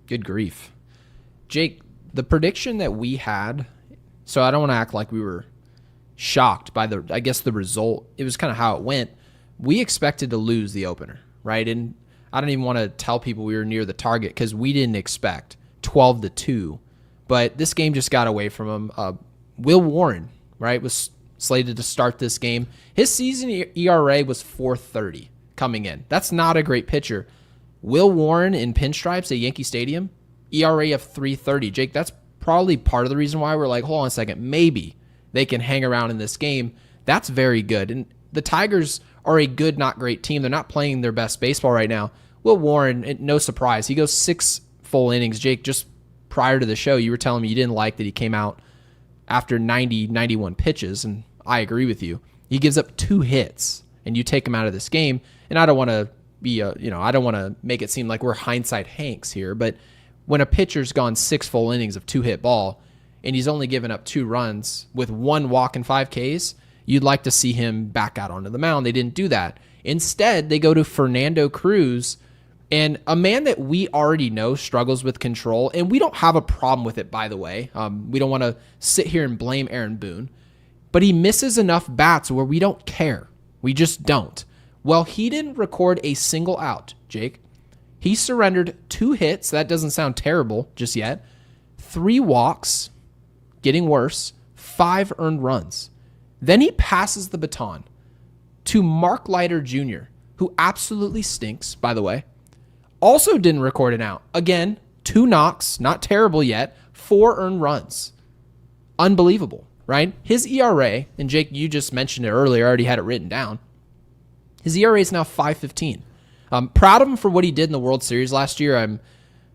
Good grief. Jake, the prediction that we had, so I don't want to act like we were shocked by the result. It was kind of how it went. We expected to lose the opener, right? And I don't even want to tell people we were near the target because we didn't expect 12-2. But this game just got away from him. Will Warren, right, was slated to start this game. His season ERA was 4.30 coming in. That's not a great pitcher. Will Warren in pinstripes at Yankee Stadium, ERA of 3.30. Jake, that's probably part of the reason why we're like, hold on a second, maybe they can hang around in this game. That's very good. And the Tigers are a good, not great team. They're not playing their best baseball right now. Will Warren, no surprise, he goes 6 full innings. Jake, just prior to the show, you were telling me you didn't like that he came out after 91 pitches, and I agree with you. He gives up 2 hits, and you take him out of this game. And I don't want to I don't want to make it seem like we're hindsight Hanks here, but when a pitcher's gone 6 full innings of 2-hit ball, and he's only given up 2 runs with 1 walk and 5 Ks, you'd like to see him back out onto the mound. They didn't do that. Instead, they go to Fernando Cruz, and a man that we already know struggles with control, and we don't have a problem with it, by the way. We don't want to sit here and blame Aaron Boone, but he misses enough bats where we don't care. We just don't. Well, he didn't record a single out, Jake. He surrendered 2 hits. That doesn't sound terrible just yet. 3 walks, getting worse, 5 earned runs. Then he passes the baton to Mark Leiter Jr., who absolutely stinks, by the way. Also didn't record an out. Again, 2 knocks, not terrible yet, 4 earned runs. Unbelievable, right? His ERA, and Jake, you just mentioned it earlier, I already had it written down. His ERA is now 5.15. I'm proud of him for what he did in the World Series last year. I'm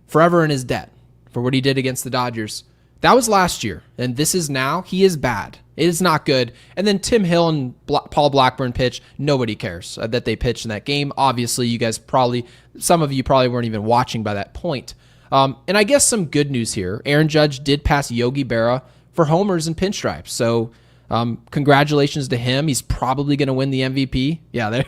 forever in his debt for what he did against the Dodgers. That was last year, and this is now. He is bad. It is not good. And then Tim Hill and Paul Blackburn pitch. Nobody cares that they pitched in that game. Obviously, some of you probably weren't even watching by that point. And I guess some good news here. Aaron Judge did pass Yogi Berra for homers and pinstripes. So congratulations to him. He's probably going to win the MVP. Yeah,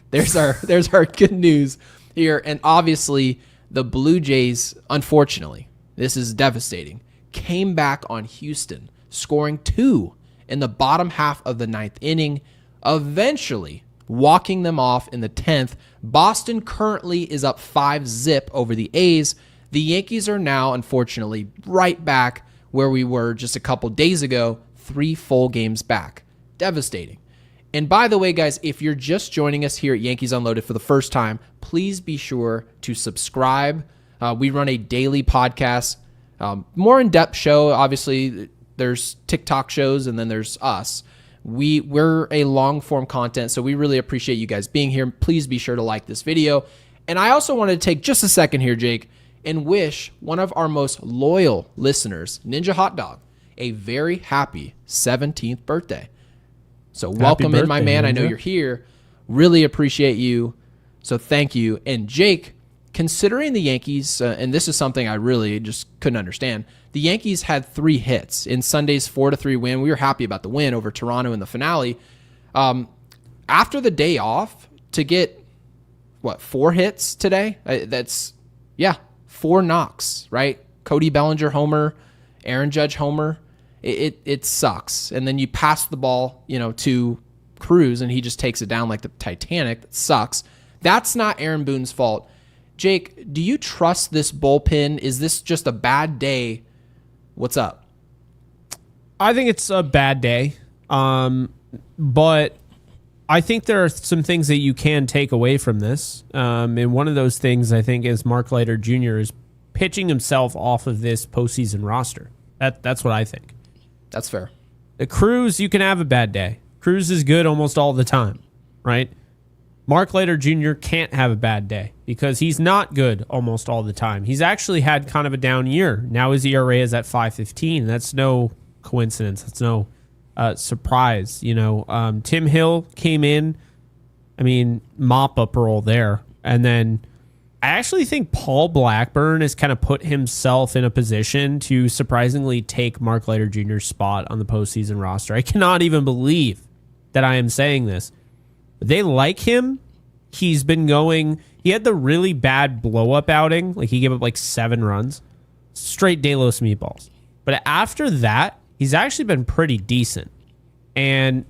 there's our good news here. And obviously, the Blue Jays, unfortunately, this is devastating, came back on Houston, scoring 2 in the bottom half of the 9th inning, eventually walking them off in the 10th. Boston currently is up 5-0 over the A's. The Yankees are now, unfortunately, right back where we were just a couple days ago, 3 full games back. Devastating. And by the way, guys, if you're just joining us here at Yankees Unloaded for the first time, please be sure to subscribe. We run a daily podcast, more in-depth show. Obviously, there's TikTok shows, and then there's us. We're a long-form content, so we really appreciate you guys being here. Please be sure to like this video. And I also wanted to take just a second here, Jake, and wish one of our most loyal listeners, Ninja Hot Dog, a very happy 17th birthday. So welcome in, my man. Ninja. I know you're here. Really appreciate you. So thank you. And Jake, considering the Yankees, and this is something I really just couldn't understand, the Yankees had 3 hits in Sunday's 4-3 win. We were happy about the win over Toronto in the finale. After the day off, to get, 4 hits today? That's 4 knocks, right? Cody Bellinger homer, Aaron Judge homer. It sucks. And then you pass the ball, to Cruz, and he just takes it down like the Titanic. That sucks. That's not Aaron Boone's fault. Jake, do you trust this bullpen? Is this just a bad day? What's up? I think it's a bad day. But I think there are some things that you can take away from this. And one of those things, I think, is Mark Leiter Jr. is pitching himself off of this postseason roster. That's what I think. That's fair. The Cruz, you can have a bad day. Cruz is good almost all the time, right? Mark Leiter Jr. can't have a bad day because he's not good almost all the time. He's actually had kind of a down year. Now his ERA is at 5.15. That's no coincidence. That's no surprise. Tim Hill came in. Mop-up role there. And then I actually think Paul Blackburn has kind of put himself in a position to surprisingly take Mark Leiter Jr.'s spot on the postseason roster. I cannot even believe that I am saying this. They like him. He He had the really bad blow-up outing. Like, he gave up like 7 runs. Straight Delos meatballs. But after that, he's actually been pretty decent. And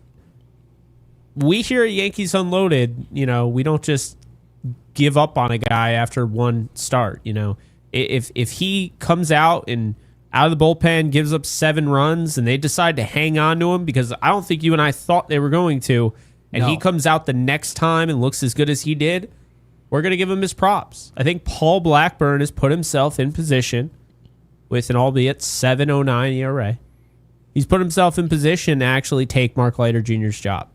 we here at Yankees Unloaded, we don't just give up on a guy after one start. If he comes out and out of the bullpen, gives up 7 runs, and they decide to hang on to him, because I don't think you and I thought they were going to, and he comes out the next time and looks as good as he did, we're going to give him his props. I think Paul Blackburn has put himself in position with an albeit 7.09 ERA. He's put himself in position to actually take Mark Leiter Jr.'s job.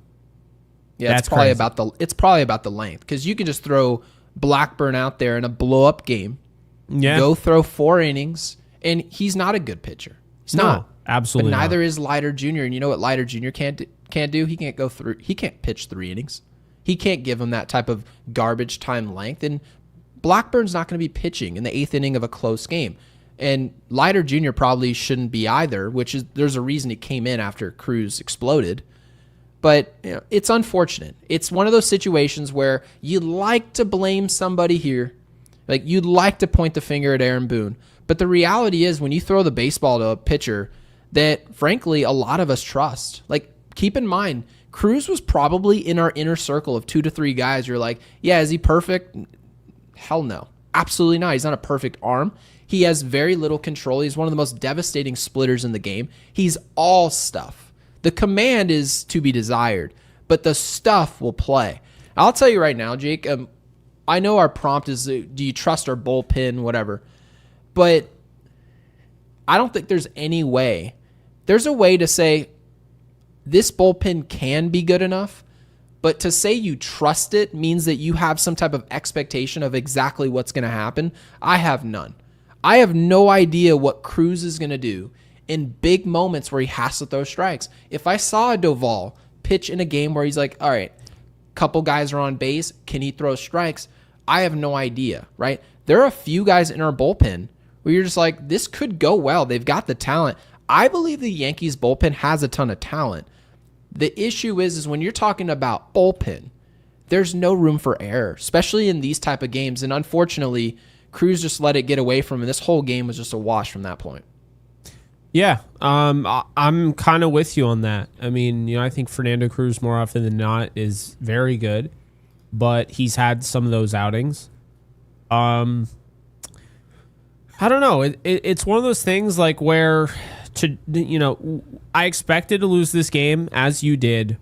Yeah, it's probably about the length, because you can just throw Blackburn out there in a blow-up game, go throw 4 innings, and he's not a good pitcher. He's not. Absolutely but neither is Leiter Jr., and you know what Leiter Jr. can't do? He can't pitch 3 innings. He can't give him that type of garbage time length, and Blackburn's not going to be pitching in the 8th inning of a close game. And Leiter Jr. probably shouldn't be either, there's a reason he came in after Cruz exploded. But it's unfortunate. It's one of those situations where you like to blame somebody here. Like, you'd like to point the finger at Aaron Boone. But the reality is, when you throw the baseball to a pitcher that, frankly, a lot of us trust, like, keep in mind, Cruz was probably in our inner circle of 2 to 3 guys. You're like, yeah, is he perfect? Hell no. Absolutely not. He's not a perfect arm. He has very little control. He's one of the most devastating splitters in the game. He's all stuff. The command is to be desired, but the stuff will play. I'll tell you right now, Jake, I know our prompt is, do you trust our bullpen, whatever, but I don't think there's any way. There's a way to say this bullpen can be good enough, but to say you trust it means that you have some type of expectation of exactly what's going to happen. I have none. I have no idea what Cruz is going to do in big moments where he has to throw strikes. If I saw a Doval pitch in a game where he's like, all right, couple guys are on base, can he throw strikes? I have no idea, right? There are a few guys in our bullpen where you're just like, this could go well. They've got the talent. I believe the Yankees bullpen has a ton of talent. The issue is when you're talking about bullpen, there's no room for error, especially in these type of games. And unfortunately, Cruz just let it get away from him. This whole game was just a wash from that point. Yeah, I'm kind of with you on that. I mean, I think Fernando Cruz more often than not is very good, but he's had some of those outings. I don't know. It's one of those things like where I expected to lose this game as you did,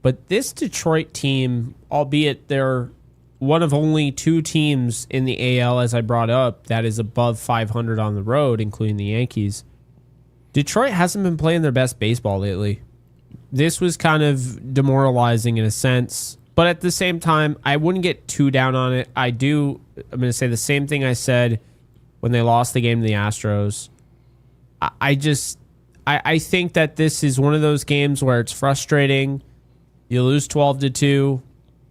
but this Detroit team, albeit they're one of only 2 teams in the AL, as I brought up, that is above 500 on the road, including the Yankees. Detroit hasn't been playing their best baseball lately. This was kind of demoralizing in a sense, but at the same time, I wouldn't get too down on it. I'm going to say the same thing I said when they lost the game to the Astros. I think that this is one of those games where it's frustrating. You lose 12-2.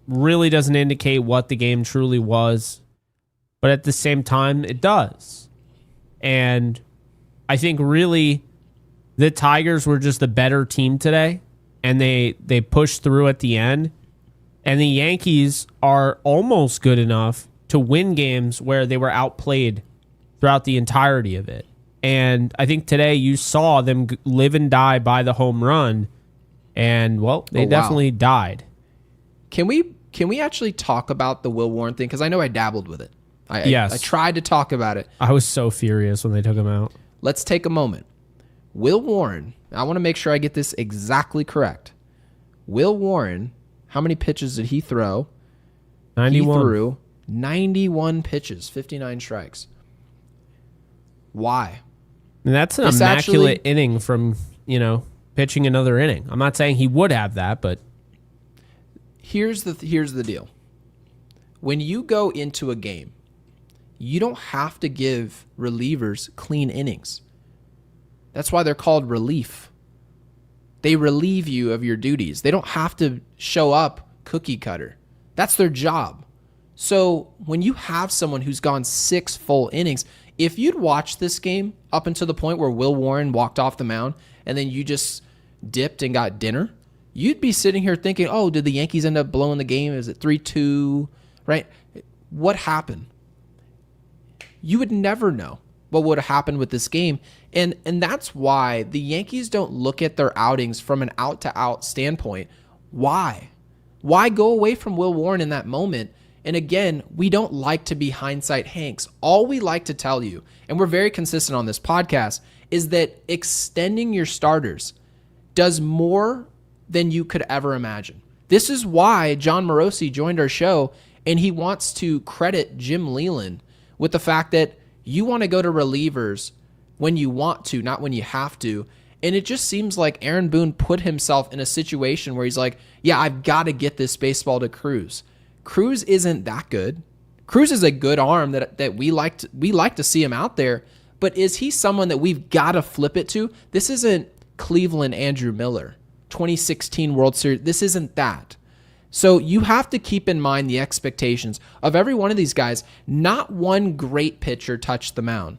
Really doesn't indicate what the game truly was. But at the same time, it does. And I think really the Tigers were just the better team today. And they pushed through at the end. And the Yankees are almost good enough to win games where they were outplayed throughout the entirety of it. And I think today you saw them live and die by the home run. And, well, they definitely died. Can we actually talk about the Will Warren thing? Because I know I dabbled with it. I tried to talk about it. I was so furious when they took him out. Let's take a moment. Will Warren, I want to make sure I get this exactly correct. Will Warren, how many pitches did he throw? 91. He threw 91 pitches, 59 strikes. Why? And that's an immaculate inning from, pitching another inning. I'm not saying he would have that, but here's the deal. When you go into a game, you don't have to give relievers clean innings. That's why they're called relief. They relieve you of your duties. They don't have to show up cookie cutter. That's their job. So when you have someone who's gone 6 full innings, if you'd watched this game up until the point where Will Warren walked off the mound and then you just dipped and got dinner, you'd be sitting here thinking, oh, did the Yankees end up blowing the game? Is it 3-2? Right? what happened? You would never know what would have happened with this game. And that's why the Yankees don't look at their outings from an out-to-out standpoint. Why? Why go away from Will Warren in that moment? And again, we don't like to be hindsight Hanks. All we like to tell you, and we're very consistent on this podcast, is that extending your starters does more than you could ever imagine. This is why John Morosi joined our show, and he wants to credit Jim Leyland with the fact that you want to go to relievers when you want to, not when you have to. And it just seems like Aaron Boone put himself in a situation where he's like, yeah, I've got to get this baseball to Cruz. Cruz isn't that good. Cruz is a good arm that we like to see him out there, but is he someone that we've got to flip it to? This isn't Cleveland Andrew Miller, 2016 World Series. This isn't that. So you have to keep in mind the expectations of every one of these guys. Not one great pitcher touched the mound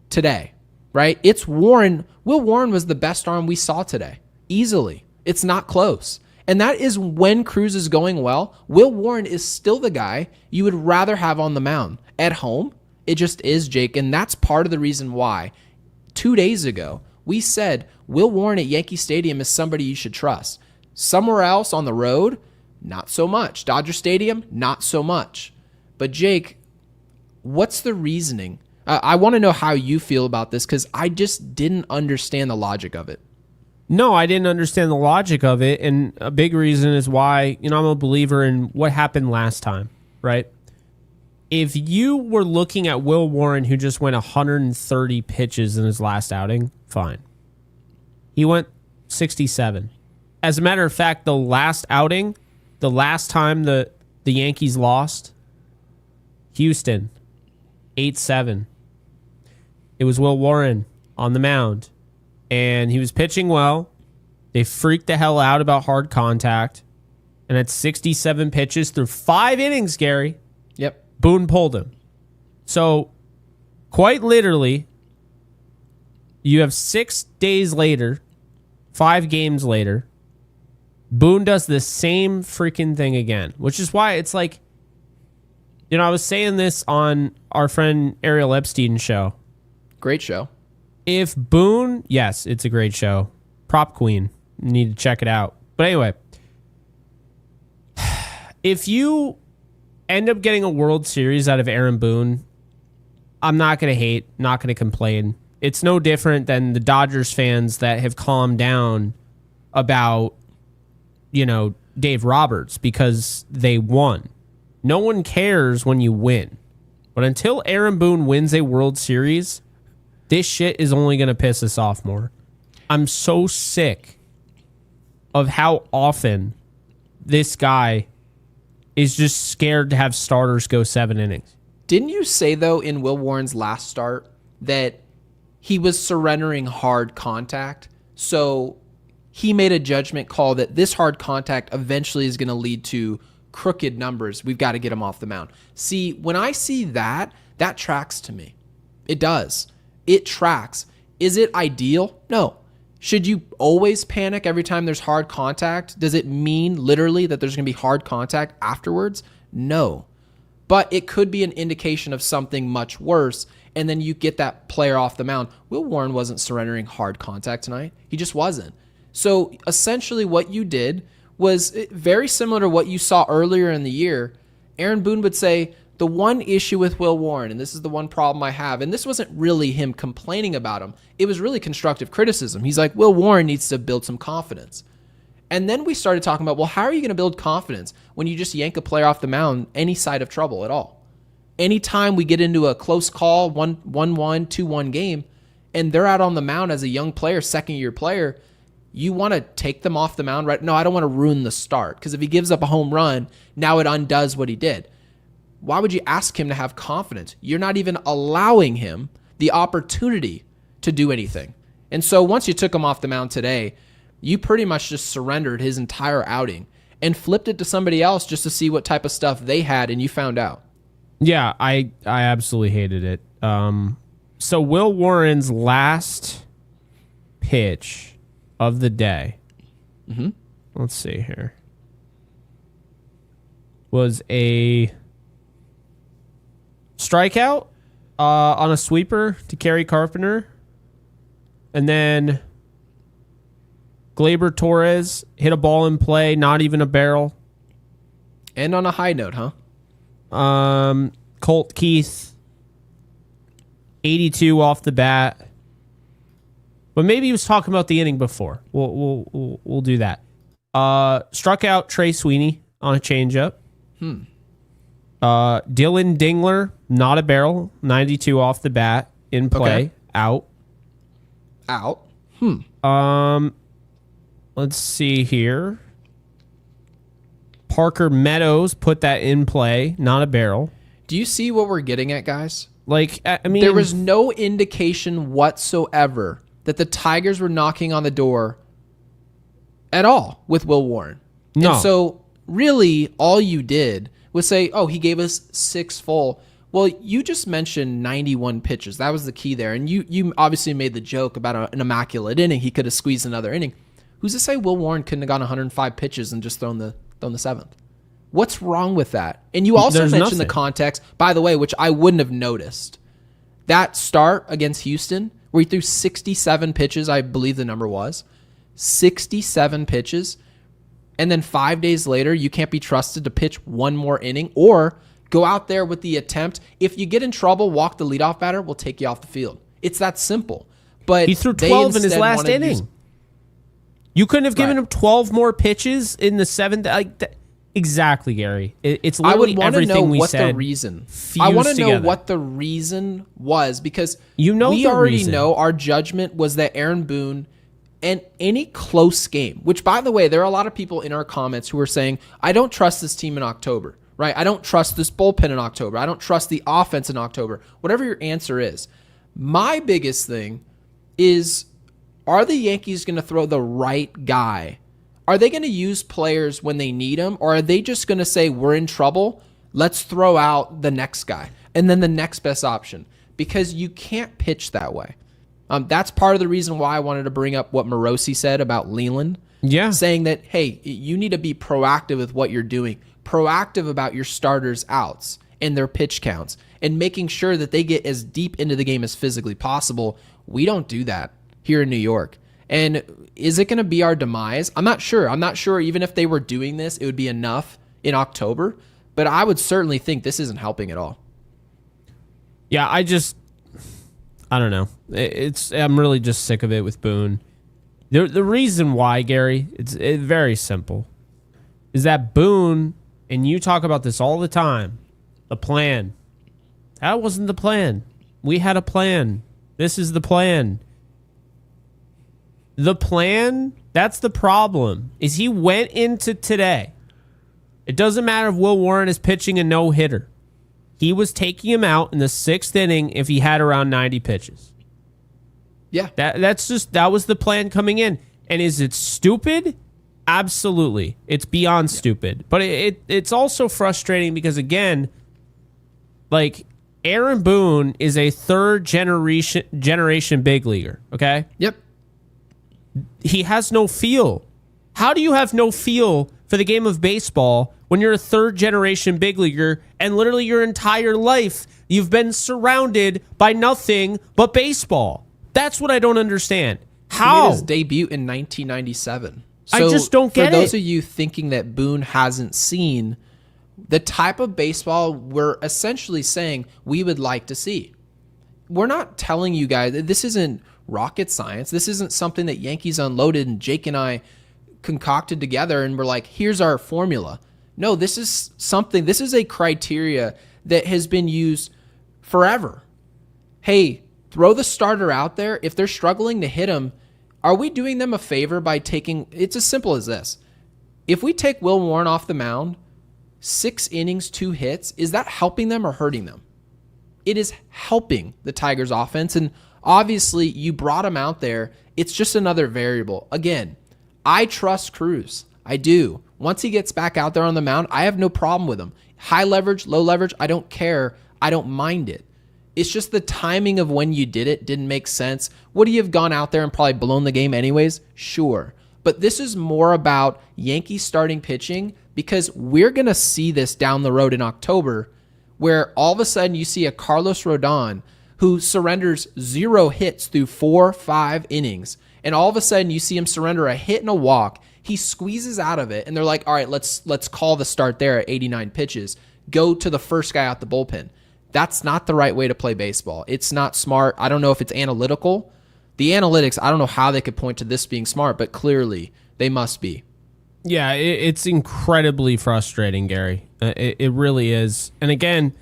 today, right? It's Warren. Will Warren was the best arm we saw today, easily. It's not close. And that is when Cruz is going well. Will Warren is still the guy you would rather have on the mound. At home, it just is, Jake. And that's part of the reason why 2 days ago we said Will Warren at Yankee Stadium is somebody you should trust. Somewhere else on the road, not so much. Dodger Stadium, not so much. But Jake, what's the reasoning? I want to know how you feel about this because I just didn't understand the logic of it. No, I didn't understand the logic of it, and a big reason is why, I'm a believer in what happened last time, right? If you were looking at Will Warren, who just went 130 pitches in his last outing, fine. He went 67. As a matter of fact, the last outing, the last time the Yankees lost, Houston, 8-7. It was Will Warren on the mound. And he was pitching well. They freaked the hell out about hard contact. And at 67 pitches through 5 innings, Gary, yep, Boone pulled him. So, quite literally, you have 6 days later, 5 games later, Boone does the same freaking thing again, which is why it's like, I was saying this on our friend Ariel Epstein's show. Great show. If Boone, yes, it's a great show. Prop Queen. You need to check it out. But anyway, if you end up getting a World Series out of Aaron Boone, I'm not going to hate, not going to complain. It's no different than the Dodgers fans that have calmed down about, Dave Roberts because they won. No one cares when you win. But until Aaron Boone wins a World Series, this shit is only going to piss us off more. I'm so sick of how often this guy is just scared to have starters go 7 innings. Didn't you say, though, in Will Warren's last start that he was surrendering hard contact? So he made a judgment call that this hard contact eventually is going to lead to crooked numbers. We've got to get him off the mound. See, when I see that tracks to me. It does. It tracks. Is it ideal? No. Should you always panic every time there's hard contact? Does it mean literally that there's going to be hard contact afterwards? No. But it could be an indication of something much worse, and then you get that player off the mound. Will Warren wasn't surrendering hard contact tonight. He just wasn't. So essentially what you did was very similar to what you saw earlier in the year. Aaron Boone would say, the one issue with Will Warren, and this is the one problem I have, and this wasn't really him complaining about him. It was really constructive criticism. He's like, Will Warren needs to build some confidence. And then we started talking about, well, how are you going to build confidence when you just yank a player off the mound any side of trouble at all? Anytime we get into a close call, 1-1, 2-1 game, and they're out on the mound as a young player, second-year player, you want to take them off the mound, right? No, I don't want to ruin the start, because if he gives up a home run, now it undoes what he did. Why would you ask him to have confidence? You're not even allowing him the opportunity to do anything. And so once you took him off the mound today, you pretty much just surrendered his entire outing and flipped it to somebody else just to see what type of stuff they had, and you found out. Yeah, I absolutely hated it. So Will Warren's last pitch of the day, let's see here, was a strikeout on a sweeper to Kerry Carpenter. And then Gleyber Torres hit a ball in play, not even a barrel. And on a high note, huh? Colt Keith, 82 off the bat. But maybe he was talking about the inning before. We'll do that. Struck out Trey Sweeney on a changeup. Dylan Dingler, not a barrel, 92 off the bat in play, out. Let's see here. Parker Meadows put that in play, not a barrel. Do you see what we're getting at, guys? Like, I mean, there was no indication whatsoever that the Tigers were knocking on the door at all with Will Warren. No. And so really all you did was say, oh, he gave us 6 full. Well, you just mentioned 91 pitches. That was the key there. And you obviously made the joke about an immaculate inning. He could have squeezed another inning. Who's to say Will Warren couldn't have gone 105 pitches and just thrown the 7th? What's wrong with that? And you also mentioned the context, by the way, which I wouldn't have noticed. That start against Houston, where he threw 67 pitches, I believe the number was. 67 pitches. And then 5 days later, you can't be trusted to pitch one more inning or go out there with the attempt. If you get in trouble, walk the leadoff batter, we'll take you off the field. It's that simple. But he threw 12 in his last inning. You couldn't have given him 12 more pitches in the 7th. Exactly, Gary. It's literally everything we said. I want to know what the reason was, because we already know our judgment was that Aaron Boone and any close game, which, by the way, there are a lot of people in our comments who are saying, I don't trust this team in October, right? I don't trust this bullpen in October. I don't trust the offense in October. Whatever your answer is. My biggest thing is, are the Yankees going to throw the right guy? Are they going to use players when they need them, or are they just going to say, we're in trouble, let's throw out the next guy, and then the next best option? Because you can't pitch that way. That's part of the reason why I wanted to bring up what Morosi said about Leland. Yeah. Saying that, hey, you need to be proactive with what you're doing, proactive about your starters' outs and their pitch counts, and making sure that they get as deep into the game as physically possible. We don't do that here in New York. And is it going to be our demise? I'm not sure. I'm not sure even if they were doing this, it would be enough in October. But I would certainly think this isn't helping at all. Yeah, I don't know. I'm really just sick of it with Boone. The reason why, Gary, it's very simple, is that Boone, and you talk about this all the time, the plan. That wasn't the plan. We had a plan. This is the plan. The plan, that's the problem, is he went into today. It doesn't matter if Will Warren is pitching a no-hitter. He was taking him out in the 6th inning if he had around 90 pitches. Yeah. That was the plan coming in. And is it stupid? Absolutely. It's beyond stupid. But it's also frustrating because, again, like, Aaron Boone is a 3rd generation big leaguer, okay? Yep. He has no feel. How do you have no feel for the game of baseball when you're a 3rd generation big leaguer and literally your entire life you've been surrounded by nothing but baseball? That's what I don't understand. How? He made his debut in 1997. So I just don't get it. For those of you thinking that Boone hasn't seen the type of baseball we're essentially saying we would like to see. We're not telling you guys, this isn't rocket science. This isn't something that Yankees Unloaded and Jake and I concocted together and we're like, here's our formula. No, this is a criteria that has been used forever. Hey, throw the starter out there. If they're struggling to hit him, are we doing them a favor by taking, it's as simple as this. If we take Will Warren off the mound, 6 innings, 2 hits, is that helping them or hurting them? It is helping the Tigers offense. And obviously, you brought him out there. It's just another variable. Again, I trust Cruz. I do. Once he gets back out there on the mound, I have no problem with him. High leverage, low leverage, I don't care. I don't mind it. It's just the timing of when you did it didn't make sense. Would he have gone out there and probably blown the game anyways? Sure. But this is more about Yankees starting pitching because we're going to see this down the road in October where all of a sudden you see a Carlos Rodon who surrenders 0 hits through 4-5 innings. And all of a sudden you see him surrender a hit and a walk. He squeezes out of it and they're like, all right, let's call the start there at 89 pitches. Go to the first guy out the bullpen. That's not the right way to play baseball. It's not smart. I don't know if it's analytical. The analytics, I don't know how they could point to this being smart, but clearly they must be. Yeah, it's incredibly frustrating, Gary. It really is. And again,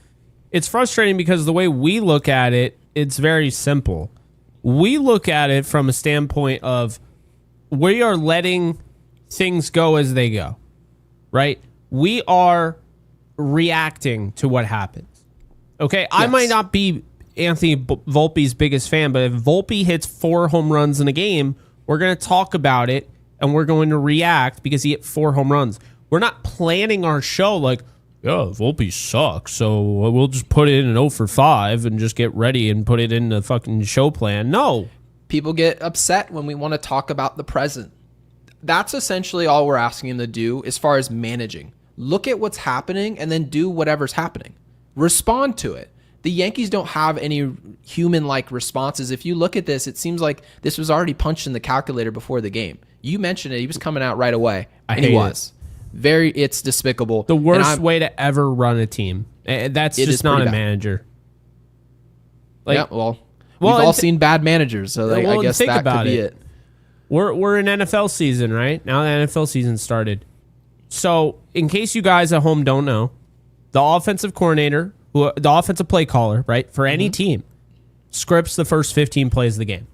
it's frustrating because the way we look at it, it's very simple. We look at it from a standpoint of we are letting things go as they go, right? We are reacting to what happens. Okay, yes. I might not be Anthony Volpe's biggest fan, but if Volpe hits 4 home runs in a game, we're going to talk about it and we're going to react because he hit 4 home runs. We're not planning our show like, yeah, Volpe sucks, so we'll just put it in an 0 for 5 and just get ready and put it in the fucking show plan. No. People get upset when we want to talk about the present. That's essentially all we're asking him to do as far as managing. Look at what's happening and then do whatever's happening. Respond to it. The Yankees don't have any human-like responses. If you look at this, it seems like this was already punched in the calculator before the game. You mentioned it. He was coming out right away. And he was. It's despicable. The worst way to ever run a team. That's just not a manager. Like, yeah, well, we've all seen bad managers, so I guess that could be it. We're in NFL season, right? Now the NFL season started. So, in case you guys at home don't know, the offensive coordinator, the offensive play caller, right, for any team, scripts the first 15 plays of the game.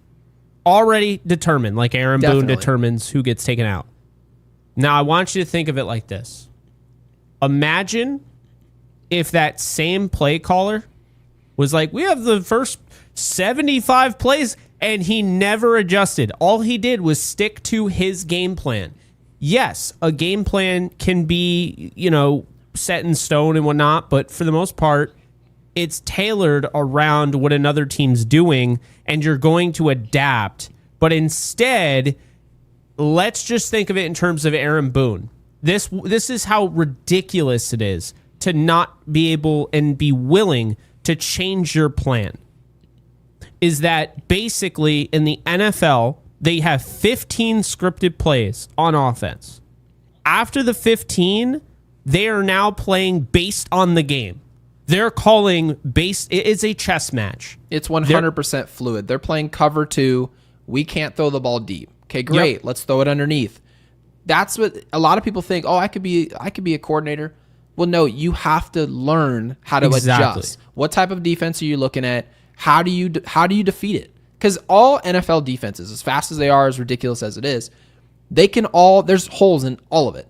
Already determined, like Aaron Boone determines who gets taken out. Now, I want you to think of it like this. Imagine if that same play caller was like, we have the first 75 plays, and he never adjusted. All he did was stick to his game plan. Yes, a game plan can be, set in stone and whatnot, but for the most part, it's tailored around what another team's doing, and you're going to adapt. But instead, let's just think of it in terms of Aaron Boone. This is how ridiculous it is to not be able and be willing to change your plan. Is that basically in the NFL, they have 15 scripted plays on offense. After the 15, they are now playing based on the game. They're calling based. It's a chess match. It's 100% fluid. They're playing cover 2. We can't throw the ball deep. Okay, great. Yep. Let's throw it underneath. That's what a lot of people think. Oh, I could be a coordinator. Well, no, you have to learn how to adjust. What type of defense are you looking at? How do you defeat it? Because all NFL defenses, as fast as they are, as ridiculous as it is, there's holes in all of it.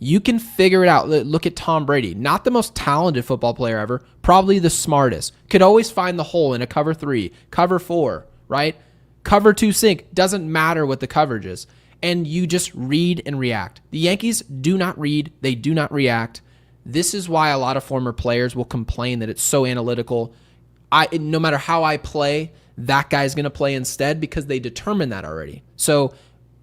You can figure it out. Look at Tom Brady. Not the most talented football player ever, probably the smartest. Could always find the hole in a cover 3, cover 4, right? Cover 2 sink. Doesn't matter what the coverage is. And you just read and react. The Yankees do not read. They do not react. This is why a lot of former players will complain that it's so analytical. No matter how I play, that guy's going to play instead because they determined that already. So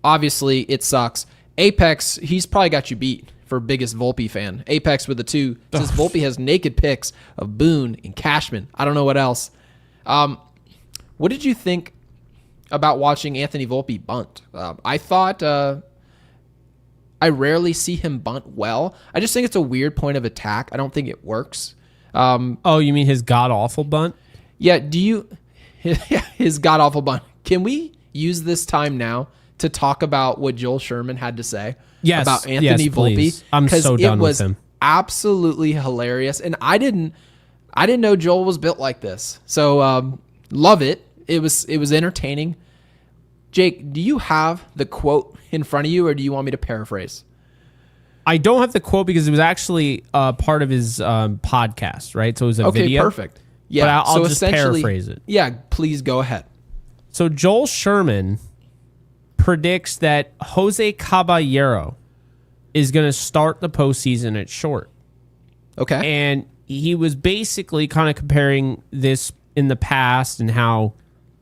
obviously it sucks. Apex, he's probably got you beat for biggest Volpe fan. Apex with the 2 says Volpe has naked pics of Boone and Cashman. I don't know what else. What did you think about watching Anthony Volpe bunt? I thought I rarely see him bunt well. I just think it's a weird point of attack. I don't think it works. You mean his god-awful bunt? Yeah, his god-awful bunt. Can we use this time now to talk about what Joel Sherman had to say about Anthony Volpe? Please. I'm so done with him. Absolutely hilarious. And I didn't know Joel was built like this. So love it. It was entertaining. Jake, do you have the quote in front of you, or do you want me to paraphrase? I don't have the quote because it was actually part of his podcast, right? So it was a video. Okay, perfect. Yeah, but I'll just paraphrase it. Yeah, please go ahead. So Joel Sherman predicts that Jose Caballero is going to start the postseason at short. Okay. And he was basically kind of comparing this in the past and how,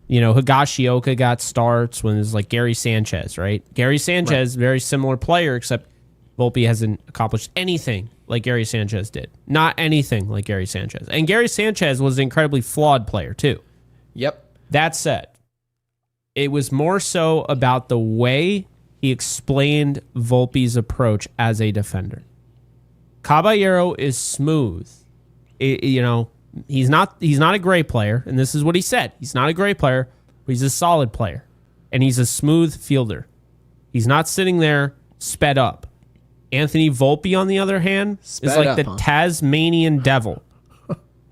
Higashioka got starts when it was like Gary Sanchez, right? Gary Sanchez, very similar player, except Volpe hasn't accomplished anything like Gary Sanchez did. Not anything like Gary Sanchez. And Gary Sanchez was an incredibly flawed player, too. Yep. That said, it was more so about the way he explained Volpe's approach as a defender. Caballero is smooth. He's not a great player, and this is what he said. He's not a great player, but he's a solid player, and he's a smooth fielder. He's not sitting there sped up. Anthony Volpe, on the other hand, is like the Tasmanian devil.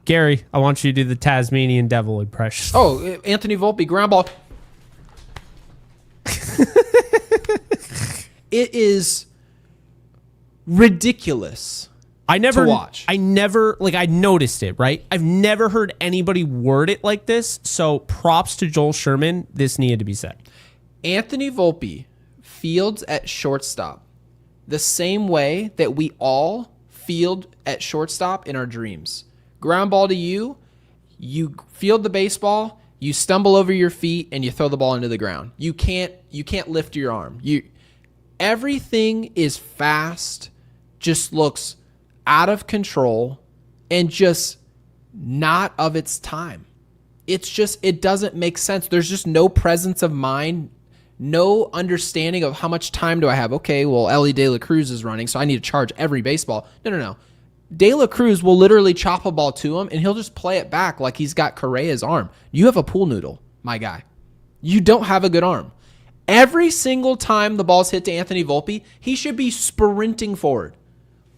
Gary, I want you to do the Tasmanian devil impression. Oh, Anthony Volpe, ground ball. It is ridiculous to watch. I noticed it, right? I've never heard anybody word it like this, so props to Joel Sherman. This needed to be said. Anthony Volpe fields at shortstop the same way that we all field at shortstop in our dreams. Ground ball to you, you field the baseball, you stumble over your feet, and you throw the ball into the ground. You can't lift your arm. Everything is fast, just looks out of control, and just not of its time. It doesn't make sense. There's just no presence of mind, no understanding of how much time do I have. Okay, well, Ellie De La Cruz is running, so I need to charge every baseball. No. De La Cruz will literally chop a ball to him, and he'll just play it back like he's got Correa's arm. You have a pool noodle, my guy. You don't have a good arm. Every single time the ball's hit to Anthony Volpe, he should be sprinting forward.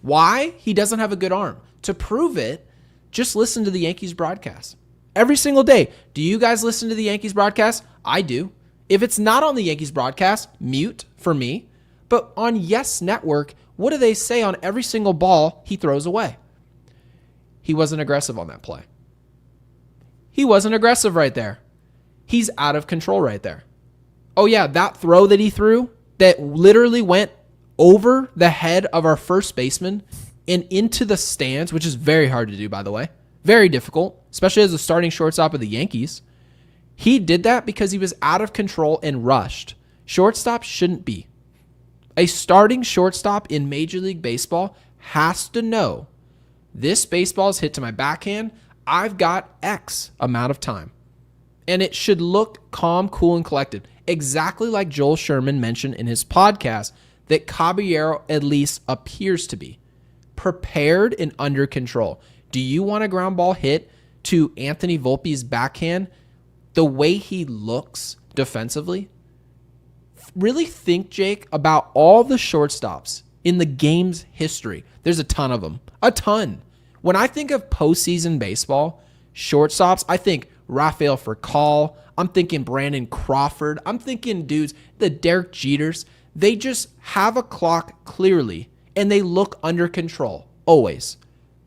Why? He doesn't have a good arm. To prove it, just listen to the Yankees broadcast. Every single day. Do you guys listen to the Yankees broadcast? I do. If it's not on the Yankees broadcast, mute for me. But on Yes Network, what do they say on every single ball he throws away? He wasn't aggressive on that play. He wasn't aggressive right there. He's out of control right there. Oh yeah, that throw that he threw that literally went over the head of our first baseman and into the stands, which is very hard to do, by the way. Very difficult, especially as a starting shortstop of the Yankees. He did that because he was out of control and rushed. Shortstop shouldn't be. A starting shortstop in Major League Baseball has to know this baseball is hit to my backhand. I've got X amount of time. And it should look calm, cool, and collected. Exactly like Joel Sherman mentioned in his podcast that Caballero at least appears to be. Prepared and under control. Do you want a ground ball hit to Anthony Volpe's backhand the way he looks defensively? Really think, Jake, about all the shortstops in the game's history. There's a ton of them. A ton. When I think of postseason baseball, shortstops, I think Rafael Furcal. I'm thinking Brandon Crawford. I'm thinking dudes, the Derek Jeters. They just have a clock clearly, and they look under control, always.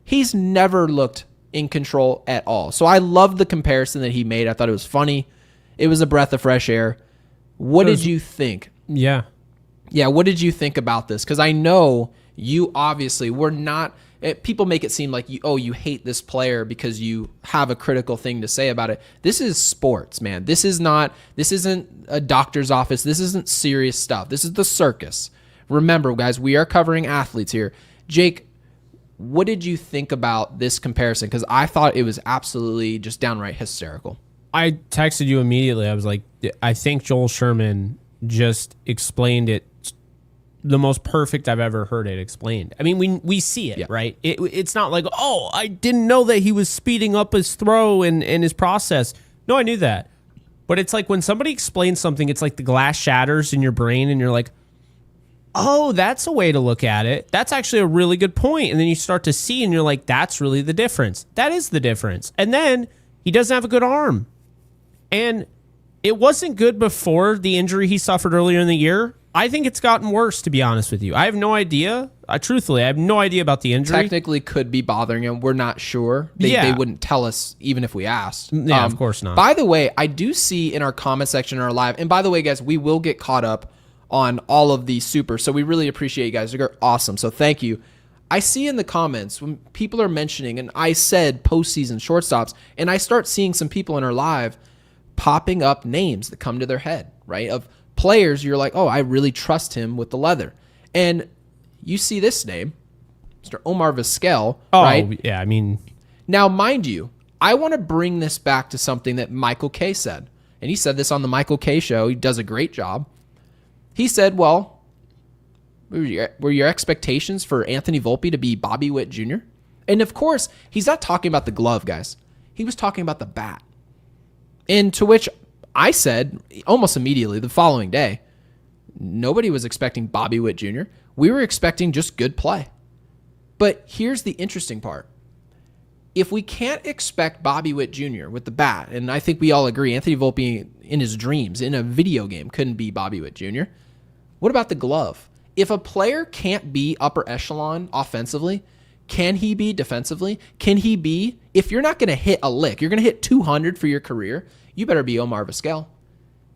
He's never looked in control at all. So I love the comparison that he made. I thought it was funny. It was a breath of fresh air. What did you think? Yeah, what did you think about this? Because I know you obviously were not... People make it seem like you hate this player because you have a critical thing to say about it. This is sports, man. This isn't a doctor's office. This isn't serious stuff. This is the circus. Remember, guys, we are covering athletes here. Jake, what did you think about this comparison? Because I thought it was absolutely just downright hysterical. I texted you immediately. I was like, I think Joel Sherman just explained it the most perfect I've ever heard it explained. I mean, we see it, yeah. Right? It's not like, oh, I didn't know that he was speeding up his throw and his process. No, I knew that. But it's like when somebody explains something, it's like the glass shatters in your brain and you're like, oh, that's a way to look at it. That's actually a really good point. And then you start to see and you're like, that's really the difference. That is the difference. And then he doesn't have a good arm. And it wasn't good before the injury he suffered earlier in the year. I think it's gotten worse, to be honest with you. I have no idea. Truthfully, I have no idea about the injury. Technically could be bothering him. We're not sure. They wouldn't tell us even if we asked. Yeah, of course not. By the way, I do see in our comment section in our live, and by the way, guys, we will get caught up on all of these supers, so we really appreciate you guys. You're awesome, so thank you. I see in the comments when people are mentioning, and I said postseason shortstops, and I start seeing some people in our live popping up names that come to their head, right, of players you're like, oh, I really trust him with the leather. And you see this name, Mr. Omar Vizquel, Oh, right? yeah, I mean... Now, mind you, I want to bring this back to something that Michael Kay said. And he said this on the Michael Kay show. He does a great job. He said, well, were your expectations for Anthony Volpe to be Bobby Witt Jr.? And of course, he's not talking about the glove, guys. He was talking about the bat. And to which I said almost immediately the following day, nobody was expecting Bobby Witt Jr. We were expecting just good play. But here's the interesting part. If we can't expect Bobby Witt Jr. with the bat, and I think we all agree Anthony Volpe in his dreams in a video game couldn't be Bobby Witt Jr., what about the glove? If a player can't be upper echelon offensively, can he be defensively? Can he be, if you're not going to hit a lick, you're going to hit 200 for your career, you better be Omar Vizquel.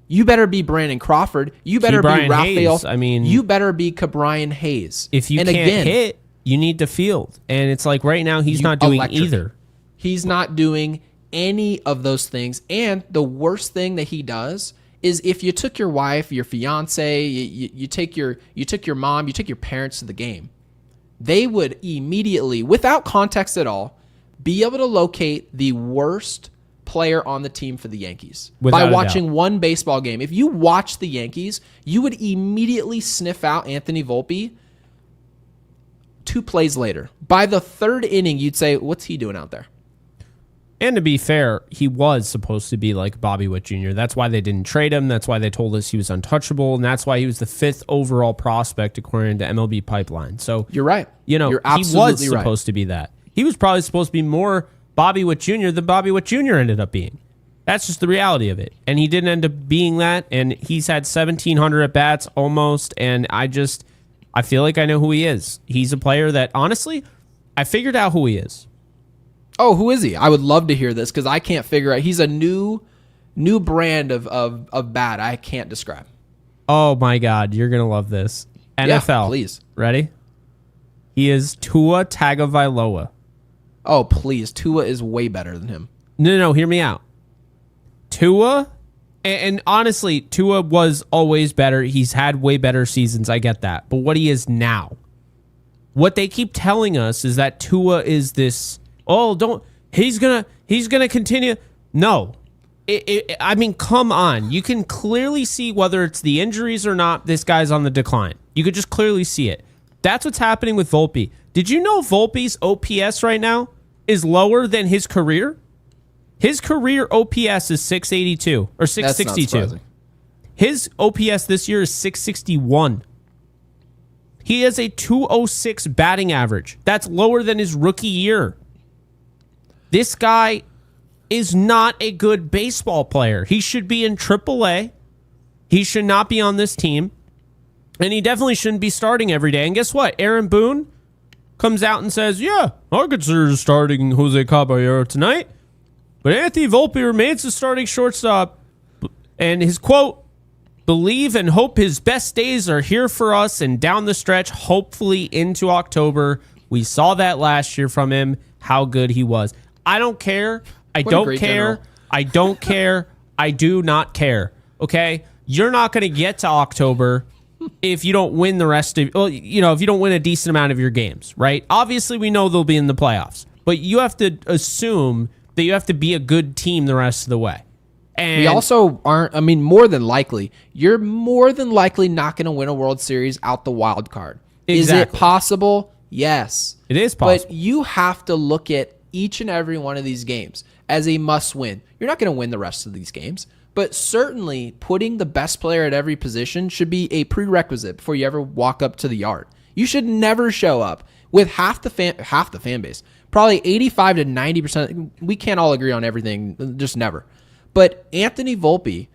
You better be Brandon Crawford. You better be Rafael. I mean, you better be Ke'Bryan Hayes. If you can't hit, you need to field. And it's like right now he's not doing either. He's not doing any of those things. And the worst thing that he does is if you took your wife, your fiance, you took your mom, you took your parents to the game, they would immediately, without context at all, be able to locate the worst player on the team for the Yankees by watching one baseball game. If you watch the Yankees, you would immediately sniff out Anthony Volpe 2 plays later. By the 3rd inning, you'd say, what's he doing out there? And to be fair, he was supposed to be like Bobby Witt Jr. That's why they didn't trade him. That's why they told us he was untouchable. And that's why he was the 5th overall prospect according to MLB Pipeline. So you're right. You know, he was supposed to be that. He was probably supposed to be more Bobby Witt Jr. than Bobby Witt Jr. ended up being. That's just the reality of it. And he didn't end up being that. And he's had 1,700 at-bats almost. And I feel like I know who he is. He's a player that, honestly, I figured out who he is. Oh, who is he? I would love to hear this because I can't figure out. He's a new brand of bat I can't describe. Oh, my God. You're going to love this. NFL. Yeah, please. Ready? He is Tua Tagovailoa. Oh, please. Tua is way better than him. No, hear me out. Tua, and honestly, Tua was always better. He's had way better seasons. I get that. But what he is now, what they keep telling us is that Tua is this, he's going to continue. No. I mean, come on. You can clearly see whether it's the injuries or not, this guy's on the decline. You could just clearly see it. That's what's happening with Volpe. Did you know Volpe's OPS right now is lower than his career? His career OPS is 682 or 662. His OPS this year is 661. He has a 206 batting average. That's lower than his rookie year. This guy is not a good baseball player. He should be in AAA. He should not be on this team. And he definitely shouldn't be starting every day. And guess what? Aaron Boone comes out and says, yeah, I consider starting Jose Caballero tonight. But Anthony Volpe remains the starting shortstop. And his quote, believe and hope his best days are here for us and down the stretch, hopefully into October. We saw that last year from him, how good he was. I don't care. I don't care. I don't care. I do not care. Okay? You're not going to get to October if you don't win the rest of, if you don't win a decent amount of your games, right? Obviously, we know they'll be in the playoffs, but you have to assume that you have to be a good team the rest of the way. And we also aren't, more than likely, you're more than likely not going to win a World Series out the wild card. Exactly. Is it possible? Yes. It is possible. But you have to look at each and every one of these games as a must win. You're not going to win the rest of these games. But certainly, putting the best player at every position should be a prerequisite before you ever walk up to the yard. You should never show up with half the fan base, probably 85 to 90%. We can't all agree on everything, just never. But Anthony Volpe,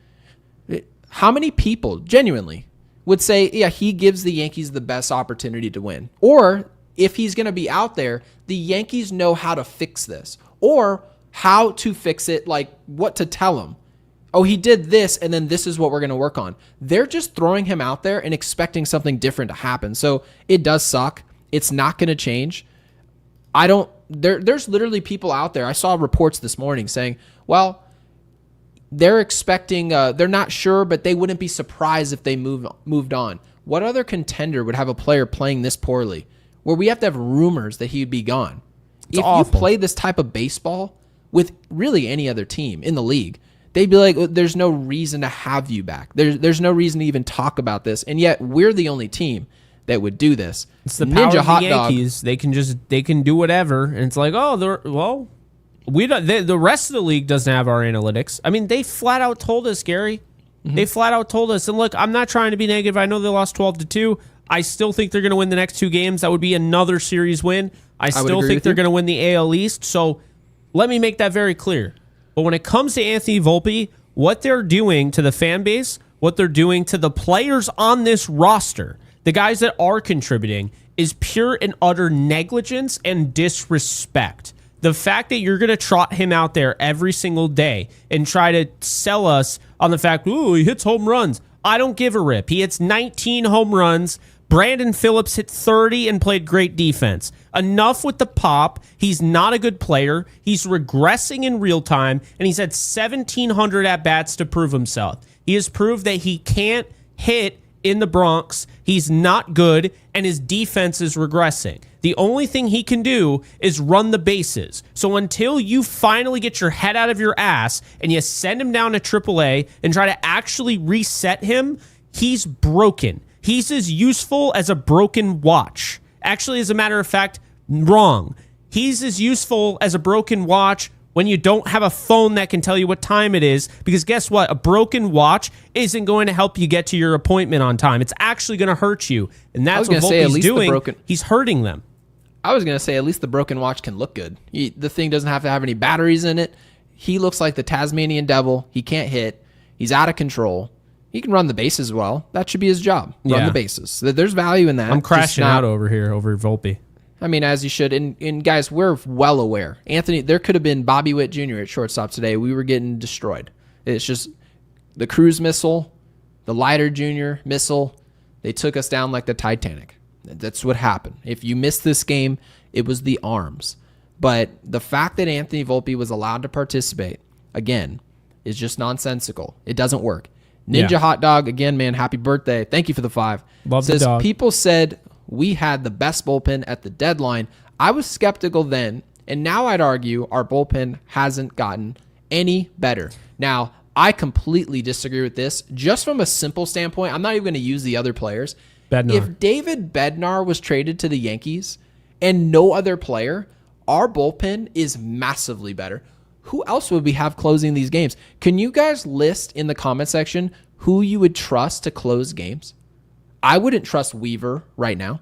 how many people genuinely would say, yeah, he gives the Yankees the best opportunity to win? Or if he's going to be out there, the Yankees know how to fix this or how to fix it, like what to tell him. Oh, he did this, and then this is what we're going to work on. They're just throwing him out there and expecting something different to happen. So it does suck. It's not going to change. There's literally people out there. I saw reports this morning saying, well, they're expecting, they're not sure, but they wouldn't be surprised if they moved on. What other contender would have a player playing this poorly where we have to have rumors that he'd be gone. It's if awful. you play this type of baseball with really any other team in the league, they'd be like, there's no reason to have you back. There's no reason to even talk about this. And yet we're the only team that would do this. It's the power of the Yankees. They can do whatever, and it's like, we don't. The rest of the league doesn't have our analytics. I mean, they flat out told us, Gary. Mm-hmm. They flat out told us. And look, I'm not trying to be negative. I know they lost 12-2. I still think they're going to win the next 2 games. That would be another series win. I still think they're going to win the AL East. So let me make that very clear. But when it comes to Anthony Volpe, what they're doing to the fan base, what they're doing to the players on this roster, the guys that are contributing, is pure and utter negligence and disrespect. The fact that you're going to trot him out there every single day and try to sell us on the fact, ooh, he hits home runs. I don't give a rip. He hits 19 home runs. Brandon Phillips hit 30 and played great defense. Enough with the pop. He's not a good player. He's regressing in real time, and he's had 1,700 at-bats to prove himself. He has proved that he can't hit in the Bronx. He's not good, and his defense is regressing. The only thing he can do is run the bases. So until you finally get your head out of your ass and you send him down to AAA and try to actually reset him, he's broken. He's as useful as a broken watch. Actually, as a matter of fact, wrong. He's as useful as a broken watch when you don't have a phone that can tell you what time it is, because guess what? A broken watch isn't going to help you get to your appointment on time. It's actually going to hurt you, and that's what Volpe's doing. He's hurting them. I was going to say at least the broken watch can look good. The thing doesn't have to have any batteries in it. He looks like the Tasmanian devil. He can't hit. He's out of control. He can run the bases well. That should be his job. Run the bases. There's value in that. I'm crashing out over here over Volpe. I mean, as you should. And guys, we're well aware. Anthony, there could have been Bobby Witt Jr. at shortstop today. We were getting destroyed. It's just the cruise missile, the Leiter Jr. missile. They took us down like the Titanic. That's what happened. If you missed this game, it was the arms. But the fact that Anthony Volpe was allowed to participate, again, is just nonsensical. It doesn't work. Ninja Hot Dog, again, man, happy birthday. Thank you for the 5. Love Says, the dog. people said we had the best bullpen at the deadline. I was skeptical then, and now I'd argue our bullpen hasn't gotten any better. Now, I completely disagree with this. Just from a simple standpoint, I'm not even going to use the other players. Bednar. If David Bednar was traded to the Yankees and no other player, our bullpen is massively better. Who else would we have closing these games? Can you guys list in the comment section who you would trust to close games? I wouldn't trust Weaver right now.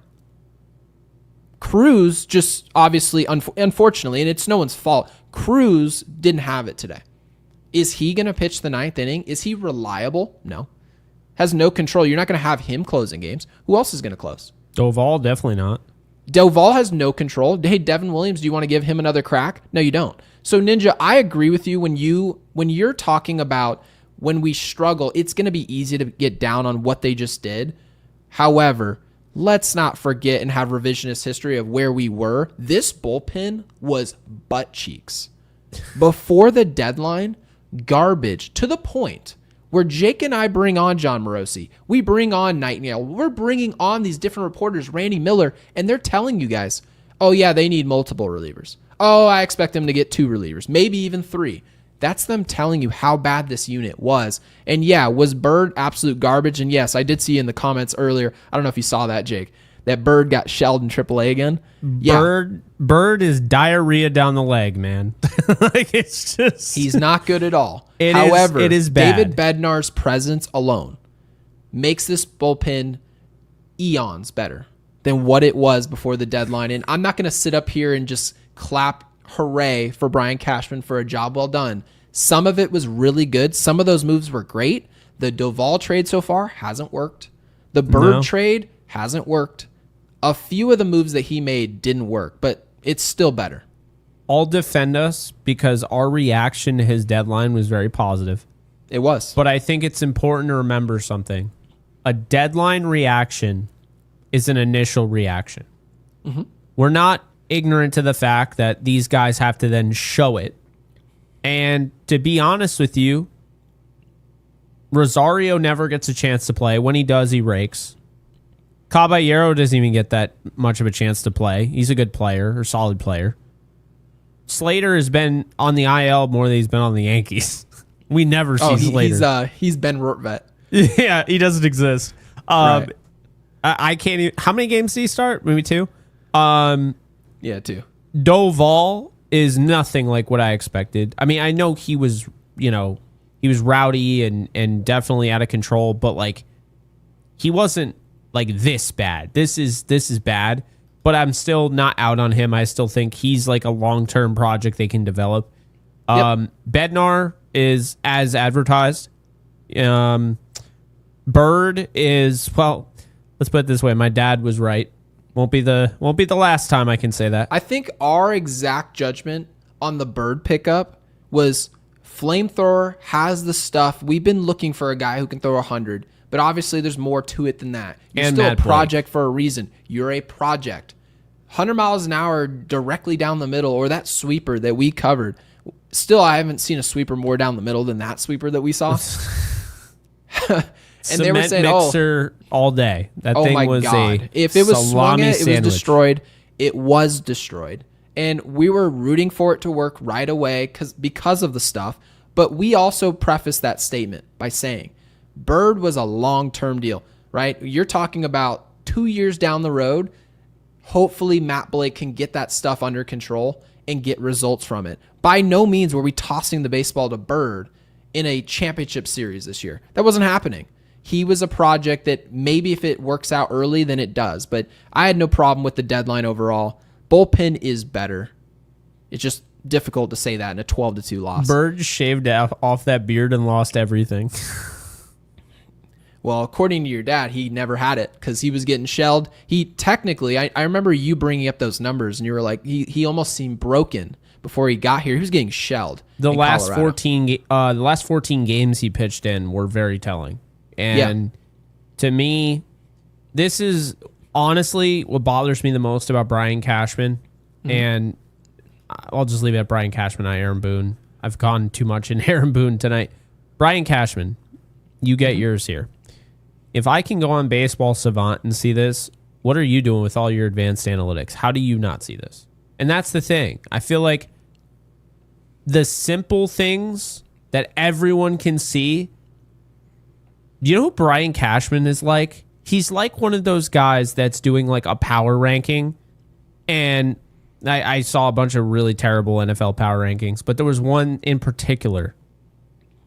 Cruz just obviously, unfortunately, and it's no one's fault, Cruz didn't have it today. Is he going to pitch the 9th inning? Is he reliable? No. Has no control. You're not going to have him closing games. Who else is going to close? Doval, definitely not. Doval has no control. Hey, Devin Williams, do you want to give him another crack? No, you don't. So, Ninja, I agree with you when you're talking about when we struggle, it's going to be easy to get down on what they just did. However, let's not forget and have revisionist history of where we were. This bullpen was butt cheeks. Before the deadline, garbage to the point where Jake and I bring on John Morosi. We bring on Nightingale. We're bringing on these different reporters, Randy Miller, and they're telling you guys, oh, yeah, they need multiple relievers. Oh, I expect them to get 2 relievers, maybe even 3. That's them telling you how bad this unit was. And yeah, was Bird absolute garbage? And yes, I did see in the comments earlier, I don't know if you saw that, Jake, that Bird got shelled in AAA again. Bird is diarrhea down the leg, man. Like, it's just, he's not good at all. However, it is bad. David Bednar's presence alone makes this bullpen eons better than what it was before the deadline. And I'm not going to sit up here and just clap hooray for Brian Cashman for a job well done. Some of it was really good. Some of those moves were great. The Doval trade so far hasn't worked. The Bird trade hasn't worked. A few of the moves that he made didn't work, but it's still better. I'll defend us because our reaction to his deadline was very positive. It was. But I think it's important to remember something. A deadline reaction is an initial reaction. Mm-hmm. We're not ignorant to the fact that these guys have to then show it. And to be honest with you, Rosario never gets a chance to play. When he does, he rakes. Caballero doesn't even get that much of a chance to play. He's a good player or solid player. Slater has been on the IL more than he's been on the Yankees. We never see Slater. He's Ben Rortvet. Yeah, he doesn't exist. Right. I can't even. How many games did he start? Maybe 2. Yeah, 2. Doval is nothing like what I expected. I mean, I know he was, he was rowdy and definitely out of control, but like he wasn't like this bad. This is bad, but I'm still not out on him. I still think he's like a long-term project they can develop. Yep. Bednar is as advertised. Bird is, well, let's put it this way. My dad was right. Won't be the last time I can say that. I think our exact judgment on the Bird pickup was Flamethrower has the stuff. We've been looking for a guy who can throw 100, but obviously there's more to it than that. You're and still Matt a project for a reason. You're a project. 100 miles an hour directly down the middle, or that sweeper that we covered. Still, I haven't seen a sweeper more down the middle than that sweeper that we saw. And they were saying, mixer all day. That thing was God. If it was swung at, it was destroyed. It was destroyed. And we were rooting for it to work right away because of the stuff. But we also prefaced that statement by saying Bird was a long-term deal, right? You're talking about 2 years down the road. Hopefully Matt Blake can get that stuff under control and get results from it. By no means were we tossing the baseball to Bird in a championship series this year. That wasn't happening. He was a project that maybe if it works out early, then it does. But I had no problem with the deadline overall. Bullpen is better. It's just difficult to say that in a 12-2 loss. Bird shaved off that beard and lost everything. Well, according to your dad, he never had it because he was getting shelled. He technically, I remember you bringing up those numbers, and you were like, he almost seemed broken before he got here. He was getting shelled. The last 14 games he pitched in were very telling. And to me, this is honestly what bothers me the most about Brian Cashman. Mm-hmm. And I'll just leave it at Brian Cashman, not Aaron Boone. I've gone too much in Aaron Boone tonight. Brian Cashman, you get yours here. If I can go on Baseball Savant and see this, what are you doing with all your advanced analytics? How do you not see this? And that's the thing. I feel like the simple things that everyone can see. You know who Brian Cashman is like? He's like one of those guys that's doing like a power ranking. And I saw a bunch of really terrible NFL power rankings, but there was one in particular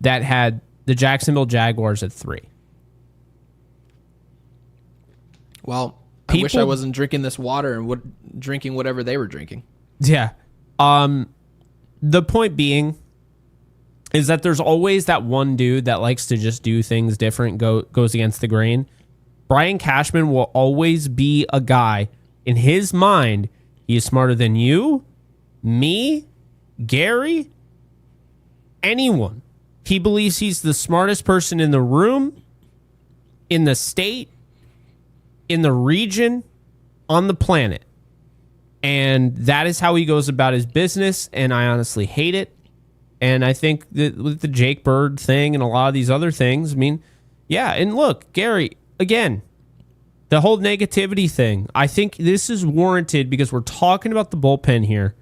that had the Jacksonville Jaguars at 3. Well, I wish I wasn't drinking this water and drinking whatever they were drinking. Yeah. The point being is that there's always that one dude that likes to just do things different, goes against the grain. Brian Cashman will always be a guy, in his mind, he is smarter than you, me, Gary, anyone. He believes he's the smartest person in the room, in the state, in the region, on the planet. And that is how he goes about his business, and I honestly hate it. And I think that with the Jake Bird thing and a lot of these other things, I mean, yeah, and look, Gary, again, the whole negativity thing, I think this is warranted because we're talking about the bullpen here,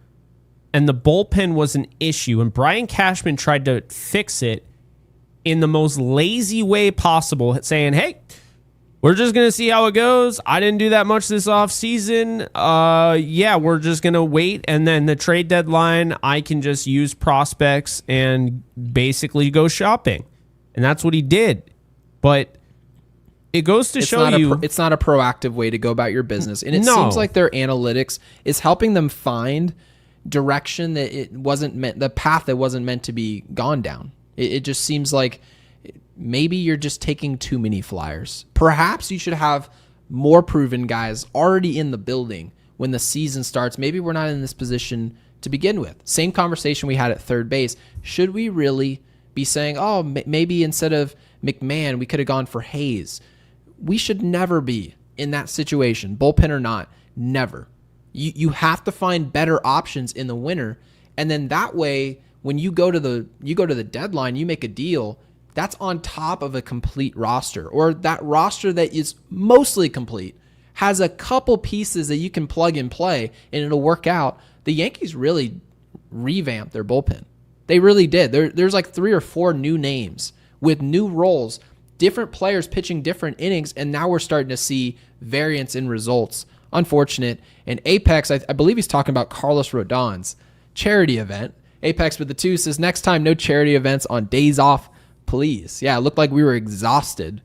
and the bullpen was an issue, and Brian Cashman tried to fix it in the most lazy way possible, saying, hey, we're just going to see how it goes. I didn't do that much this offseason. Yeah, we're just going to wait. And then the trade deadline, I can just use prospects and basically go shopping. And that's what he did. But it goes to show you... It's not a proactive way to go about your business. And it seems like their analytics is helping them find direction that it wasn't meant... The path that wasn't meant to be gone down. It just seems like... Maybe you're just taking too many flyers. Perhaps you should have more proven guys already in the building when the season starts. Maybe we're not in this position to begin with. Same conversation we had at third base. Should we really be saying, oh, maybe instead of McMahon, we could have gone for Hayes? We should never be in that situation, bullpen or not. Never. You have to find better options in the winter. And then that way, when you go to the deadline, you make a deal. That's on top of a complete roster, or that roster that is mostly complete. has a couple pieces that you can plug and play, and it'll work out. The Yankees really revamped their bullpen. They really did. There's like 3 or 4 new names with new roles, different players pitching different innings, and now we're starting to see variance in results. Unfortunate. And Apex, I believe he's talking about Carlos Rodon's charity event. Apex with the 2 says, next time, no charity events on days off, please. Yeah, it looked like we were exhausted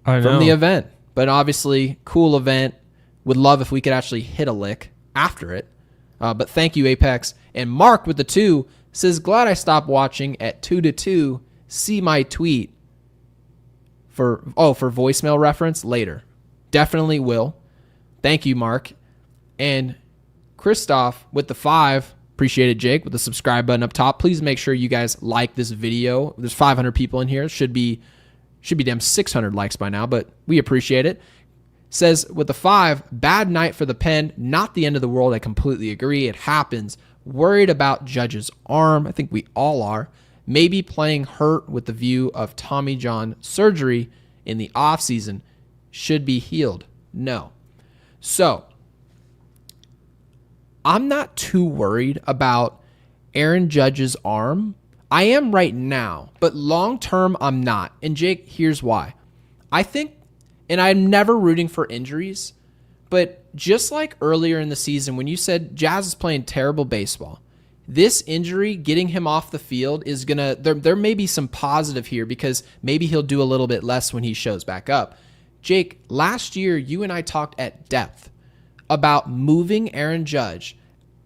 from the event. But obviously, cool event. Would love if we could actually hit a lick after it. But thank you, Apex. And Mark with the 2 says, glad I stopped watching at 2 to 2. See my tweet for voicemail reference later. Definitely will. Thank you, Mark. And Christoph with the 5. Appreciate it, Jake, with the subscribe button up top. Please make sure you guys like this video. There's 500 people in here. Should be damn 600 likes by now, but we appreciate it. Says with the 5, bad night for the pen. Not the end of the world. I completely agree. It happens. Worried about Judge's arm. I think we all are. Maybe playing hurt with the view of Tommy John surgery in the offseason. Should be healed. No. So, I'm not too worried about Aaron Judge's arm. I am right now, but long term, I'm not. And Jake, here's why. I think, and I'm never rooting for injuries, but just like earlier in the season when you said Jazz is playing terrible baseball, this injury, getting him off the field, is going to, there may be some positive here because maybe he'll do a little bit less when he shows back up. Jake, last year, you and I talked at depth about moving Aaron Judge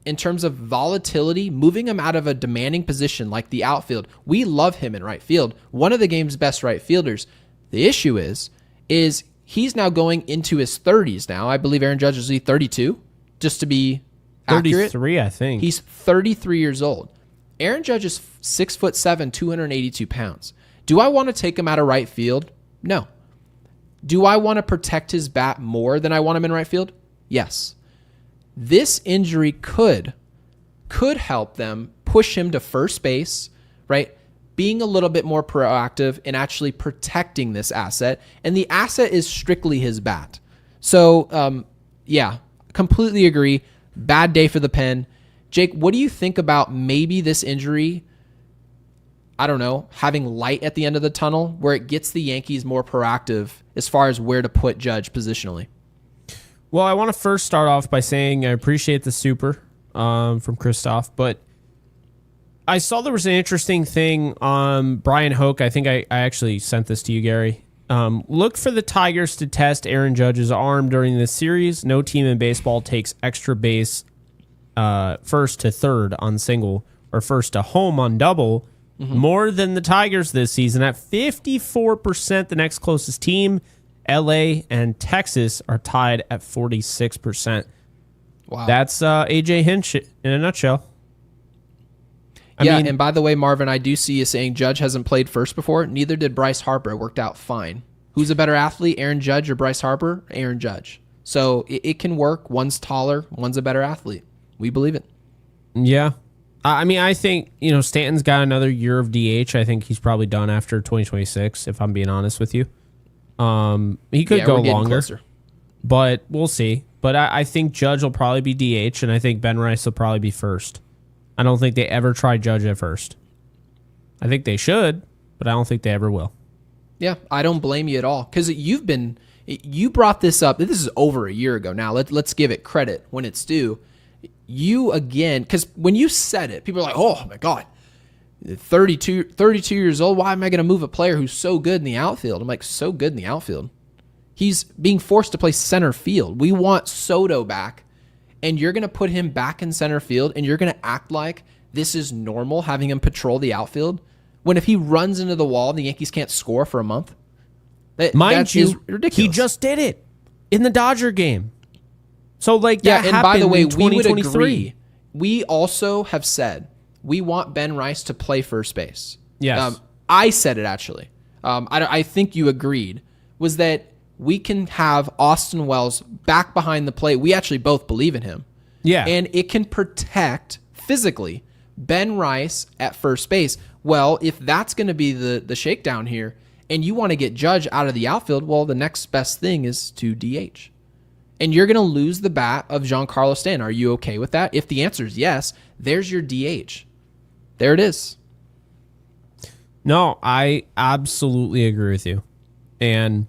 in terms of volatility, moving him out of a demanding position like the outfield. We love him in right field. One of the game's best right fielders. The issue is he's now going into his 30s now. I believe Aaron Judge is 32, just to be accurate. 33, I think. He's 33 years old. Aaron Judge is 6'7", 282 pounds. Do I want to take him out of right field? No. Do I want to protect his bat more than I want him in right field? Yes. This injury could help them push him to first base, right? Being a little bit more proactive and actually protecting this asset. And the asset is strictly his bat. So, yeah, completely agree. Bad day for the pen. Jake, what do you think about maybe this injury, I don't know, having light at the end of the tunnel where it gets the Yankees more proactive as far as where to put Judge positionally? Well, I want to first start off by saying I appreciate the super from Christoph, but I saw there was an interesting thing on Brian Hoke. I think I actually sent this to you, Gary. Look for the Tigers to test Aaron Judge's arm during this series. No team in baseball takes extra base first to third on single or first to home on double more than the Tigers this season at 54%. The next closest team, LA and Texas, are tied at 46%. Wow. That's AJ Hinch in a nutshell. I mean, and by the way, Marvin, I do see you saying Judge hasn't played first before. Neither did Bryce Harper. It worked out fine. Who's a better athlete, Aaron Judge or Bryce Harper? Aaron Judge. So it can work. One's taller. One's a better athlete. We believe it. Yeah. I mean, I think, Stanton's got another year of DH. I think he's probably done after 2026, if I'm being honest with you. He could go longer, but we'll see. But I think Judge will probably be DH, and I think Ben Rice will probably be first. I don't think they ever try Judge at first. I think they should, but I don't think they ever will. Yeah, I don't blame you at all, because you brought this up. This is over a year ago now. Let's give it credit when it's due. You again, because when you said it, people are like, oh my God, 32 years old, why am I going to move a player who's so good in the outfield? I'm like, so good in the outfield? He's being forced to play center field. We want Soto back, and you're going to put him back in center field, and you're going to act like this is normal, having him patrol the outfield, when if he runs into the wall, the Yankees can't score for a month? Mind you, he just did it in the Dodger game. So, that happened and by the way, we would agree. We also have said we want Ben Rice to play first base. Yes. I said it, actually. I think you agreed, was that we can have Austin Wells back behind the plate. We actually both believe in him. Yeah. And it can protect, physically, Ben Rice at first base. Well, if that's going to be the shakedown here, and you want to get Judge out of the outfield, well, the next best thing is to DH. And you're going to lose the bat of Giancarlo Stanton. Are you okay with that? If the answer is yes, there's your DH. There it is. No, I absolutely agree with you. And,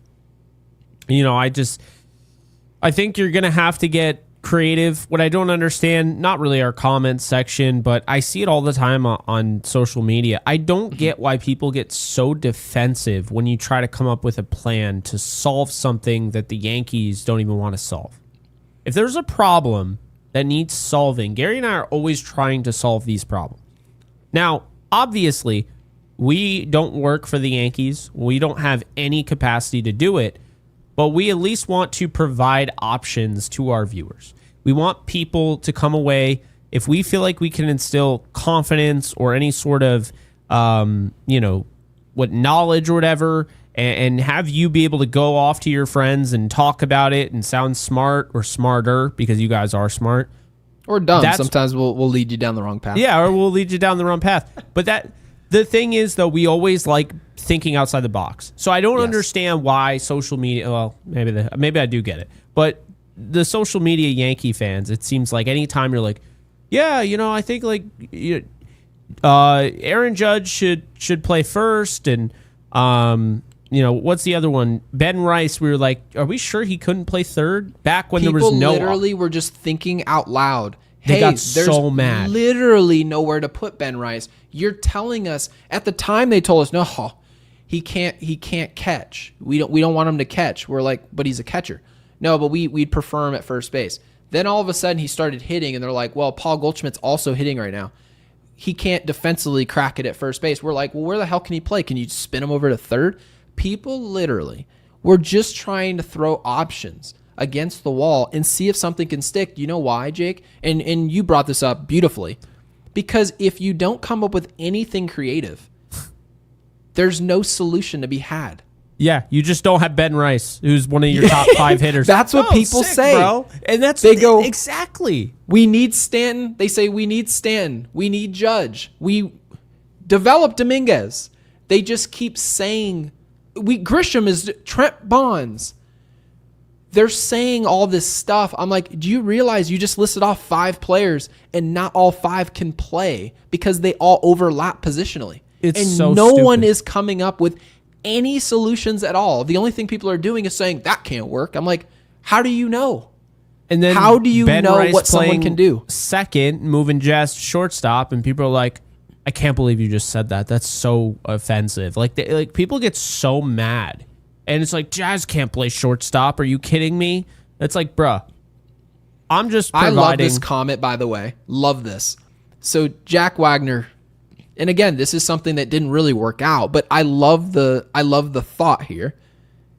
I think you're going to have to get creative. What I don't understand, not really our comments section, but I see it all the time on social media. I don't get why people get so defensive when you try to come up with a plan to solve something that the Yankees don't even want to solve. If there's a problem that needs solving, Gary and I are always trying to solve these problems. Now, obviously, we don't work for the Yankees. We don't have any capacity to do it, but we at least want to provide options to our viewers. We want people to come away, if we feel like we can instill confidence or any sort of, knowledge or whatever, and have you be able to go off to your friends and talk about it and sound smart or smarter, because you guys are smart. Or dumb. Sometimes we'll lead you down the wrong path. Yeah, or we'll lead you down the wrong path. But the thing is, though, we always like thinking outside the box. So I don't understand why social media, well, maybe I do get it, but the social media Yankee fans, it seems like anytime you're like, yeah, I think like Aaron Judge should play first, and what's the other one? Ben Rice, we were like, are we sure he couldn't play third? Back when there was no... People literally were just thinking out loud. They got so mad. Literally nowhere to put Ben Rice. You're telling us, at the time they told us, no, he can't catch. We don't want him to catch. We're like, but he's a catcher. No, but we'd prefer him at first base. Then all of a sudden he started hitting, and they're like, well, Paul Goldschmidt's also hitting right now. He can't defensively crack it at first base. We're like, well, where the hell can he play? Can you spin him over to third? People literally were just trying to throw options against the wall and see if something can stick. You know why, Jake? And you brought this up beautifully. Because if you don't come up with anything creative, there's no solution to be had. Yeah, you just don't have Ben Rice, who's one of your top 5 hitters. That's what people say, bro. And they go exactly. We need Stanton. They say we need Stanton. We need Judge. We develop Dominguez. They just keep saying Grisham is Trent Bonds. They're saying all this stuff. I'm like, do you realize you just listed off 5 players and not all 5 can play because they all overlap positionally? No one is coming up with any solutions at all. The only thing people are doing is saying that can't work. I'm like, how do you know? And then how do you Ben know Rice what someone can do? Second, moving just shortstop, and people are like, I can't believe you just said that. That's so offensive. Like people get so mad. And it's like, Jazz can't play shortstop. Are you kidding me? It's like, bruh, I'm just providing... I love this comment, by the way. Love this. So Jack Wagner, and again, this is something that didn't really work out, but I love the thought here.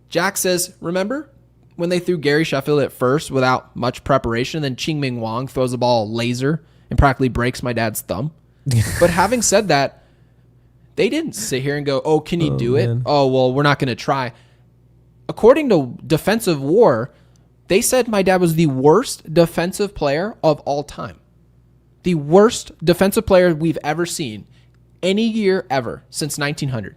Jack says, remember when they threw Gary Sheffield at first without much preparation, then Ching-Ming Wong throws the ball laser and practically breaks my dad's thumb? But having said that, they didn't sit here and go, oh, can he do it? Oh, well, we're not going to try. According to Defensive War, they said my dad was the worst defensive player of all time. The worst defensive player we've ever seen any year ever since 1900.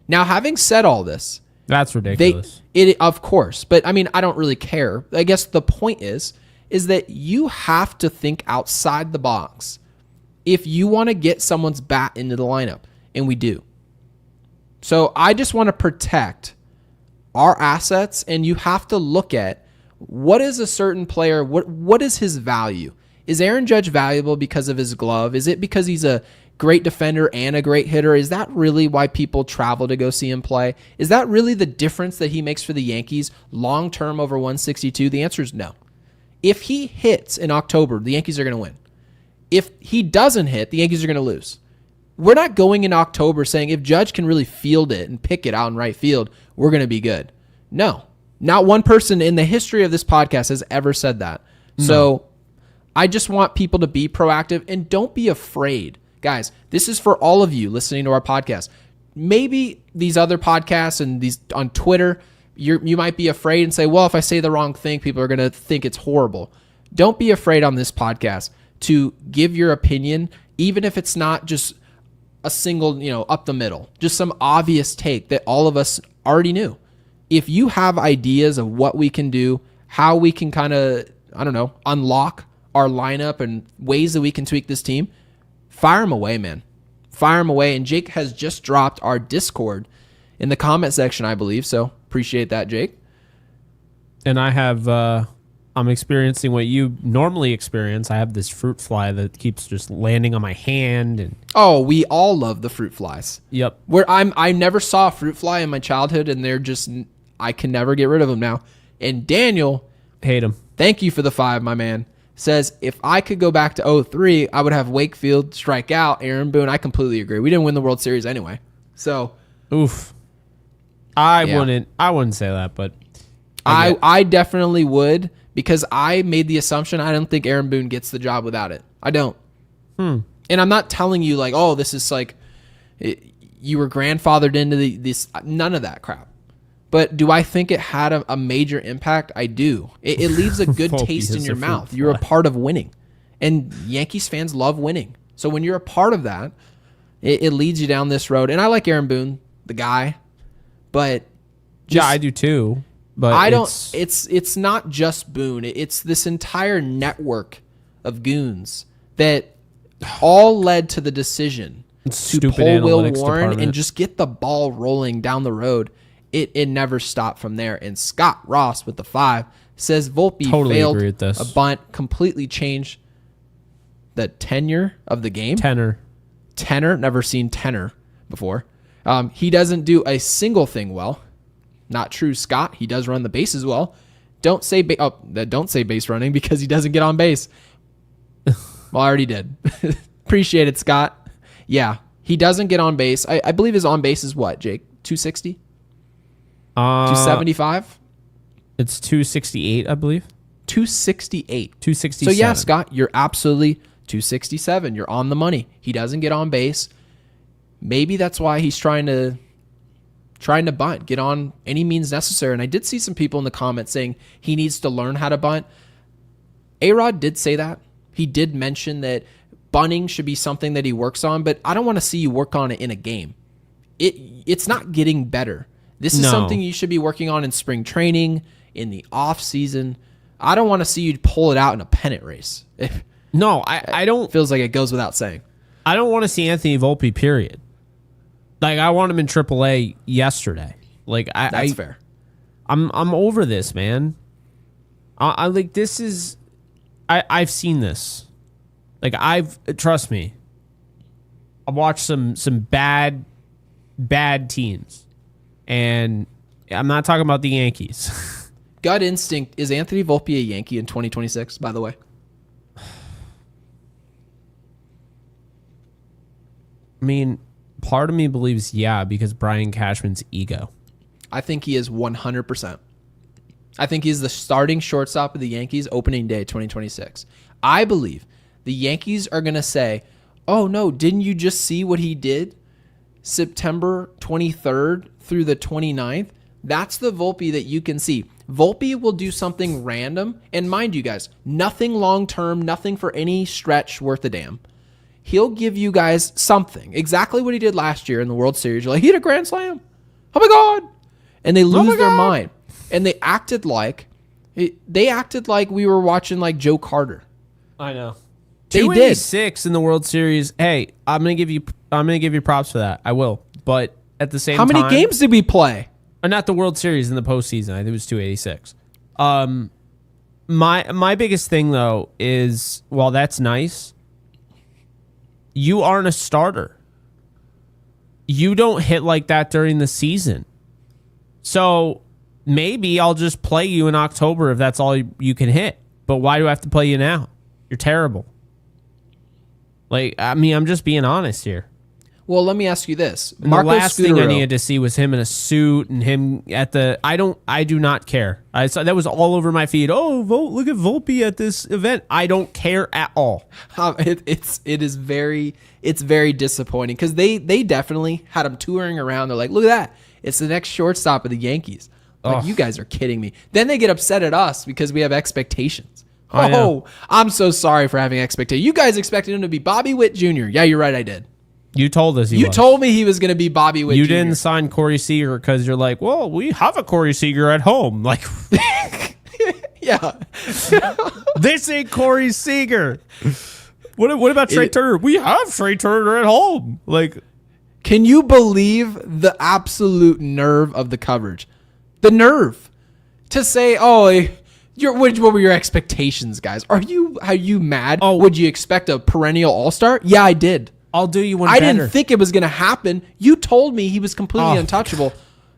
Now, having said all this... That's ridiculous. Of course. But, I mean, I don't really care. I guess the point is that you have to think outside the box if you want to get someone's bat into the lineup. And we do. So I just want to protect our assets, and you have to look at what is a certain player, what is his value? Is Aaron Judge valuable because of his glove? Is it because he's a great defender and a great hitter? Is that really why people travel to go see him play? Is that really the difference that he makes for the Yankees long-term over 162? The answer is no. If he hits in October, the Yankees are going to win. If he doesn't hit, the Yankees are going to lose. We're not going in October saying if Judge can really field it and pick it out in right field, we're going to be good. No. Not one person in the history of this podcast has ever said that. No. So I just want people to be proactive and don't be afraid. Guys, this is for all of you listening to our podcast. Maybe these other podcasts and these on Twitter, you might be afraid and say, well, if I say the wrong thing, people are going to think it's horrible. Don't be afraid on this podcast to give your opinion, even if it's not just a single, up the middle, just some obvious take that all of us already knew. If you have ideas of what we can do, how we can kind of, I don't know, unlock our lineup and ways that we can tweak this team, fire him away, man. Fire him away. And Jake has just dropped our Discord in the comment section, I believe. So appreciate that, Jake. And I have, I'm experiencing what you normally experience. I have this fruit fly that keeps just landing on my hand. And oh, we all love the fruit flies. Yep. I never saw a fruit fly in my childhood, and they're just, I can never get rid of them now. And Daniel, hate him. Thank you for the 5, my man. Says, if I could go back to 03, I would have Wakefield strike out, Aaron Boone. I completely agree. We didn't win the World Series anyway. So, oof. I wouldn't say that, but I definitely would, because I made the assumption I don't think Aaron Boone gets the job without it. I don't. And I'm not telling you like, oh, this is like you were grandfathered into this. None of that crap. But do I think it had a major impact? I do. It leaves a good taste in your mouth. You're a part of winning. And Yankees fans love winning. So when you're a part of that, it leads you down this road. And I like Aaron Boone, the guy. But yeah, I do too. But I don't. It's not just Boone. It's this entire network of goons that all led to the decision to pull Will Warren and just get the ball rolling down the road. It never stopped from there. And Scott Ross with the 5 says Volpe failed a bunt, completely changed the tenure of the game. Tenor, never seen tenor before. He doesn't do a single thing well. Not true, Scott. He does run the bases well. Don't say base running because he doesn't get on base. Well, I already did. Appreciate it, Scott. Yeah, he doesn't get on base. I believe his on base is what, Jake? 260? 275? It's 268, I believe. 268. 267. So yeah, Scott, you're absolutely 267. You're on the money. He doesn't get on base. Maybe that's why he's trying to bunt, get on any means necessary. And I did see some people in the comments saying he needs to learn how to bunt. A-Rod did say that. He did mention that bunting should be something that he works on, but I don't want to see you work on it in a game. It's not getting better. This is something you should be working on in spring training, in the off season. I don't want to see you pull it out in a pennant race. No, I don't. Feels like it goes without saying. I don't want to see Anthony Volpe, period. Like, I want him in AAA yesterday. Like, That's fair. I'm over this, man. I like, this is, I've seen this. Like, trust me, I've watched some bad teams. And I'm not talking about the Yankees. Gut instinct, is Anthony Volpe a Yankee in 2026, by the way? I mean, part of me believes yeah, because Brian Cashman's ego. I think he is 100%. I think he's the starting shortstop of the Yankees opening day 2026. I believe the Yankees are going to say, oh no, didn't you just see what he did September 23rd through the 29th? That's the Volpe that you can see. Volpe will do something random. And mind you guys, nothing long-term, nothing for any stretch worth a damn. He'll give you guys something. Exactly what he did last year in the World Series. You're like, he hit a grand slam. Oh my God. And they lose their mind. And they acted like we were watching like Joe Carter. I know. They 286 in the World Series. Hey, I'm gonna give you props for that. I will. But at the same time, how many games did we play? Not the World Series, in the postseason. I think it was 286. My biggest thing though is, while that's nice, you aren't a starter. You don't hit like that during the season. So maybe I'll just play you in October if that's all you can hit. But why do I have to play you now? You're terrible. Like, I mean, I'm just being honest here. Well, let me ask you this. The last thing I needed to see was him in a suit and him at the. I do not care. I saw that was all over my feed. Oh, look at Volpe at this event. I don't care at all. It's very disappointing because they definitely had him touring around. They're like, look at that. It's the next shortstop of the Yankees. Like, you guys are kidding me. Then they get upset at us because we have expectations. Oh, I'm so sorry for having expectations. You guys expected him to be Bobby Witt Jr. Yeah, you're right. I did. You told us You told me he was going to be Bobby Witt Jr. You didn't sign Corey Seager because you're like, well, we have a Corey Seager at home. Like, yeah, Yeah. This ain't Corey Seager. What about Trey Turner? We have Trey Turner at home. Like, can you believe the absolute nerve of the coverage? The nerve to say, "Oh, what were your expectations, guys? Are you mad? Oh, would you expect a perennial all-star?" Yeah, I did. I'll do you one I better. didn't think it was going to happen. You told me he was completely untouchable.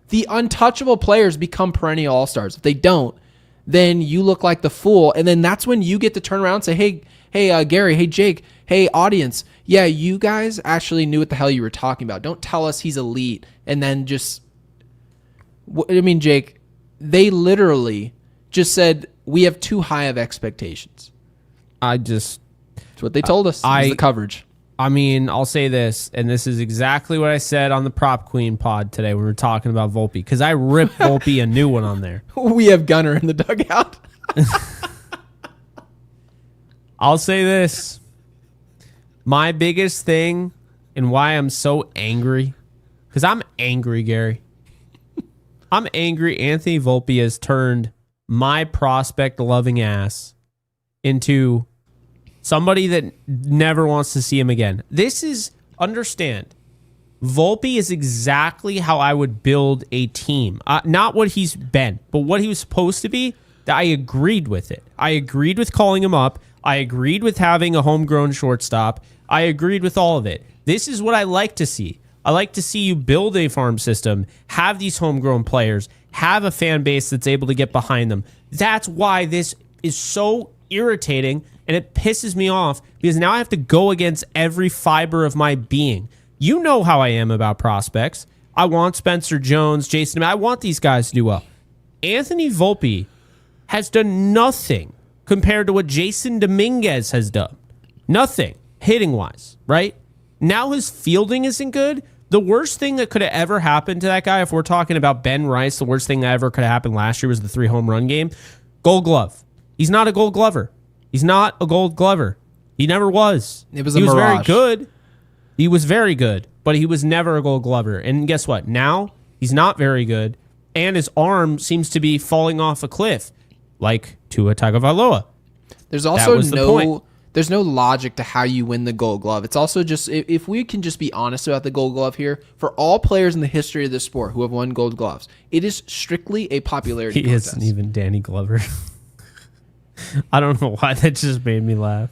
The untouchable players become perennial all-stars. If they don't, then you look like the fool. And then that's when you get to turn around and say, hey, Gary, hey, Jake, hey, audience. Yeah, you guys actually knew what the hell you were talking about. Don't tell us he's elite. And then just, Jake, they literally just said, we have too high of expectations. That's what they told us. It was the coverage. I mean, I'll say this, and this is exactly what I said on the Prop Queen pod today when we were talking about Volpe, because I ripped Volpe a new one on there. We have Gunner in the dugout. I'll say this. My biggest thing and why I'm so angry, because I'm angry, Gary. I'm angry Anthony Volpe has turned my prospect-loving ass into somebody that never wants to see him again. Understand, Volpe is exactly how I would build a team. Not what he's been, but what he was supposed to be. I agreed with it. I agreed with calling him up. I agreed with having a homegrown shortstop. I agreed with all of it. This is what I like to see. I like to see you build a farm system, have these homegrown players, have a fan base that's able to get behind them. That's why this is so irritating, and it pisses me off, because now I have to go against every fiber of my being. You know how I am about prospects. I want Spencer Jones, Jason. I want these guys to do well. Anthony Volpe has done nothing compared to what Jason Dominguez has done. Nothing, hitting-wise, right? Now his fielding isn't good. The worst thing that could have ever happened to that guy, if we're talking about Ben Rice, the worst thing that ever could have happened last year was the 3-home run game. Gold Glove. He's not a Gold Glover. He's not a Gold Glover. He never was. He was very good. He was very good, but he was never a Gold Glover. And guess what? Now he's not very good, and his arm seems to be falling off a cliff, like Tua Tagovailoa. There's also there's no logic to how you win the Gold Glove. It's also just, if we can just be honest about the Gold Glove here, for all players in the history of this sport who have won Gold Gloves, it is strictly a popularity contest. He isn't even Danny Glover. I don't know why that just made me laugh.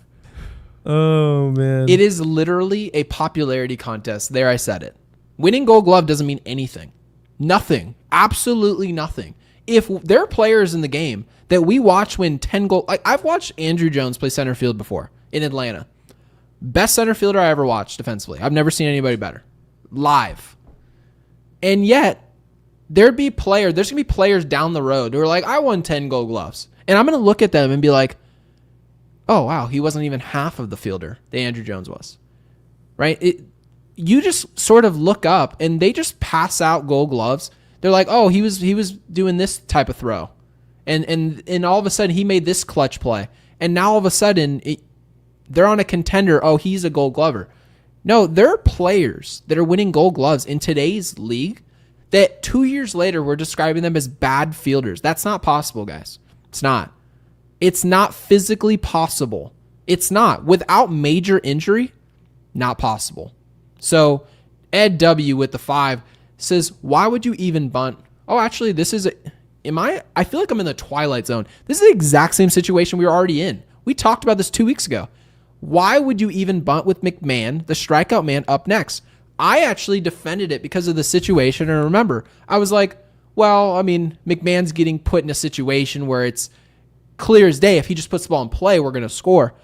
Oh, man. It is literally a popularity contest. There, I said it. Winning Gold Glove doesn't mean anything. Nothing. Absolutely nothing. If there are players in the game that we watch win 10 gold... I've watched Andrew Jones play center field before in Atlanta. Best center fielder I ever watched defensively. I've never seen anybody better. Live. And yet, there's going to be players down the road who are like, I won 10 Gold Gloves. And I'm going to look at them and be like, oh, wow, he wasn't even half of the fielder that Andrew Jones was. Right? You just sort of look up, and they just pass out Gold Gloves. They're like, oh, he was doing this type of throw. And all of a sudden, he made this clutch play. And now all of a sudden, they're on a contender. Oh, he's a Gold Glover. No, there are players that are winning Gold Gloves in today's league that 2 years later, we're describing them as bad fielders. That's not possible, guys. It's not. It's not physically possible. It's not. Without major injury, not possible. So Ed W with the 5 says, why would you even bunt? Oh, actually, I feel like I'm in the twilight zone. This is the exact same situation we were already in. We talked about this 2 weeks ago. Why would you even bunt with McMahon, the strikeout man, up next? I actually defended it because of the situation. And remember, I was like, well, I mean, McMahon's getting put in a situation where it's clear as day. If he just puts the ball in play, we're going to score.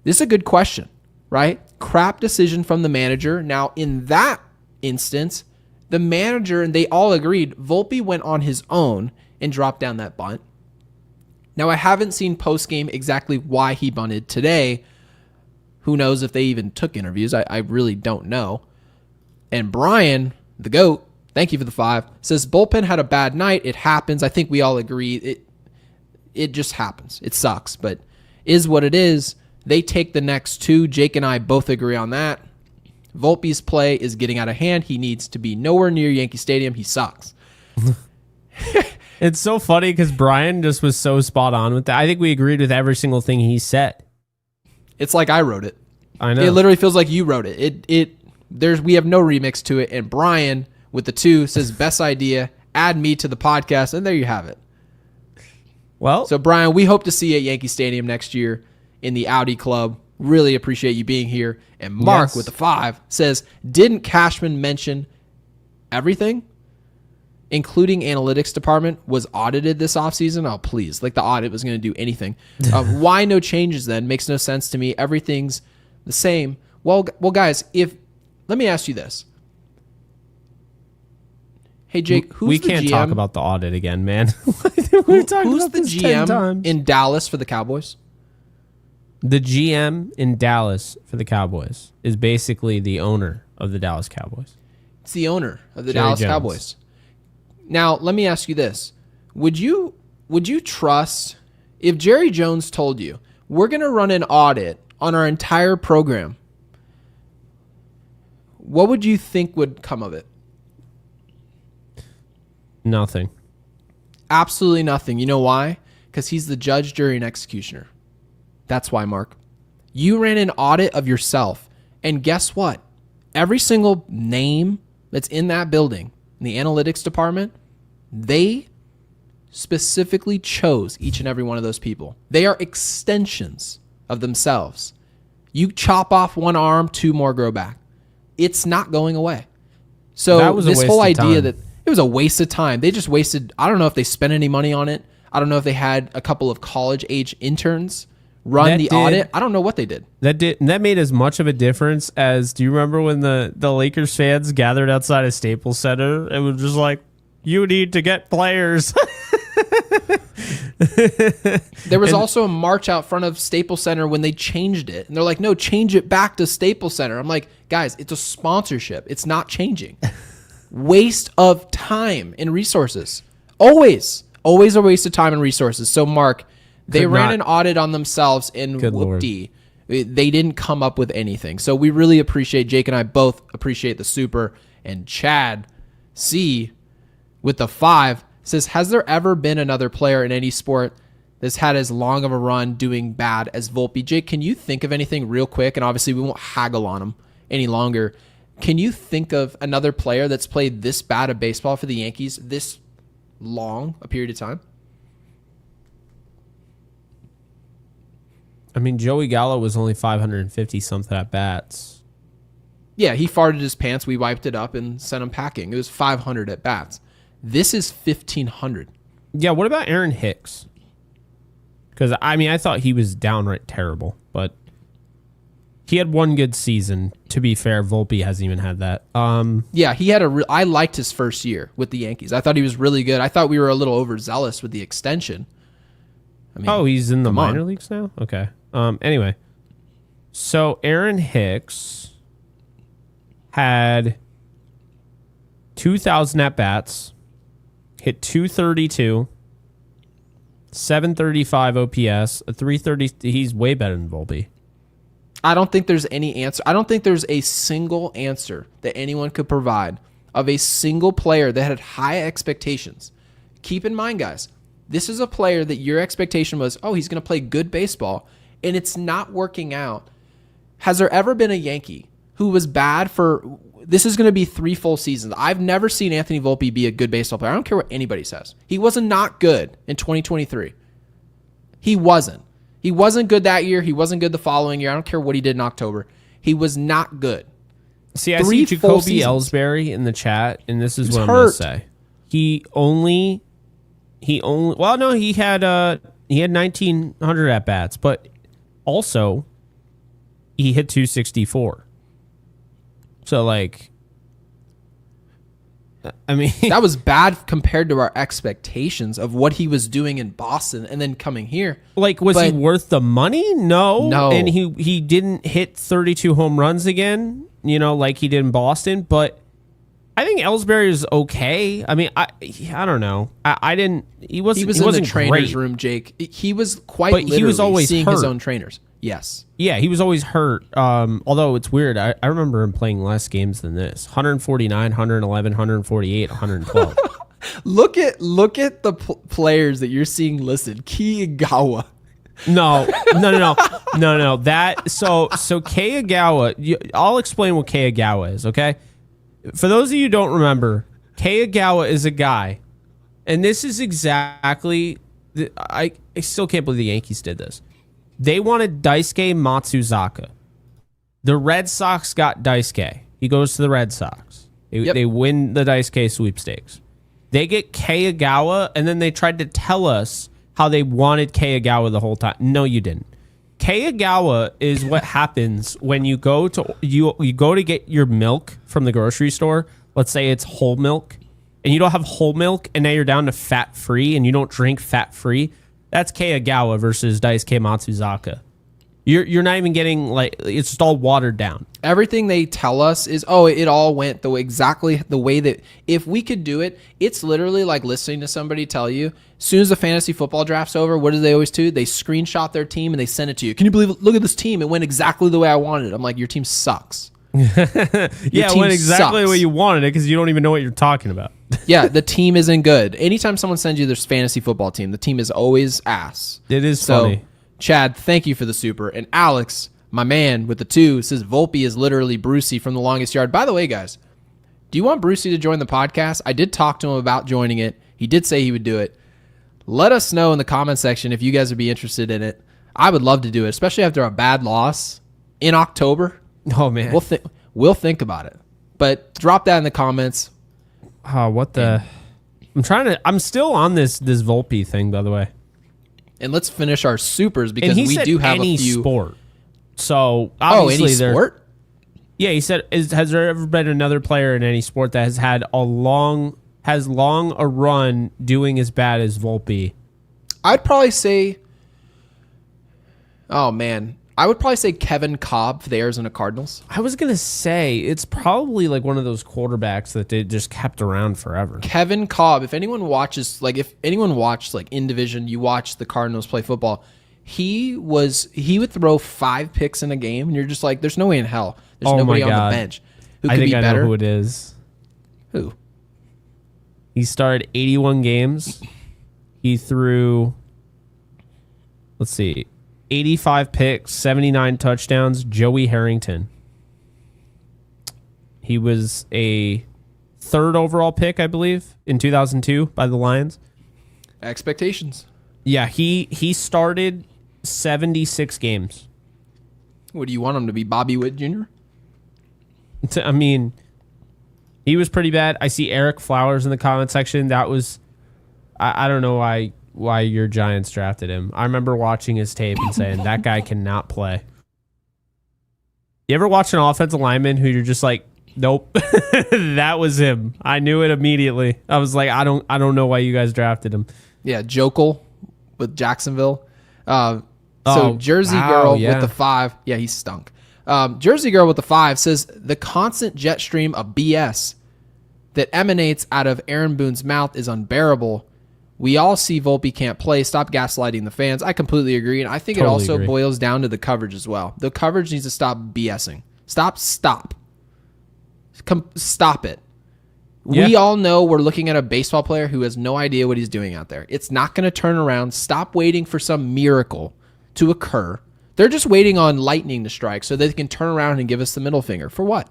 This is a good question, right? Crap decision from the manager. Now, in that instance, the manager, and they all agreed, Volpe went on his own and dropped down that bunt. Now, I haven't seen post-game exactly why he bunted today. Who knows if they even took interviews? I really don't know. And Brian, the GOAT, thank you for the 5, says Bullpen had a bad night. It happens. I think we all agree. It just happens. It sucks, but is what it is. They take the next 2. Jake and I both agree on that. Volpe's play is getting out of hand. He needs to be nowhere near Yankee Stadium. He sucks. It's so funny because Brian just was so spot on with that. I think we agreed with every single thing he said. It's like I wrote it. I know. It literally feels like you wrote it. We have no remix to it. And Brian with the 2 says best idea, add me to the podcast, and there you have it. Well, So Brian, we hope to see you at Yankee Stadium next year in the Audi Club. Really appreciate you being here. And Mark with the 5 says, didn't Cashman mention everything, including analytics department, was audited this offseason? Oh, please. Like the audit was going to do anything. Why no changes then? Makes no sense to me. Everything's the same. Well, guys, let me ask you this. Hey, Jake, we the can't GM? talk about the audit again, man. Who's the GM in Dallas for the Cowboys? The GM in Dallas for the Cowboys is basically the owner of the Dallas Cowboys. It's the owner of the Jerry Dallas Jones. Cowboys. Now, let me ask you this. Would you trust if Jerry Jones told you, we're going to run an audit on our entire program, what would you think would come of it? Nothing. Absolutely nothing. You know why? Because he's the judge, jury, and executioner. That's why, Mark. You ran an audit of yourself, and guess what? Every single name that's in that building, in the analytics department, they specifically chose each and every one of those people. They are extensions of themselves. You chop off one arm, 2 more grow back. It's not going away. So That was a this waste whole of idea time. that it was a waste of time. They just wasted, I don't know if they spent any money on it. I don't know if they had a couple of college age interns run That the did- audit. I don't know what they did. That made as much of a difference as, do you remember when the Lakers fans gathered outside of Staples Center and was just like, you need to get players. There was also a march out front of Staples Center when they changed it. And they're like, no, change it back to Staples Center. I'm like, guys, it's a sponsorship. It's not changing. Waste of time and resources. Always a waste of time and resources. So, Mark, they ran an audit on themselves and whoop-dee. They didn't come up with anything. So we really appreciate, Jake and I both appreciate the super. And Chad C with the 5 says, has there ever been another player in any sport that's had as long of a run doing bad as Volpe? Jake, can you think of anything real quick? And obviously we won't haggle on him any longer. Can you think of another player that's played this bad of baseball for the Yankees this long a period of time? I mean, Joey Gallo was only 550 something at bats. Yeah, he farted his pants. We wiped it up and sent him packing. It was 500 at bats. This is 1,500. Yeah, what about Aaron Hicks? Because, I mean, I thought he was downright terrible, but he had one good season. To be fair, Volpe hasn't even had that. Yeah, he had I liked his first year with the Yankees. I thought he was really good. I thought we were a little overzealous with the extension. I mean, he's in the come on. minor leagues now? Okay. Anyway, so Aaron Hicks had 2,000 at-bats, hit 232, 735 OPS, a 330. He's way better than Volpe. I don't think there's any answer. I don't think there's a single answer that anyone could provide of a single player that had high expectations. Keep in mind, guys, this is a player that your expectation was, oh, he's going to play good baseball, and it's not working out. Has there ever been a Yankee who was bad for, this is going to be 3 full seasons. I've never seen Anthony Volpe be a good baseball player. I don't care what anybody says. He was not good in 2023. He wasn't. He wasn't good that year. He wasn't good the following year. I don't care what he did in October. He was not good. See, I see Jacoby Ellsbury in the chat, and this is what I'm going to say. He had 1,900 at bats, but also he hit 264. So, like, I mean, that was bad compared to our expectations of what he was doing in Boston and then coming here. Like, was he worth the money? No. And he didn't hit 32 home runs again, like he did in Boston. But I think Ellsbury is okay. I mean, I don't know. He was in the trainer's room, Jake. He was quite literally he was always seeing hurt. his own trainers. Yes. Yeah, he was always hurt. Although it's weird. I remember him playing less games than this. 149, 111, 148, 112. Look at the players that you're seeing listed. Kiagawa. No. That so Keiagawa. I'll explain what Keiagawa is. Okay, for those of you who don't remember, Keiagawa is a guy, and this is exactly. I still can't believe the Yankees did this. They wanted Daisuke Matsuzaka. The Red Sox got Daisuke. He goes to the Red Sox. They win the Daisuke sweepstakes. They get Keiagawa, and then they tried to tell us how they wanted Keiagawa the whole time. No, you didn't. Keiagawa is what happens when you go to you go to get your milk from the grocery store. Let's say it's whole milk, and you don't have whole milk, and now you're down to fat free, and you don't drink fat free. That's Keiagawa versus Daisuke Matsuzaka. You're not even getting, like, it's just all watered down. Everything they tell us is, it all went exactly the way that, if we could do it, it's literally like listening to somebody tell you, as soon as the fantasy football draft's over, what do they always do? They screenshot their team and they send it to you. Can you believe it? Look at this team. It went exactly the way I wanted it. I'm like, your team sucks. It went exactly the way you wanted it because you don't even know what you're talking about. Yeah, the team isn't good. Anytime someone sends you their fantasy football team, the team is always ass. It is funny. Chad, thank you for the super. And Alex, my man with the 2, says Volpe is literally Brucey from the longest yard. By the way, guys, do you want Brucey to join the podcast? I did talk to him about joining it. He did say he would do it. Let us know in the comment section if you guys would be interested in it. I would love to do it, especially after a bad loss in October. Oh, man. We'll think about it. But drop that in the comments. Oh, what the... I'm still on this Volpe thing, by the way. And let's finish our supers because we do have a few. Sport. So obviously, any sport? Yeah, he said, has there ever been another player in any sport that has had long a run doing as bad as Volpe? I'd probably say, I would probably say Kevin Cobb for the Arizona Cardinals. I was going to say, it's probably like one of those quarterbacks that they just kept around forever. Kevin Cobb, if anyone watches, if anyone watched in division, you watch the Cardinals play football, he would throw 5 picks in a game, and you're just like, there's no way in hell. There's nobody on the bench who could be better. I know who it is. Who? He started 81 games. He threw, let's see, 85 picks, 79 touchdowns, Joey Harrington. He was a 3rd overall pick, I believe, in 2002 by the Lions. Expectations. Yeah, he started 76 games. What do you want him to be, Bobby Witt Jr.? I mean, he was pretty bad. I see Eric Flowers in the comment section. That was, I don't know why your Giants drafted him. I remember watching his tape and saying, that guy cannot play. You ever watch an offensive lineman who you're just like, nope, that was him. I knew it immediately. I was like, I don't know why you guys drafted him. Yeah, Jokel with Jacksonville. Jersey Girl with the 5. Yeah, he stunk. Jersey Girl with the 5 says, the constant jet stream of BS that emanates out of Aaron Boone's mouth is unbearable. We all see Volpe can't play. Stop gaslighting the fans. I completely agree. And I think it also boils down to the coverage as well. The coverage needs to stop BSing. Stop it. Yeah. We all know we're looking at a baseball player who has no idea what he's doing out there. It's not going to turn around. Stop waiting for some miracle to occur. They're just waiting on lightning to strike so they can turn around and give us the middle finger. For what?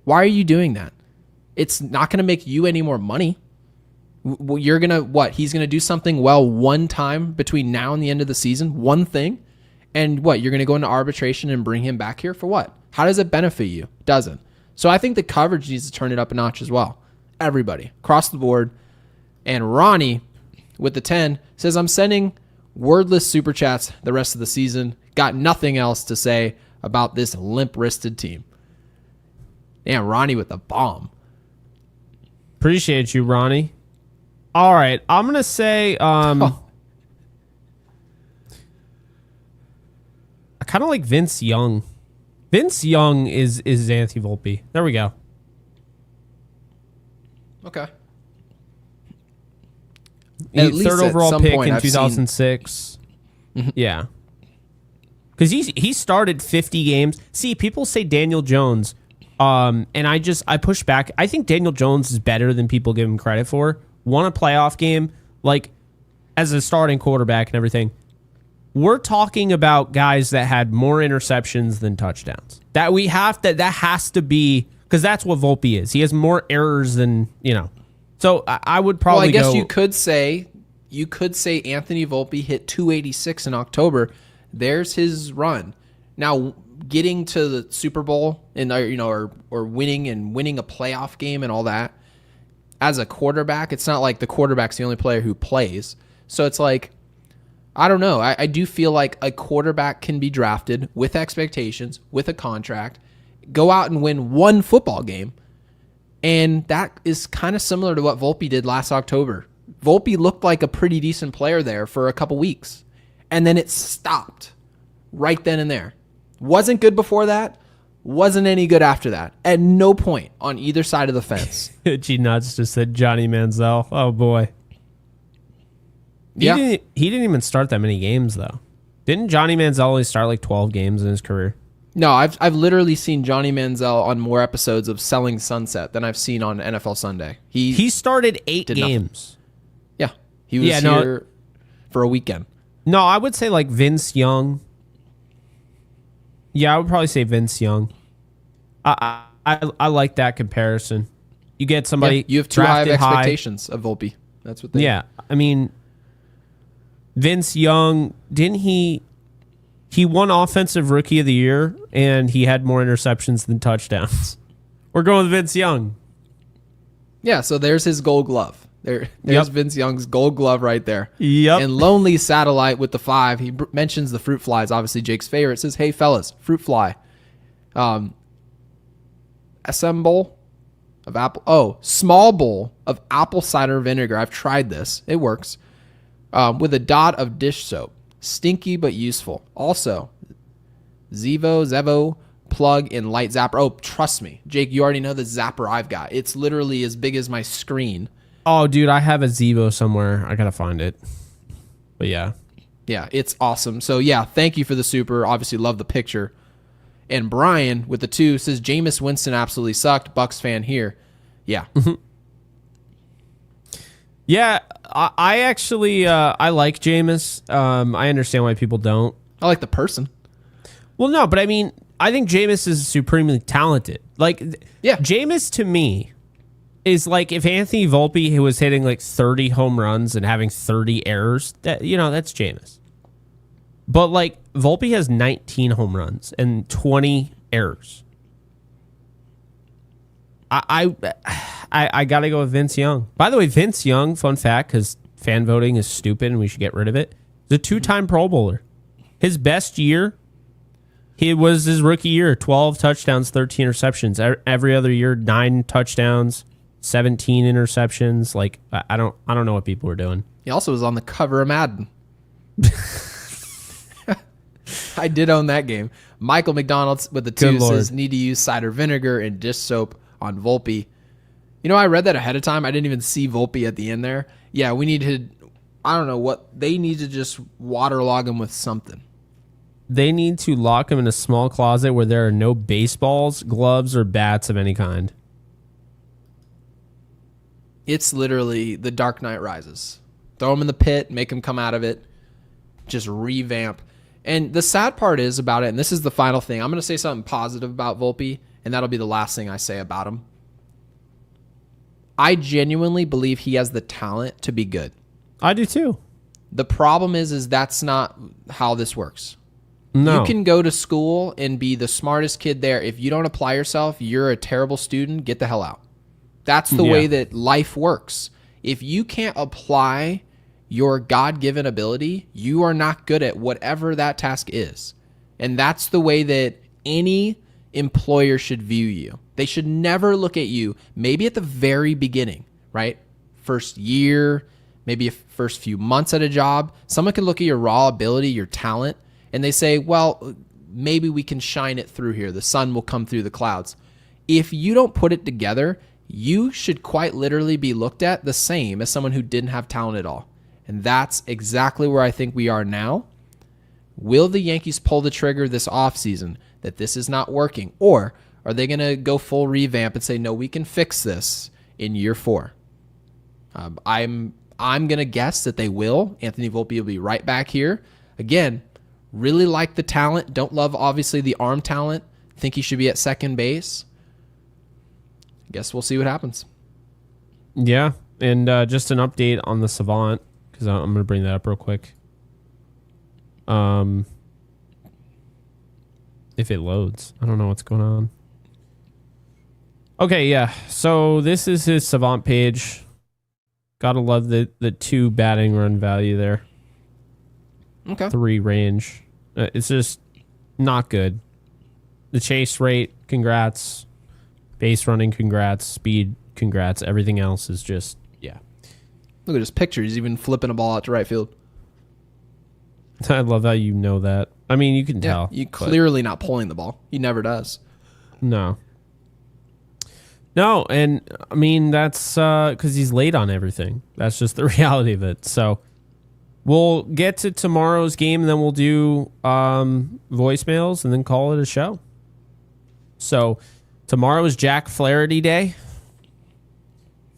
Why are you doing that? It's not going to make you any more money. You're going to, what? He's going to do something one time between now and the end of the season? One thing? And what? You're going to go into arbitration and bring him back here? For what? How does it benefit you? It doesn't. So I think the coverage needs to turn it up a notch as well. Everybody, across the board. And Ronnie, with the 10, says, I'm sending wordless super chats the rest of the season. Got nothing else to say about this limp-wristed team. Damn, Ronnie with the bomb. Appreciate you, Ronnie. All right, I'm going to say I kind of like Vince Young. Vince Young is Anthony Volpe. There we go. Okay. Third overall pick in 2006. Yeah. Because he started 50 games. See, people say Daniel Jones, and I push back. I think Daniel Jones is better than people give him credit for. won a playoff game, like as a starting quarterback and everything. We're talking about guys that had more interceptions than touchdowns. That has to be, because that's what Volpe is. He has more errors than, So I would probably I guess you could say Anthony Volpe hit 286 in October. There's his run. Now, getting to the Super Bowl and or winning a playoff game and all that, as a quarterback, it's not like the quarterback's the only player who plays. So it's like, I don't know. I do feel like a quarterback can be drafted with expectations, with a contract, go out and win one football game. And that is kind of similar to what Volpe did last October. Volpe looked like a pretty decent player there for a couple weeks. And then it stopped right then and there. Wasn't good before that. Wasn't any good after that. At no point on either side of the fence. G Nuts just said Johnny Manziel. Oh, boy. He didn't even start that many games, though. Didn't Johnny Manziel only start like 12 games in his career? No, I've literally seen Johnny Manziel on more episodes of Selling Sunset than I've seen on NFL Sunday. He started 8 games. Nothing. Yeah. He was here for a weekend. No, I would say like Vince Young. Yeah, I would probably say Vince Young. I like that comparison. You get somebody you have too high of expectations of Volpe. That's what they I mean, Vince Young, didn't he won Offensive Rookie of the Year, and he had more interceptions than touchdowns. We're going with Vince Young. Yeah, so there's his Gold Glove. There's Vince Young's Gold Glove right there. Yep. And Lonely Satellite with the 5. He mentions the fruit flies, obviously Jake's favorite. It says, hey, fellas, fruit fly. SM bowl of apple. Oh, small bowl of apple cider vinegar. I've tried this. It works. With a dot of dish soap. Stinky but useful. Also, Zevo, plug in light zapper. Oh, trust me, Jake, you already know the zapper I've got. It's literally as big as my screen. Oh, dude, I have a Zevo somewhere. I gotta find it. But yeah. Yeah, it's awesome. So yeah, thank you for the super. Obviously love the picture. And Brian with the 2 says Jameis Winston absolutely sucked. Bucks fan here. Yeah. Yeah, I actually I like Jameis. I understand why people don't. I like the person. Well, no, but I mean, I think Jameis is supremely talented. Like, Jameis to me is like if Anthony Volpe was hitting like 30 home runs and having 30 errors, that's Jameis. But like Volpe has 19 home runs and 20 errors. I gotta go with Vince Young. By the way, Vince Young, fun fact, because fan voting is stupid and we should get rid of it, is a 2-time Pro Bowler. His best year, he was his rookie year, 12 touchdowns, 13 interceptions. Every other year, 9 touchdowns, 17 interceptions. Like, I don't know what people were doing. He also was on the cover of Madden. I did own that game. Michael McDonald's with the 2 says need to use cider vinegar and dish soap on Volpe. I read that ahead of time. I didn't even see Volpe at the end there. Yeah, we need to, I don't know what, they need to just waterlog him with something. They need to lock him in a small closet where there are no baseballs, gloves, or bats of any kind. It's literally the Dark Knight Rises. Throw him in the pit, make him come out of it, just revamp. And the sad part is about it, and this is the final thing, I'm going to say something positive about Volpe, and that'll be the last thing I say about him. I genuinely believe he has the talent to be good. I do too. The problem is that's not how this works. No. You can go to school and be the smartest kid there. If you don't apply yourself, you're a terrible student. Get the hell out. That's the way that life works. If you can't apply your God-given ability, you are not good at whatever that task is. And that's the way that any employer should view you. They should never look at you, maybe at the very beginning, right? First year, maybe first few months at a job. Someone can look at your raw ability, your talent, and they say, well, maybe we can shine it through here. The sun will come through the clouds. If you don't put it together, you should quite literally be looked at the same as someone who didn't have talent at all. And that's exactly where I think we are now. Will the Yankees pull the trigger this offseason that this is not working? Or are they going to go full revamp and say, no, we can fix this in year 4? I'm gonna guess that they will. Anthony Volpe will be right back here again. Really like the talent. Don't love obviously the arm talent. Think he should be at second base. Guess we'll see what happens. Yeah, and just an update on the Savant, because I'm going to bring that up real quick. If it loads. I don't know what's going on. Okay, yeah. So this is his Savant page. Gotta love the 2 batting run value there. Okay. 3 range. It's just not good. The chase rate, congrats. Base running, congrats. Speed, congrats. Everything else is just, yeah. Look at his picture. He's even flipping a ball out to right field. I love how you know that. I mean, you can tell. You clearly not pulling the ball. He never does. No, and I mean, that's because he's late on everything. That's just the reality of it. So we'll get to tomorrow's game, and then we'll do voicemails, and then call it a show. So tomorrow is Jack Flaherty Day.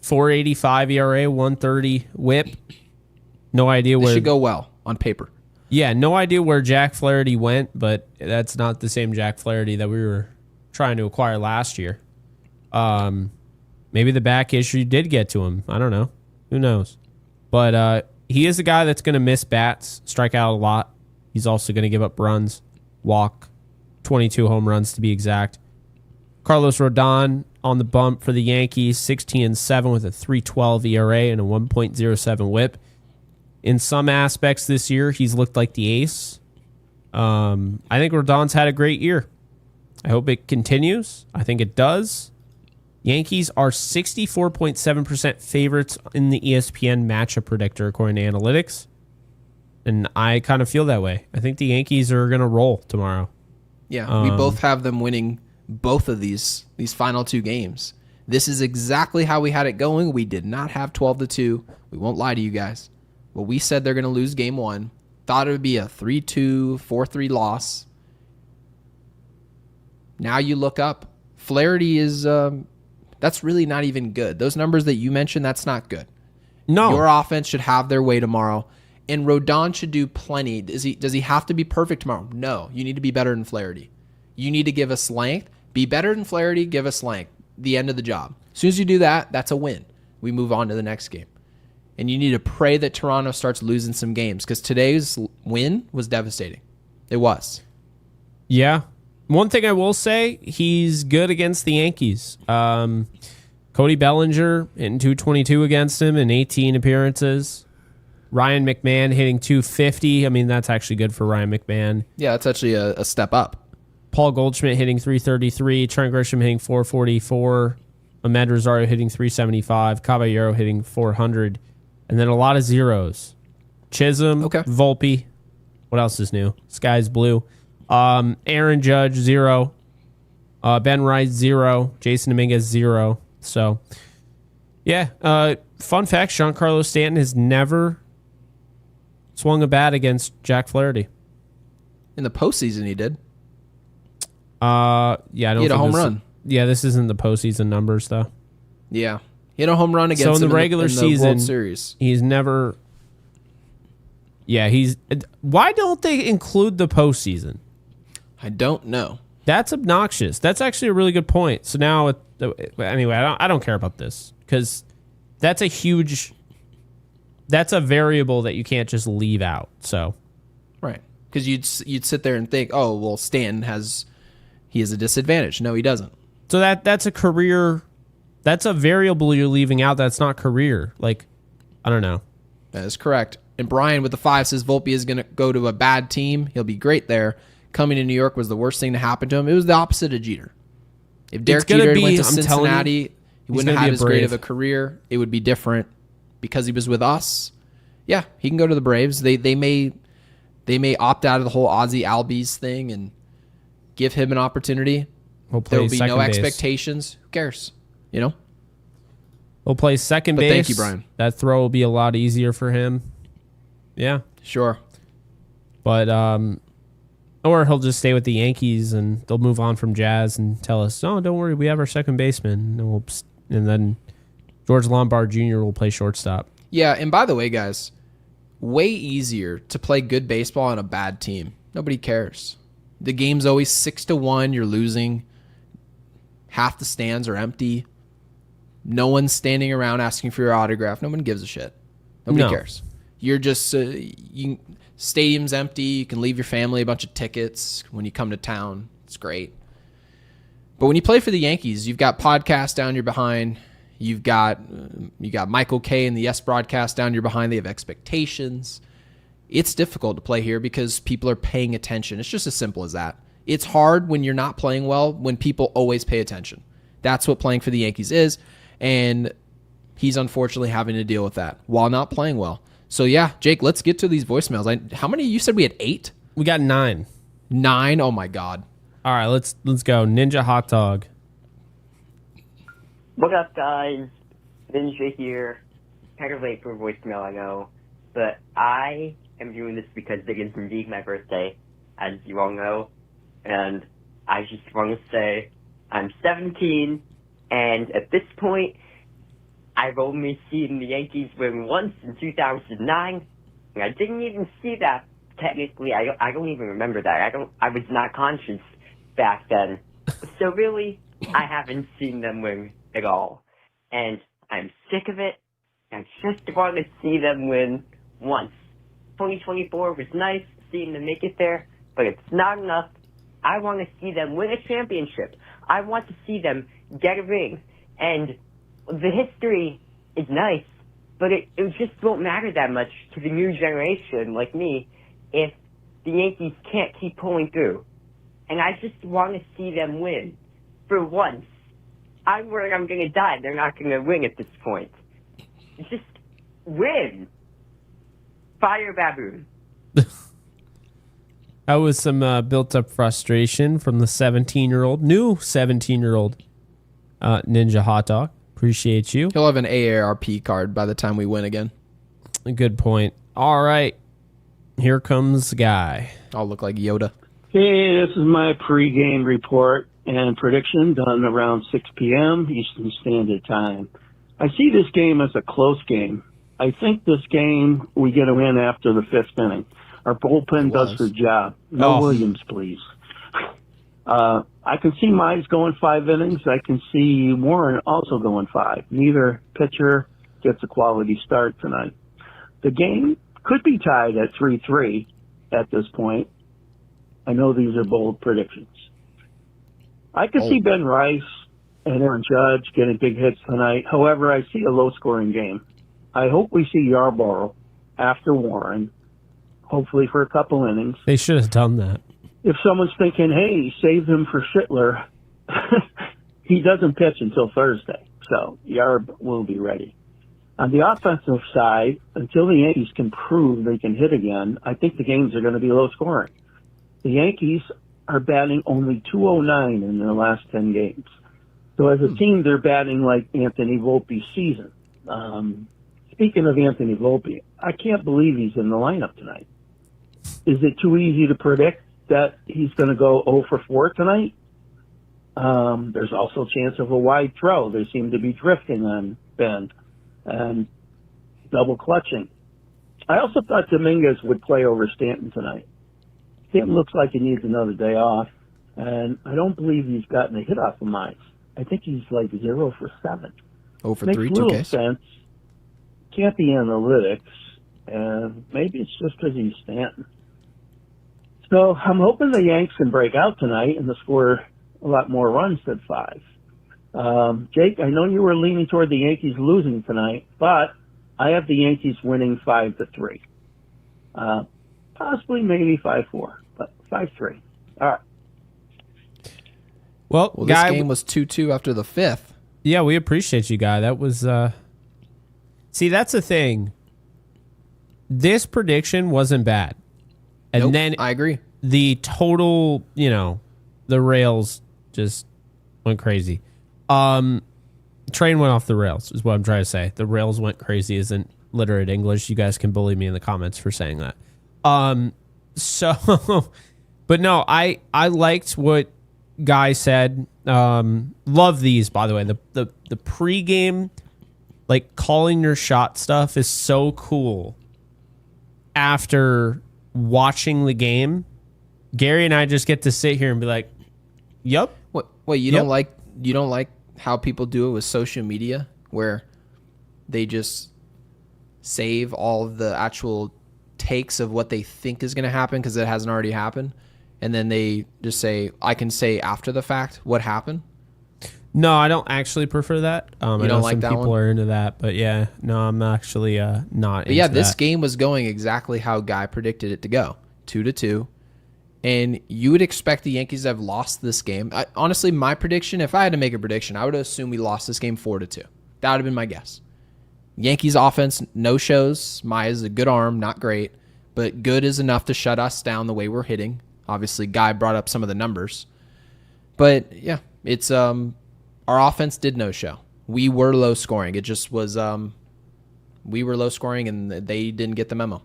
4.85 ERA, 1.30 WHIP. No idea where. This should go well on paper. Yeah, no idea where Jack Flaherty went, but that's not the same Jack Flaherty that we were trying to acquire last year. Maybe the back issue did get to him. I don't know. Who knows? But he is a guy that's going to miss bats, strike out a lot. He's also going to give up runs, walk, 22 home runs to be exact. Carlos Rodon on the bump for the Yankees, 16-7 with a 3.12 ERA and a 1.07 WHIP. In some aspects this year, he's looked like the ace. I think Rodon's had a great year. I hope it continues. I think it does. Yankees are 64.7% favorites in the ESPN matchup predictor, according to analytics. And I kind of feel that way. I think the Yankees are going to roll tomorrow. Yeah, we both have them winning both of these final 2 games. This is exactly how we had it going. We did not have 12-2. We won't lie to you guys. Well, we said they're going to lose game 1. Thought it would be a 3-2, 4-3 loss. Now you look up. Flaherty is, that's really not even good. Those numbers that you mentioned, that's not good. No. Your offense should have their way tomorrow. And Rodon should do plenty. Does he have to be perfect tomorrow? No. You need to be better than Flaherty. You need to give us length. Be better than Flaherty, give us length. The end of the job. As soon as you do that, that's a win. We move on to the next game. And you need to pray that Toronto starts losing some games, because today's win was devastating. It was. Yeah. One thing I will say, he's good against the Yankees. Cody Bellinger hitting 222 against him in 18 appearances. Ryan McMahon hitting 250. I mean, that's actually good for Ryan McMahon. Yeah, that's actually a step up. Paul Goldschmidt hitting 333. Trent Grisham hitting 444. Ahmed Rosario hitting 375. Caballero hitting 400. And then a lot of zeros. Chisholm, okay. Volpe. What else is new? Sky's blue. Aaron Judge, 0. Ben Rice, 0. Jason Dominguez, 0. So, yeah. Fun fact, Giancarlo Stanton has never swung a bat against Jack Flaherty. In the postseason, he did. Yeah, I don't he hit a home run. Yeah, this isn't the postseason numbers, though. Yeah. He hit a home run against so in the regular in season, World Series. He's never... Yeah, he's... Why don't they include the postseason? I don't know. That's obnoxious. That's actually a really good point. So now, anyway, I don't care about this, because that's a huge... That's a variable that you can't just leave out. So, right, because you'd sit there and think, oh, well, Stanton has a disadvantage. No, he doesn't. So that's a career. That's a variable you're leaving out. That's not career. Like, I don't know. That is correct. And Brian with the 5 says Volpe is going to go to a bad team. He'll be great there. Coming to New York was the worst thing to happen to him. It was the opposite of Jeter. If Derek Jeter went to Cincinnati, he wouldn't have had as great of a career. It would be different because he was with us. Yeah, he can go to the Braves. They may opt out of the whole Ozzie Albies thing and give him an opportunity. There will be no expectations. Who cares? You know? He'll play second base. Thank you, Brian. That throw will be a lot easier for him. Yeah. Sure. But, or he'll just stay with the Yankees and they'll move on from Jazz and tell us, oh, don't worry, we have our second baseman. And then George Lombard Jr. will play shortstop. Yeah, and by the way, guys, way easier to play good baseball on a bad team. Nobody cares. The game's always 6-1. You're losing. Half the stands are empty. No one's standing around asking for your autograph. No one gives a shit. Nobody cares. You're just stadium's empty. You can leave your family a bunch of tickets when you come to town. It's great. But when you play for the Yankees, you've got podcasts down your behind. You got Michael Kay and the Yes broadcast down your behind. They have expectations. It's difficult to play here because people are paying attention. It's just as simple as that. It's hard when you're not playing well when people always pay attention. That's what playing for the Yankees is, and he's unfortunately having to deal with that while not playing well. So yeah, Jake, let's get to these voicemails. How many? You said we had 8? We got 9. 9? Oh my God. All right, let's go. Ninja Hot Dog. What up, guys? Ninja here. Kind of late for voicemail, I know, but I am doing this because it is indeed my birthday, as you all know, and I just want to say I'm 17, and at this point, I've only seen the Yankees win once in 2009, and I didn't even see that. Technically, I don't even remember that. I was not conscious back then. So really, I haven't seen them win at all. And I'm sick of it. I just want to see them win once. 2024 was nice, seeing them make it there, but it's not enough. I want to see them win a championship. I want to see them get a ring. And the history is nice, but it just won't matter that much to the new generation like me if the Yankees can't keep pulling through. And I just want to see them win for once. I'm worried I'm going to die. They're not going to win at this point. Just win. Fire Baboon. That was some built-up frustration from the 17-year-old, new 17-year-old Ninja Hot Dog. Appreciate you. He'll have an AARP card by the time we win again. A good point. All right. Here comes the guy. I'll look like Yoda. Hey, this is my pregame report and prediction done around 6 p.m. Eastern Standard Time. I see this game as a close game. I think this game we get a win after the 5th inning. Our bullpen does the job. No Williams, please. I can see Mize going 5 innings. I can see Warren also going 5. Neither pitcher gets a quality start tonight. The game could be tied at 3-3 at this point. I know these are bold predictions. I could see Ben Rice and Aaron Judge getting big hits tonight. However, I see a low-scoring game. I hope we see Yarborough after Warren, hopefully for a couple innings. They should have done that. If someone's thinking, hey, save him for Schittler, he doesn't pitch until Thursday, so Yarb will be ready. On the offensive side, until the Yankees can prove they can hit again, I think the games are going to be low-scoring. The Yankees are batting only .209 in their last 10 games. So as a team, they're batting like Anthony Volpe's season. Speaking of Anthony Volpe, I can't believe he's in the lineup tonight. Is it too easy to predict that he's going to go 0 for 4 tonight? There's also a chance of a wide throw. They seem to be drifting on Ben and double clutching. I also thought Dominguez would play over Stanton tonight. Stanton looks like he needs another day off, and I don't believe he's gotten a hit off of Mize. I think he's like 0 for 7. 0 for Makes 3, little 2Ks. sense. Can't be analytics, and maybe it's just because he's Stanton. So I'm hoping the Yanks can break out tonight and score a lot more runs than 5. Jake, I know you were leaning toward the Yankees losing tonight, but I have the Yankees winning 5-3. Possibly maybe 5-4, but 5-3. All right. Well, Well, Guy, this game was 2-2 after the 5th. yeah, we appreciate you, Guy. That was... See, that's the thing. This prediction wasn't bad. And Nope, then I agree. the total, the rails just went crazy. Train went off the rails is what I'm trying to say. The rails went crazy isn't literate English. You guys can bully me in the comments for saying that. But no, I liked what Guy said. Love these, by the way. The pregame like calling your shot stuff is so cool. After watching the game, Gary and I just get to sit here and be like, "Yep." What you don't like how people do it with social media, where they just save all of the actual takes of what they think is going to happen because it hasn't already happened, and then they just say, "I can say after the fact what happened." No, I don't actually prefer that. I don't know like some that people one? are into that, but yeah, no, I'm actually not. But yeah, into this that. game was going exactly how Guy predicted it to go, 2-2. And you would expect the Yankees to have lost this game. Honestly, my prediction, if I had to make a prediction, I would assume we lost this game 4-2. That would have been my guess. Yankees offense, no shows. Maya's a good arm, not great, but good is enough to shut us down the way we're hitting. Obviously, Guy brought up some of the numbers. But yeah, it's our offense did no show. We were low scoring. It just was we were low scoring and they didn't get the memo.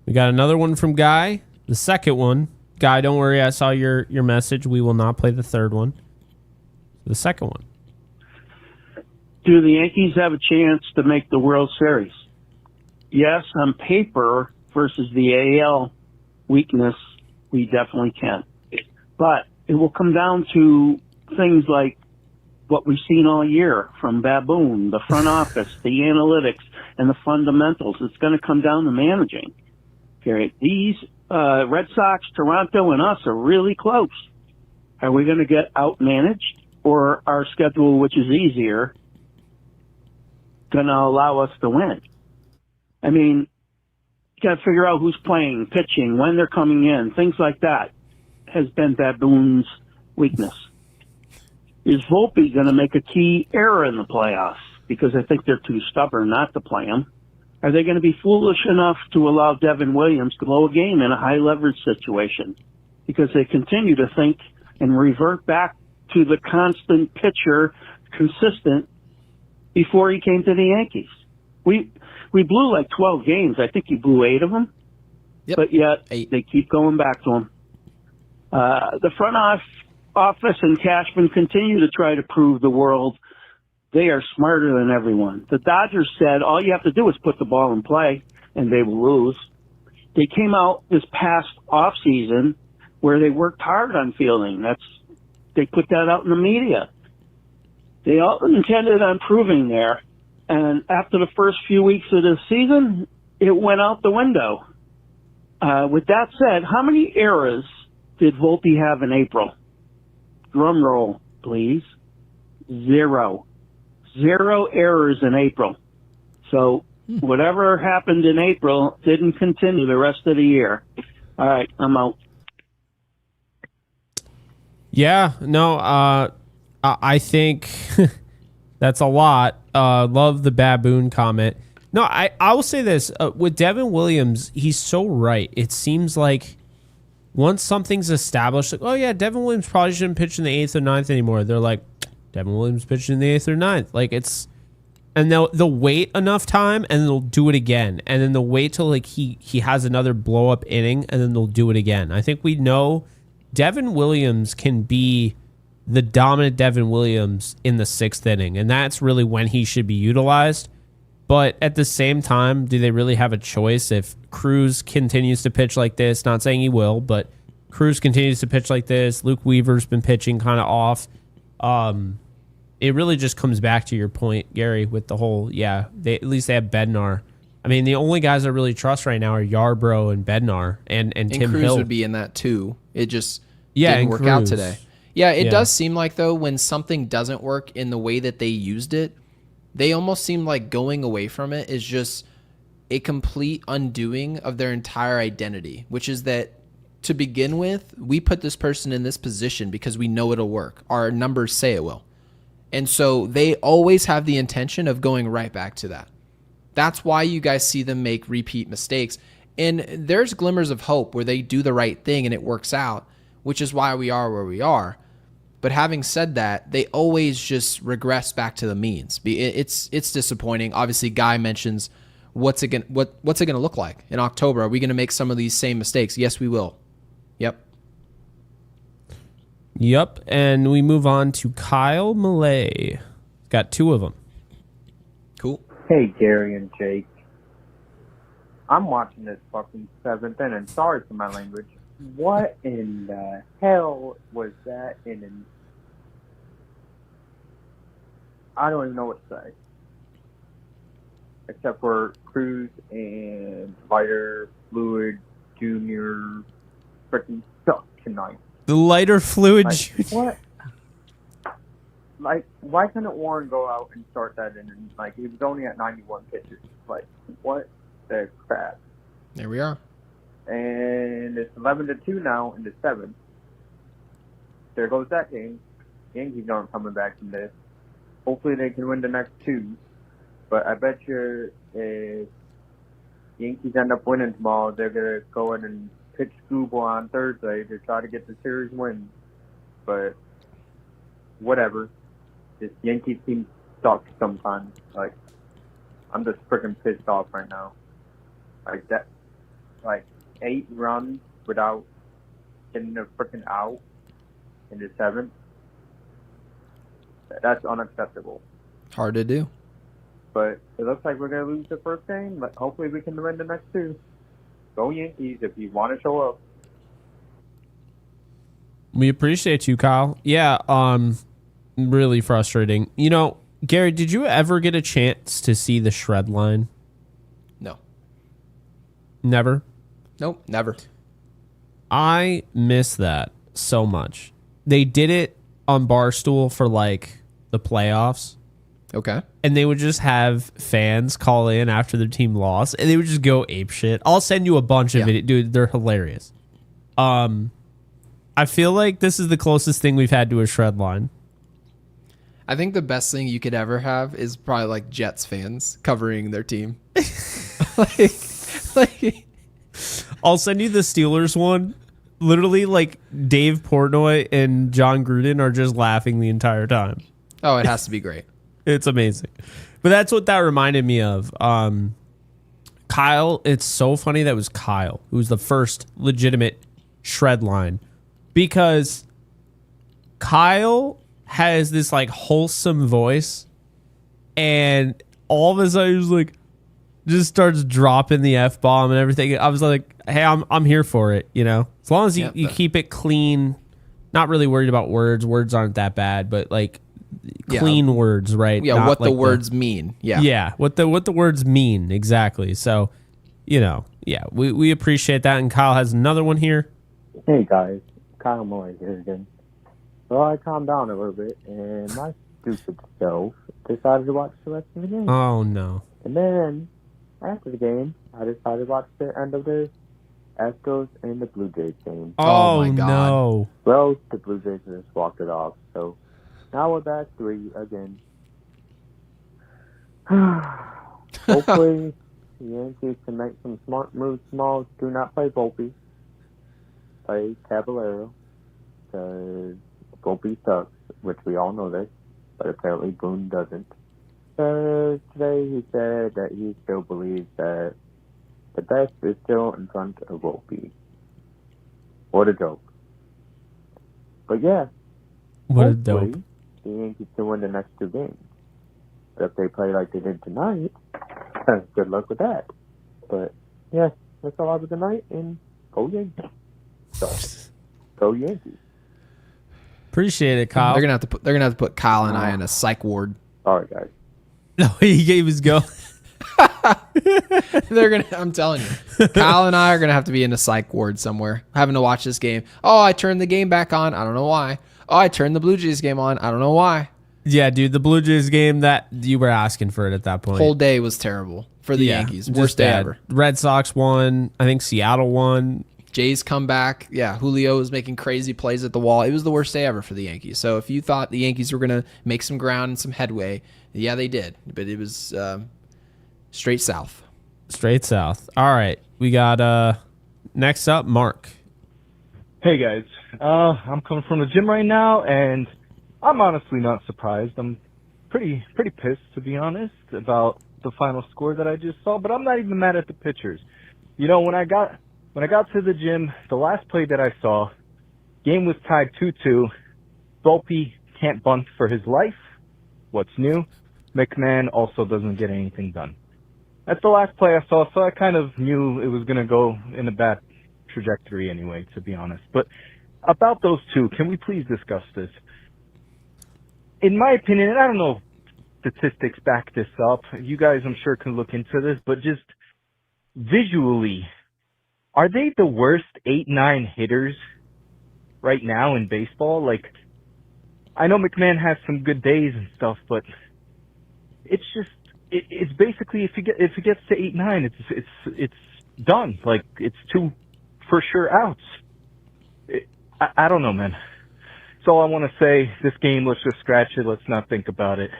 We got another one from Guy. The second one, Guy, don't worry, I saw your message. We will not play the third one. The second one. Do the Yankees have a chance to make the World Series? Yes, on paper versus the AL weakness, we definitely can. But it will come down to things like what we've seen all year from Baboon, the front office, the analytics, and the fundamentals. It's going to come down to managing. Okay, these Red Sox, Toronto, and us are really close. Are we going to get outmanaged, or our schedule, which is easier, going to allow us to win? I mean, you got to figure out who's playing, pitching, when they're coming in, things like that has been Baboon's weakness. Is Volpe going to make a key error in the playoffs? Because I think they're too stubborn not to play him. Are they going to be foolish enough to allow Devin Williams to blow a game in a high leverage situation? Because they continue to think and revert back to the constant pitcher, consistent, before he came to the Yankees. We blew like 12 games. I think he blew 8 of them. Yep. But yet 8. They keep going back to him. The front office and Cashman continue to try to prove the world they are smarter than everyone. The Dodgers said all you have to do is put the ball in play and they will lose. They came out this past offseason where they worked hard on fielding. They put that out in the media. They all intended on proving there. And after the first few weeks of the season, it went out the window. With that said, how many errors did Volpe have in April? Drum roll, please. 0. 0 errors in April. So whatever happened in April didn't continue the rest of the year. All right, I'm out. Yeah, no, I think that's a lot. Love the Baboon comment. No, I will say this. With Devin Williams, he's so right. It seems like once something's established, like, oh yeah, Devin Williams probably shouldn't pitch in the 8th or 9th anymore. They're like, Devin Williams pitched in the 8th or 9th. Like and they'll wait enough time and they'll do it again. And then they'll wait till like he has another blow up inning and then they'll do it again. I think we know Devin Williams can be the dominant Devin Williams in the 6th inning. And that's really when he should be utilized. But at the same time, do they really have a choice if Cruz continues to pitch like this? Not saying he will, but Cruz continues to pitch like this. Luke Weaver's been pitching kind of off. It really just comes back to your point, Gary, with the whole, at least they have Bednar. I mean, the only guys I really trust right now are Yarbrough and Bednar and Tim Cruz Hill. would be in that too. It just didn't work out today. Yeah, it does seem like, though, when something doesn't work in the way that they used it, they almost seem like going away from it is just a complete undoing of their entire identity, which is that to begin with, we put this person in this position because we know it'll work. Our numbers say it will. And so they always have the intention of going right back to that. That's why you guys see them make repeat mistakes. And there's glimmers of hope where they do the right thing and it works out, which is why we are where we are. But having said that, they always just regress back to the means. It's disappointing. Obviously, Guy mentions what's it going to look like in October? Are we going to make some of these same mistakes? Yes, we will. Yep, and we move on to Kyle Malay. Got 2 of them. Hey, Gary and Jake. I'm watching this fucking seventh inning. Sorry for my language. What in the hell was that inning? I don't even know what to say. Except for Cruz and Lighter Fluid Jr. freaking suck tonight. The lighter fluid. Like, what? Like, why couldn't Warren go out and start that inning? Like, he was only at 91 pitches. Like, what the crap? There we are. And it's 11-2 now in the seventh. There goes that game. Yankees aren't coming back from this. Hopefully they can win the next two. But I bet you if Yankees end up winning tomorrow, they're going to go in and pitch Scooble on Thursday to try to get the series win. But whatever. This Yankees team sucks sometimes. Like, I'm just freaking pissed off right now. Like that, like 8 runs without getting a freaking out in the seventh. That's unacceptable. Hard to do. But it looks like we're going to lose the first game, but hopefully we can win the next two. Go Yankees if you want to show up. We appreciate you, Kyle. Yeah, really frustrating. You know, Gary, did you ever get a chance to see the shred line? No. Never? Nope, never. I miss that so much. They did it on Barstool for like the playoffs. Okay. And they would just have fans call in after their team lost, and they would just go ape shit. I'll send you a bunch of it, dude. They're hilarious. I feel like this is the closest thing we've had to a shred line. I think the best thing you could ever have is probably like Jets fans covering their team. like, I'll send you the Steelers one. Literally, like Dave Portnoy and John Gruden are just laughing the entire time. oh, it has to be great. It's amazing. But that's what that reminded me of. Kyle, it's so funny that was Kyle who was the first legitimate shred line, because Kyle has this like wholesome voice, and all of a sudden he was like just starts dropping the F-bomb and everything. I was like, hey, I'm here for it, you know? As long as you keep it clean, not really worried about words. Words aren't that bad, but like clean words, right? Yeah, Not what like the words mean. Yeah. Yeah, what the words mean, exactly. So, you know, yeah, we appreciate that. And Kyle has another one here. Hey guys, Kyle Moore here again. Well, I calmed down a little bit, and my stupid self decided to watch the rest of the game. Oh, no. And then, after the game, I decided to watch the end of the Astros and the Blue Jays game. Oh, my God. no. Well, the Blue Jays just walked it off, so now we're back 3 again. Hopefully, the Yankees can make some smart moves tomorrow. Do not play Volpe. Play Caballero. Because Volpe sucks, which we all know this, but apparently Boone doesn't. Today he said that he still believes that the best is still in front of Volpe. What a joke. But yeah. What a hopefully, dope. The Yankees can win the next 2 games. But if they play like they did tonight, good luck with that. But yeah, that's all I have tonight, and go Yankees. So, go Yankees. Appreciate it, Kyle. They're gonna have to put Kyle and I in a psych ward. Sorry, guys. No, he gave his go. I'm telling you, Kyle and I are gonna have to be in a psych ward somewhere, having to watch this game. Oh, I turned the game back on. I don't know why. Oh, I turned the Blue Jays game on. I don't know why. Yeah, dude, the Blue Jays game, that you were asking for it at that point. Whole day was terrible for the Yankees. just Worst day bad. ever. Red Sox won. I think Seattle won. Jays come back. Yeah, Julio was making crazy plays at the wall. It was the worst day ever for the Yankees. So if you thought the Yankees were going to make some ground and some headway, yeah, they did. But it was straight south. Straight south. All right. We got next up, Mark. Hey guys, I'm coming from the gym right now, and I'm honestly not surprised. I'm pretty pissed, to be honest, about the final score that I just saw. But I'm not even mad at the pitchers. You know, when I got to the gym, the last play that I saw, game was tied 2-2. Volpe can't bunt for his life. What's new? McMahon also doesn't get anything done. That's the last play I saw, so I kind of knew it was going to go in a bad trajectory anyway, to be honest. But about those two, can we please discuss this? In my opinion, and I don't know if statistics back this up, you guys I'm sure can look into this, but just visually, are they the worst 8-9 hitters right now in baseball? Like, I know McMahon has some good days and stuff, but it's just it's basically if it gets to 8-9, it's done. Like, it's two for sure outs. I don't know, man. That's all I want to say. This game, let's just scratch it. Let's not think about it.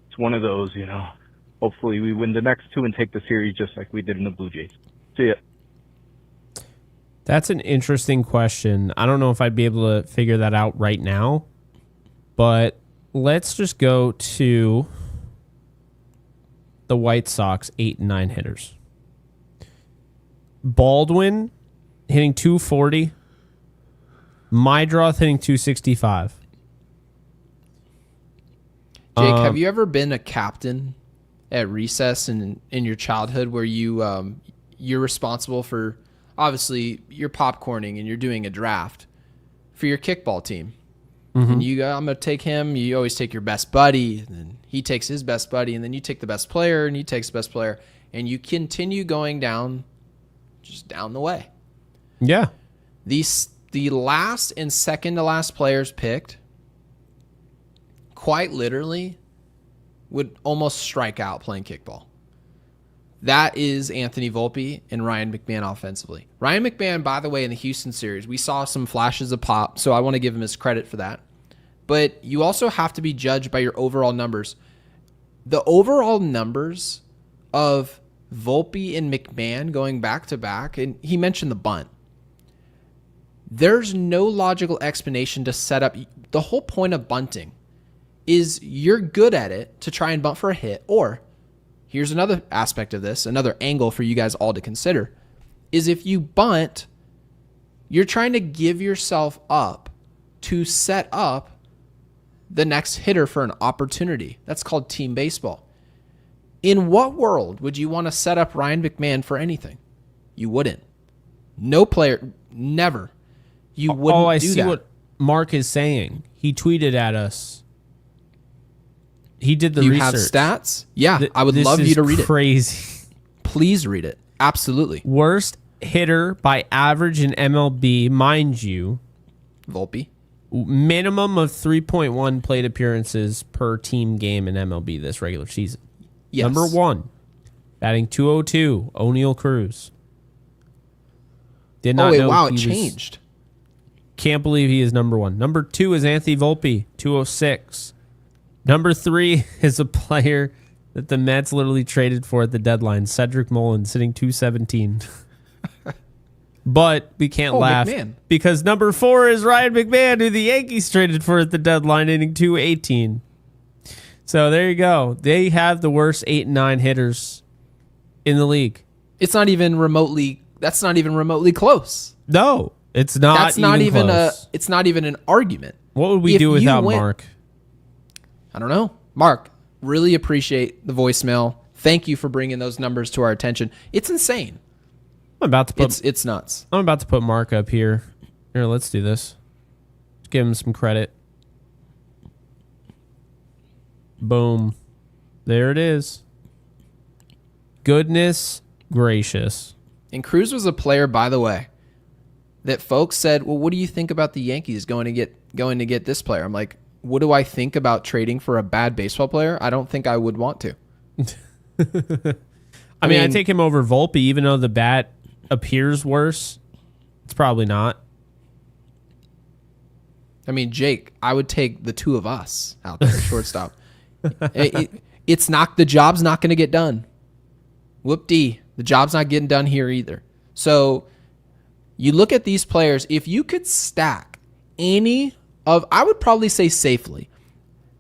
It's one of those, you know. Hopefully we win the next two and take the series just like we did in the Blue Jays. See ya. That's an interesting question. I don't know if I'd be able to figure that out right now, but let's just go to the White Sox 8 and 9 hitters. Baldwin hitting 240. Mydroth hitting 265. Jake, have you ever been a captain at recess in your childhood where you're responsible for, obviously, you're popcorning and you're doing a draft for your kickball team? Mm-hmm. And you go, I'm going to take him. You always take your best buddy, and then he takes his best buddy, and then you take the best player, and he takes the best player, and you continue going down, just down the way. Yeah. The last and second to last players picked, quite literally, would almost strike out playing kickball. That is Anthony Volpe and Ryan McMahon offensively. Ryan McMahon, by the way, in the Houston series, we saw some flashes of pop, so I want to give him his credit for that. But you also have to be judged by your overall numbers. The overall numbers of Volpe and McMahon going back to back, and he mentioned the bunt. There's no logical explanation to set up. The whole point of bunting is you're good at it to try and bunt for a hit, or here's another aspect of this, another angle for you guys all to consider, is if you bunt, you're trying to give yourself up to set up the next hitter for an opportunity. That's called team baseball. In what world would you want to set up Ryan McMahon for anything? You wouldn't. No player, never. You wouldn't do that. Oh, I see what Mark is saying. He tweeted at us. He did the research. You have stats? Yeah, I would love you to read it. Crazy. Please read it. Absolutely. Worst hitter by average in MLB, mind you. Volpe. Minimum of 3.1 plate appearances per team game in MLB this regular season. Yes. Number 1, batting .202, O'Neal Cruz. Did not know. Wow, it changed. Can't believe he is number 1. Number 2 is Anthony Volpe, 206. Number 3 is a player that the Mets literally traded for at the deadline, Cedric Mullins, sitting 217. But we can't laugh McMahon. because number 4 is Ryan McMahon, who the Yankees traded for at the deadline, hitting 218. So there you go. They have the worst 8 and 9 hitters in the league. It's not even remotely. That's not even remotely close. No, it's not. That's not even close. It's not even an argument. What would we do without Mark? I don't know. Mark, really appreciate the voicemail. Thank you for bringing those numbers to our attention. It's insane. I'm about to put. It's nuts. I'm about to put Mark up here. Here, let's do this. Let's give him some credit. Boom. There it is. Goodness gracious. And Cruz was a player, by the way, that folks said, well, what do you think about the Yankees going to get this player? I'm like, what do I think about trading for a bad baseball player? I don't think I would want to. I mean, I take him over Volpe, even though the bat appears worse. It's probably not. I mean, Jake, I would take the two of us out there, shortstop. It's not, the job's not going to get done. Whoop-dee. The job's not getting done here either. So you look at these players, if you could stack any of, I would probably say safely,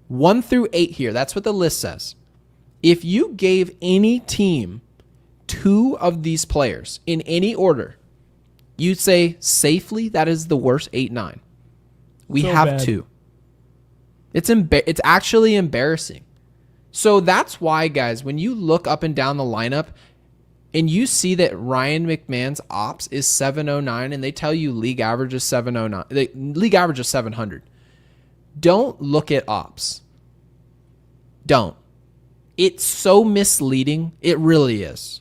1 through 8 here, that's what the list says. If you gave any team 2 of these players in any order, you'd say safely that is the worst 8-9. We So have bad. 2. It's actually embarrassing So that's why, guys, when you look up and down the lineup and you see that Ryan McMahon's ops is 709 and they tell you league average is 709, the league average is 700. Don't look at ops. Don't. It's so misleading. It really is.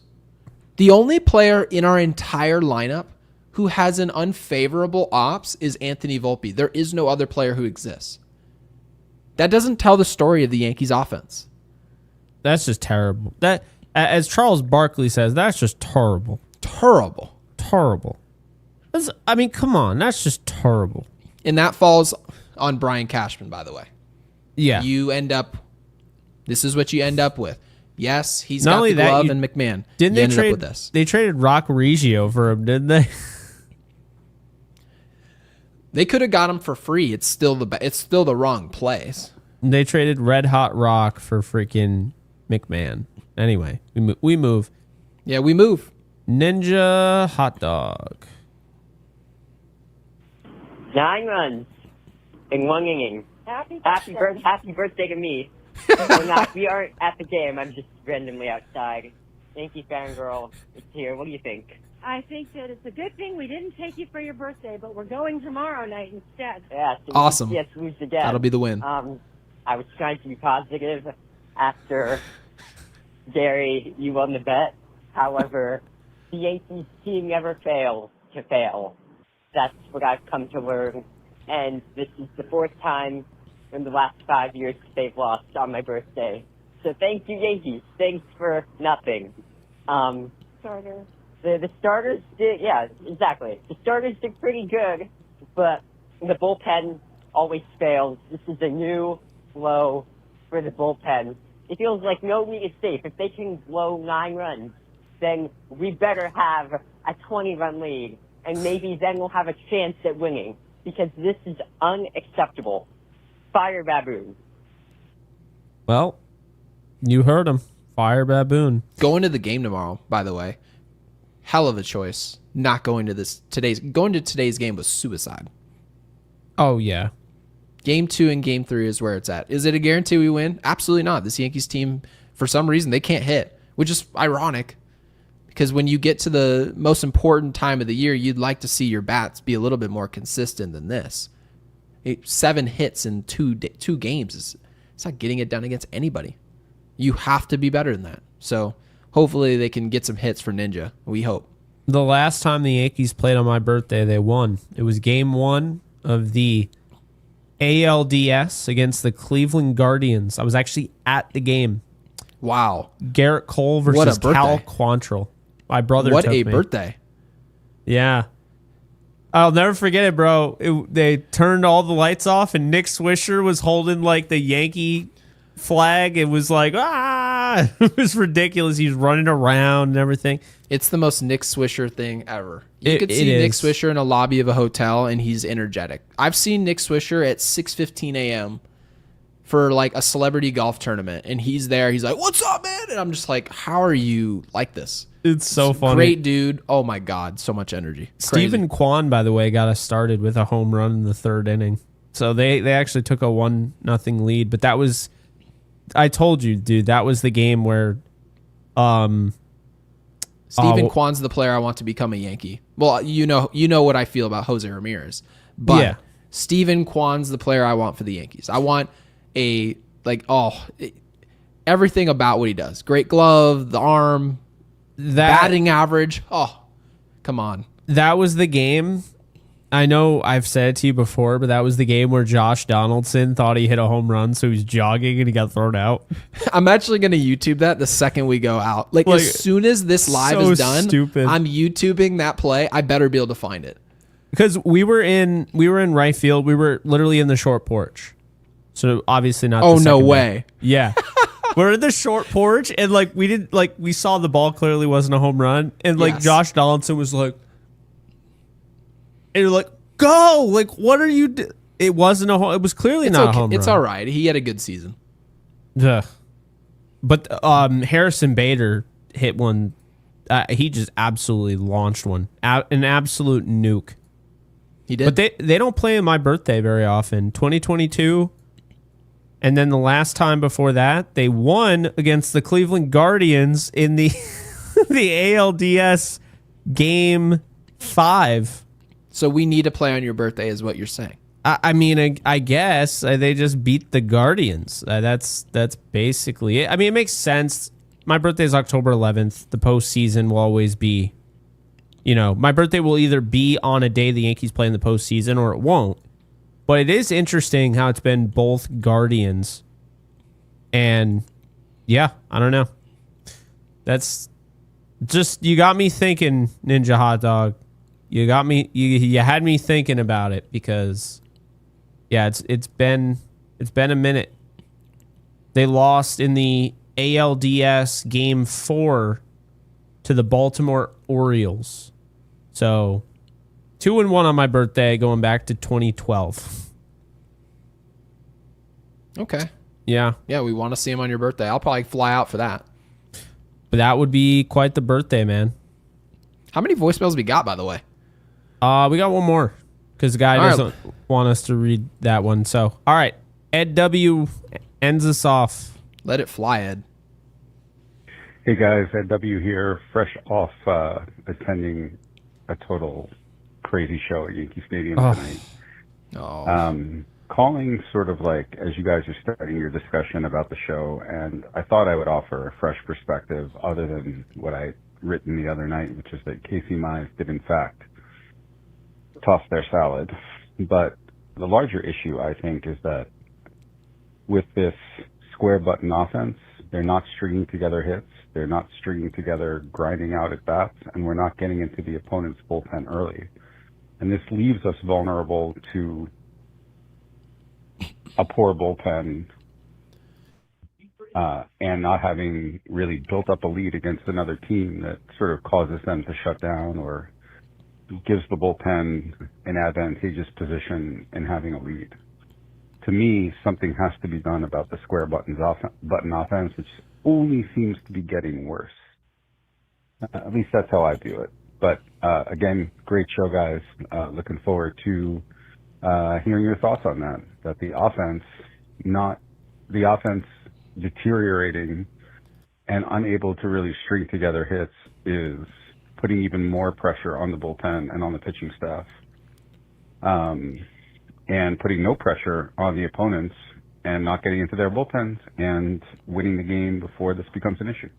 The only player in our entire lineup who has an unfavorable ops is Anthony Volpe. There is no other player who exists. That doesn't tell the story of the Yankees offense. That's just terrible. That, as Charles Barkley says, that's just terrible. Terrible. Terrible. I mean, come on. That's just terrible. And that falls on Brian Cashman, by the way. Yeah. This is what you end up with. Yes, he's Not got only the that, glove and McMahon. Didn't you they ended trade up with this. They traded Rock Reggio for him, didn't they? They could have got him for free. It's still the wrong place. They traded Red Hot Rock for freaking McMahon. Anyway, we move. Yeah, we move. Ninja Hot Dog. 9 runs in 1 inning. Happy birthday to me. We aren't at the game. I'm just randomly outside. Yankee fangirl is here. What do you think? I think that it's a good thing we didn't take you for your birthday, but we're going tomorrow night instead. Yeah, so Awesome. Yes, lose again. That'll be the win. I was trying to be positive after Gary, you won the bet. However, the Yankees team never fails to fail. That's what I've come to learn. And this is the 4th time in the last 5 years they've lost on my birthday. So thank you, Yankees. Thanks for nothing. Starter. The starters did, yeah, exactly. The starters did pretty good, but the bullpen always fails. This is a new low for the bullpen. It feels like no league is safe. If they can blow 9 runs, then we better have a 20-run lead, and maybe then we'll have a chance at winning, because this is unacceptable. Fire Baboon. Well, you heard him. Fire Baboon. Going to the game tomorrow, by the way. Hell of a choice. Not going to today's game was suicide. Oh, yeah. Game 2 and Game 3 is where it's at. Is it a guarantee we win? Absolutely not. This Yankees team, for some reason, they can't hit, which is ironic because when you get to the most important time of the year, you'd like to see your bats be a little bit more consistent than this. 7 hits in two games. It's not getting it done against anybody. You have to be better than that. So hopefully they can get some hits for Ninja. We hope. The last time the Yankees played on my birthday, they won. It was Game 1 of the ALDS against the Cleveland Guardians. I was actually at the game. Wow. Garrett Cole What versus a birthday. Cal Quantrill. My brother What took a me. birthday. Yeah. I'll never forget it, bro. They turned all the lights off, and Nick Swisher was holding like the Yankee flag. It was like, ah! It was ridiculous. He was running around and everything. It's the most Nick Swisher thing ever. You could It see Nick is. Swisher in a lobby of a hotel, and he's energetic. I've seen Nick Swisher at 6:15 a.m. for like a celebrity golf tournament, and he's there. He's like, "What's up, man?" And I'm just like, "How are you like this?" It's so funny. Great dude. Oh my god, so much energy. Stephen Kwan, by the way, got us started with a home run in the 3rd inning. So they actually took a 1-0 lead, but that was, I told you, dude, that was the game where Stephen Kwan's the player I want to become a Yankee. Well, you know what I feel about Jose Ramirez, but Yeah. Stephen Kwan's the player I want for the Yankees. I want everything about what he does. Great glove, the arm, batting average. Oh, come on. That was the game. I know I've said it to you before, but that was the game where Josh Donaldson thought he hit a home run, so he was jogging and he got thrown out. I'm actually going to YouTube that the second we go out. Like as soon as this live so is done, stupid. I'm YouTubing that play. I better be able to find it. Because we were in right field. We were literally in the short porch. So obviously not. Oh, the no second way. base. Yeah. We're in the short porch, and like we saw the ball clearly wasn't a home run, and like Yes. Josh Donaldson was like, and you're like, go, like what are you? It wasn't a home. It was clearly It's not okay. a home It's run. all right. He had a good season. Ugh. But Harrison Bader hit one. He just absolutely launched one. An absolute nuke. He did. But they don't play on my birthday very often. 2022, And then the last time before that, they won against the Cleveland Guardians in the the ALDS Game 5. So we need to play on your birthday is what you're saying. I mean, I guess they just beat the Guardians. That's basically it. I mean, it makes sense. My birthday is October 11th. The postseason will always be, my birthday will either be on a day the Yankees play in the postseason or it won't. But it is interesting how it's been both Guardians. And yeah, I don't know. That's just, you got me thinking, Ninja Hot Dog. You got me, you had me thinking about it because, yeah, it's been a minute. They lost in the ALDS Game 4 to the Baltimore Orioles. So 2-1 on my birthday going back to 2012. Okay. Yeah. Yeah, we want to see him on your birthday. I'll probably fly out for that. But that would be quite the birthday, man. How many voicemails we got, by the way? We got one more because the guy All doesn't want us to read that one. So, all right. Ed W. ends us off. Let it fly, Ed. Hey guys, Ed W here, fresh off attending a total crazy show at Yankee Stadium tonight. Oh. Calling sort of like as you guys are starting your discussion about the show, and I thought I would offer a fresh perspective other than what I'd written the other night, which is that Casey Mize did in fact toss their salad. But the larger issue, I think, is that with this square button offense, they're not stringing together hits, they're not stringing together grinding out at bats, and we're not getting into the opponent's bullpen early. And this leaves us vulnerable to a poor bullpen and not having really built up a lead against another team that sort of causes them to shut down or gives the bullpen an advantageous position in having a lead. To me, something has to be done about the square button offense, which only seems to be getting worse. At least that's how I view it. But again, great show, guys. Looking forward to hearing your thoughts on that. That the offense deteriorating and unable to really string together hits is putting even more pressure on the bullpen and on the pitching staff. And putting no pressure on the opponents and not getting into their bullpens and winning the game before this becomes an issue.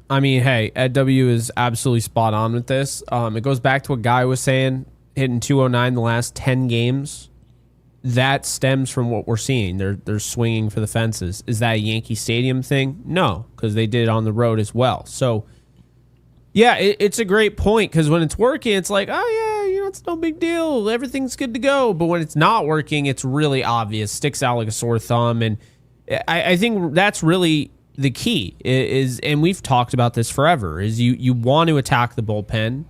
Hey, Ed W is absolutely spot on with this. It goes back to what Guy was saying, hitting 209 the last 10 games. That stems from what we're seeing. They're swinging for the fences. Is that a Yankee Stadium thing? No, because they did it on the road as well. So, yeah, it's a great point because when it's working, it's like, oh, yeah, it's no big deal. Everything's good to go. But when it's not working, it's really obvious. Sticks out like a sore thumb. And I think that's really the key is, and we've talked about this forever, is you want to attack the bullpen.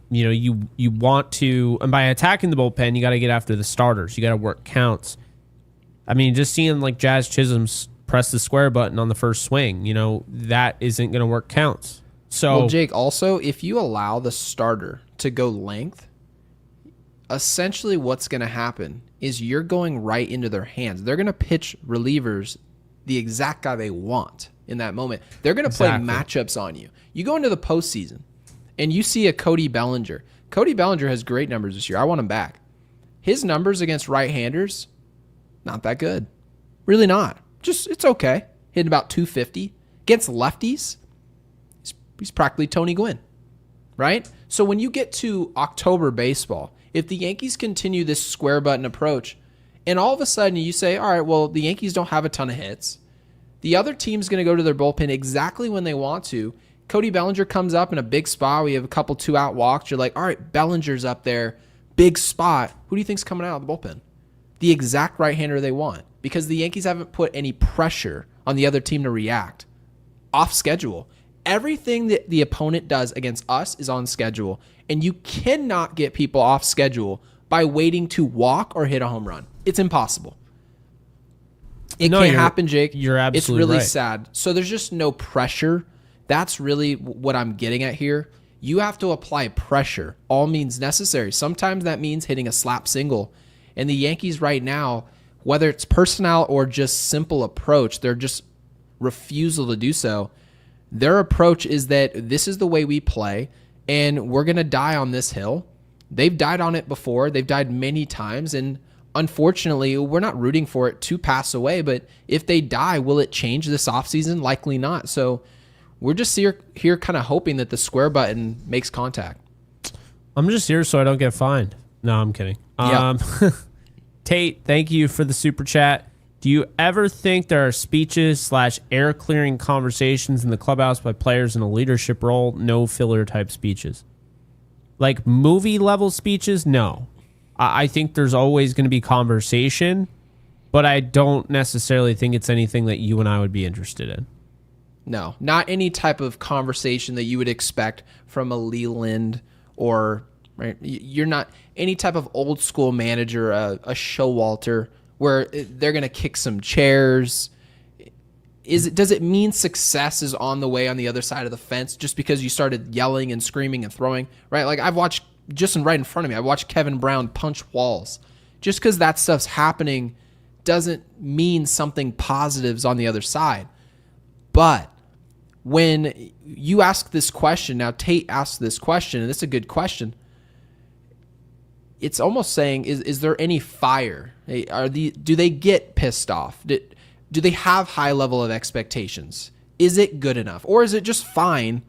You want to, and by attacking the bullpen, you got to get after the starters. You got to work counts. I mean, just seeing like Jazz Chisholm's press the square button on the first swing, that isn't going to work counts. So, well, Jake, also, if you allow the starter to go length, essentially what's going to happen is you're going right into their hands. They're going to pitch relievers the exact guy they want in that moment. They're going to play matchups on you. You go into the postseason, and you see a Cody Bellinger. Cody Bellinger has great numbers this year. I want him back. His numbers against right-handers, not that good. Really not. Just, it's okay. Hitting about 250. Against lefties, he's practically Tony Gwynn, right? So when you get to October baseball, if the Yankees continue this square button approach, and all of a sudden you say, all right, well, the Yankees don't have a ton of hits. The other team's going to go to their bullpen exactly when they want to. Cody Bellinger comes up in a big spot. We have a couple 2-out walks. You're like, all right, Bellinger's up there. Big spot. Who do you think's coming out of the bullpen? The exact right-hander they want, because the Yankees haven't put any pressure on the other team to react. Off schedule. Everything that the opponent does against us is on schedule, and you cannot get people off schedule by waiting to walk or hit a home run. It's impossible. It can't happen, Jake. You're absolutely It's really right. sad. So there's just no pressure. That's really what I'm getting at here. You have to apply pressure, all means necessary. Sometimes that means hitting a slap single. And the Yankees right now, whether it's personnel or just simple approach, their just refusal to do so. Their approach is that this is the way we play, and we're going to die on this hill. They've died on it before. They've died many times, and unfortunately, we're not rooting for it to pass away, but if they die, will it change this offseason? Likely not. So we're just here kind of hoping that the square button makes contact. I'm just here so I don't get fined. No, I'm kidding. Yeah. Tate, thank you for the super chat. Do you ever think there are speeches / air clearing conversations in the clubhouse by players in a leadership role? No filler type speeches. Like movie level speeches? No. I think there's always going to be conversation, but I don't necessarily think it's anything that you and I would be interested in. No, not any type of conversation that you would expect from a Leland or, right? You're not any type of old school manager, a Showalter, where they're going to kick some chairs. Does it mean success is on the way on the other side of the fence just because you started yelling and screaming and throwing, right? Like I've watched just right in front of me, I watched Kevin Brown punch walls. Just because that stuff's happening doesn't mean something positive's on the other side. But when you ask this question, now Tate asked this question, and it's a good question. It's almost saying, is there any fire? Do they get pissed off? Do they have high level of expectations? Is it good enough? Or is it just fine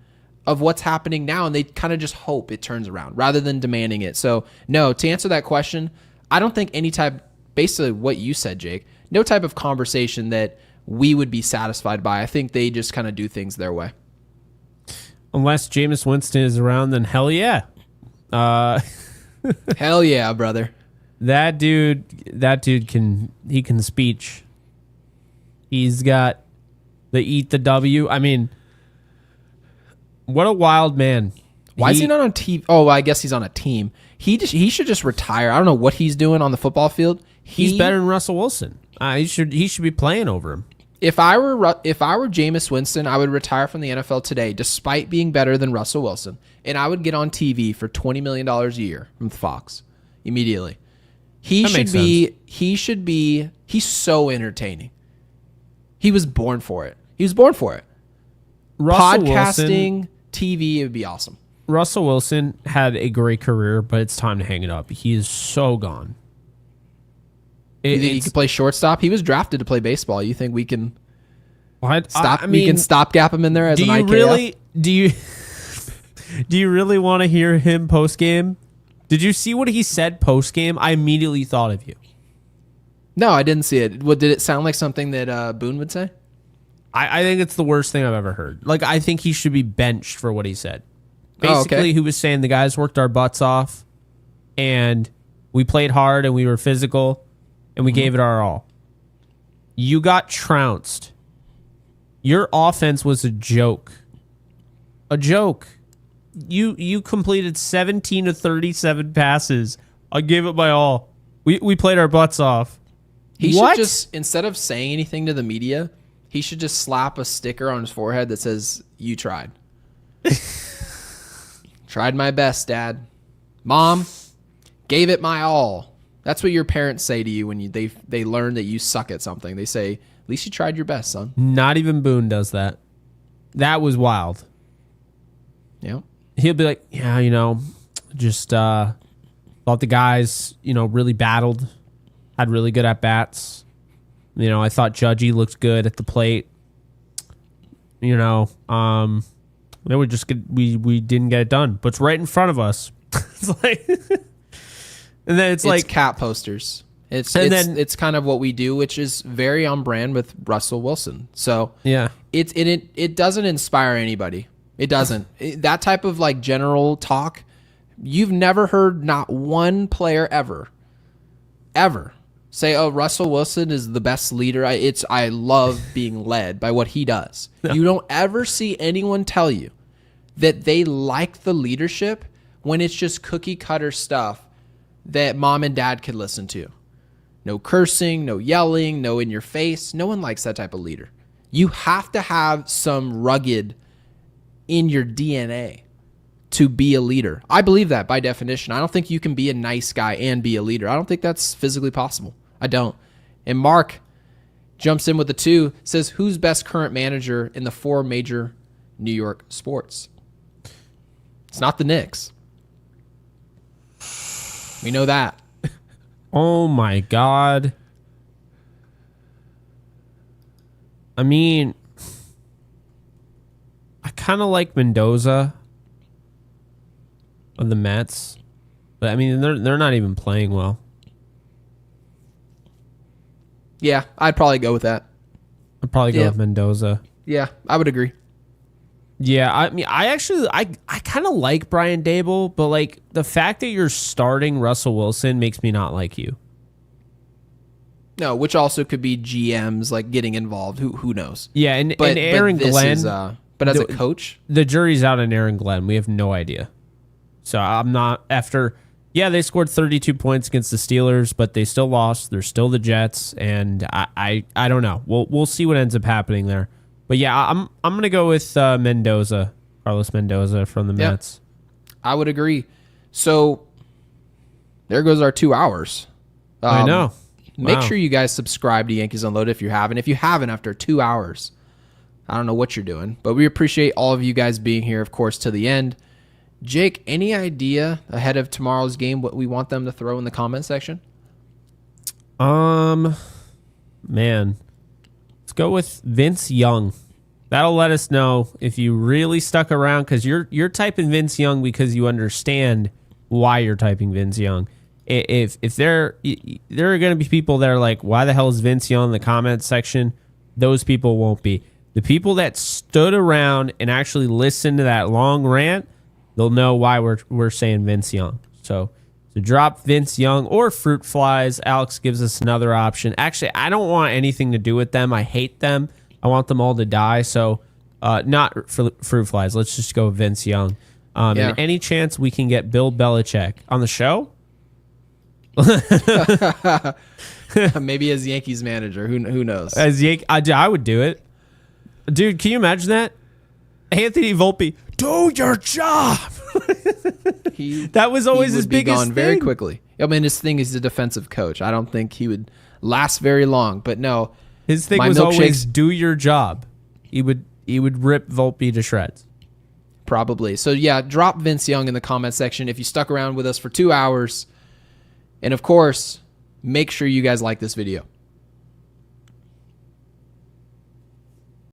of what's happening now, and they kind of just hope it turns around rather than demanding it? So, no, to answer that question, I don't think any type, basically what you said, Jake, no type of conversation that we would be satisfied by. I think they just kind of do things their way. Unless Jameis Winston is around, then hell yeah. Hell yeah, brother. That dude can speech. He's got the eat the W. I mean, what a wild man. Why is he not on TV? Oh, I guess he's on a team. He should just retire. I don't know what he's doing on the football field. He's better than Russell Wilson. He should be playing over him. If I were Jameis Winston, I would retire from the NFL today, despite being better than Russell Wilson, and I would get on TV for $20 million a year from Fox immediately. He's so entertaining. He was born for it. Podcasting, Wilson, TV, it would be awesome. Russell Wilson had a great career, but it's time to hang it up. He is so gone. You think he could play shortstop? He was drafted to play baseball. You think we can stop? We can stopgap him in there as an IKF? Do you really want to hear him post game? Did you see what he said post game? I immediately thought of you. No, I didn't see it. Did it sound like something that Boone would say? I think it's the worst thing I've ever heard. Like, I think he should be benched for what he said. Basically, he was saying the guys worked our butts off, and we played hard, and we were physical, and we gave it our all. You got trounced. Your offense was a joke. A joke. You completed 17 of 37 passes. I gave it my all. We played our butts off. He should just, instead of saying anything to the media, he should just slap a sticker on his forehead that says, "You tried." Tried my best, Dad. Mom, gave it my all. That's what your parents say to you when they learn that you suck at something. They say, "At least you tried your best, son." Not even Boone does that. That was wild. Yeah. He'll be like, yeah, just thought the guys, really battled, had really good at bats. I thought Judgy looked good at the plate. Then we didn't get it done, but it's right in front of us. It's like, and then it's like cat posters. It's kind of what we do, which is very on brand with Russell Wilson. So yeah, it doesn't inspire anybody. It doesn't. That type of like general talk, you've never heard not one player ever say, "Oh, Russell Wilson is the best leader. I love being led by what he does." No. You don't ever see anyone tell you that they like the leadership when it's just cookie cutter stuff that mom and dad could listen to. No cursing, no yelling, no in your face. No one likes that type of leader. You have to have some rugged in your DNA to be a leader. I believe that by definition. I don't think you can be a nice guy and be a leader. I don't think that's physically possible. I don't. And Mark jumps in with the 2, says, who's best current manager in the 4 major New York sports? It's not the Knicks. We know that. Oh my God. I mean, I kind of like Mendoza of the Mets, but I mean, they're not even playing well. Yeah, I'd probably go with that. I'd probably go with Mendoza. Yeah, I would agree. Yeah, I mean, I kind of like Brian Dable, but like the fact that you're starting Russell Wilson makes me not like you. No, which also could be GMs like getting involved. Who knows? Yeah, and Aaron Glenn. But as a coach, the jury's out on Aaron Glenn. We have no idea. So I'm not after. Yeah, they scored 32 points against the Steelers, but they still lost. They're still the Jets, and I don't know. We'll see what ends up happening there. But yeah, I'm gonna go with Mendoza, Carlos Mendoza from the Mets. I would agree. So there goes our 2 hours. I know. Make sure you guys subscribe to Yankees Unloaded if you haven't. If you haven't after 2 hours, I don't know what you're doing, but we appreciate all of you guys being here, of course, to the end. Jake, any idea ahead of tomorrow's game what we want them to throw in the comment section? Man, let's go with Vince Young. That'll let us know if you really stuck around, because you're typing Vince Young because you understand why you're typing Vince Young. If there are going to be people that are like, why the hell is Vince Young in the comment section? Those people won't be. The people that stood around and actually listened to that long rant, they'll know why we're saying Vince Young. So drop Vince Young or Fruit Flies. Alex gives us another option. Actually, I don't want anything to do with them. I hate them. I want them all to die. So not Fruit Flies. Let's just go Vince Young. And any chance we can get Bill Belichick on the show? Maybe as Yankees manager. Who knows? I would do it. Dude, can you imagine that? Anthony Volpe, do your job. That was always his biggest gone thing. Very quickly. I mean, his thing is a defensive coach. I don't think he would last very long. But no, his thing was always do your job. He would rip Volpe to shreds. Probably. So yeah, drop Vince Young in the comment section if you stuck around with us for 2 hours. And of course, make sure you guys like this video.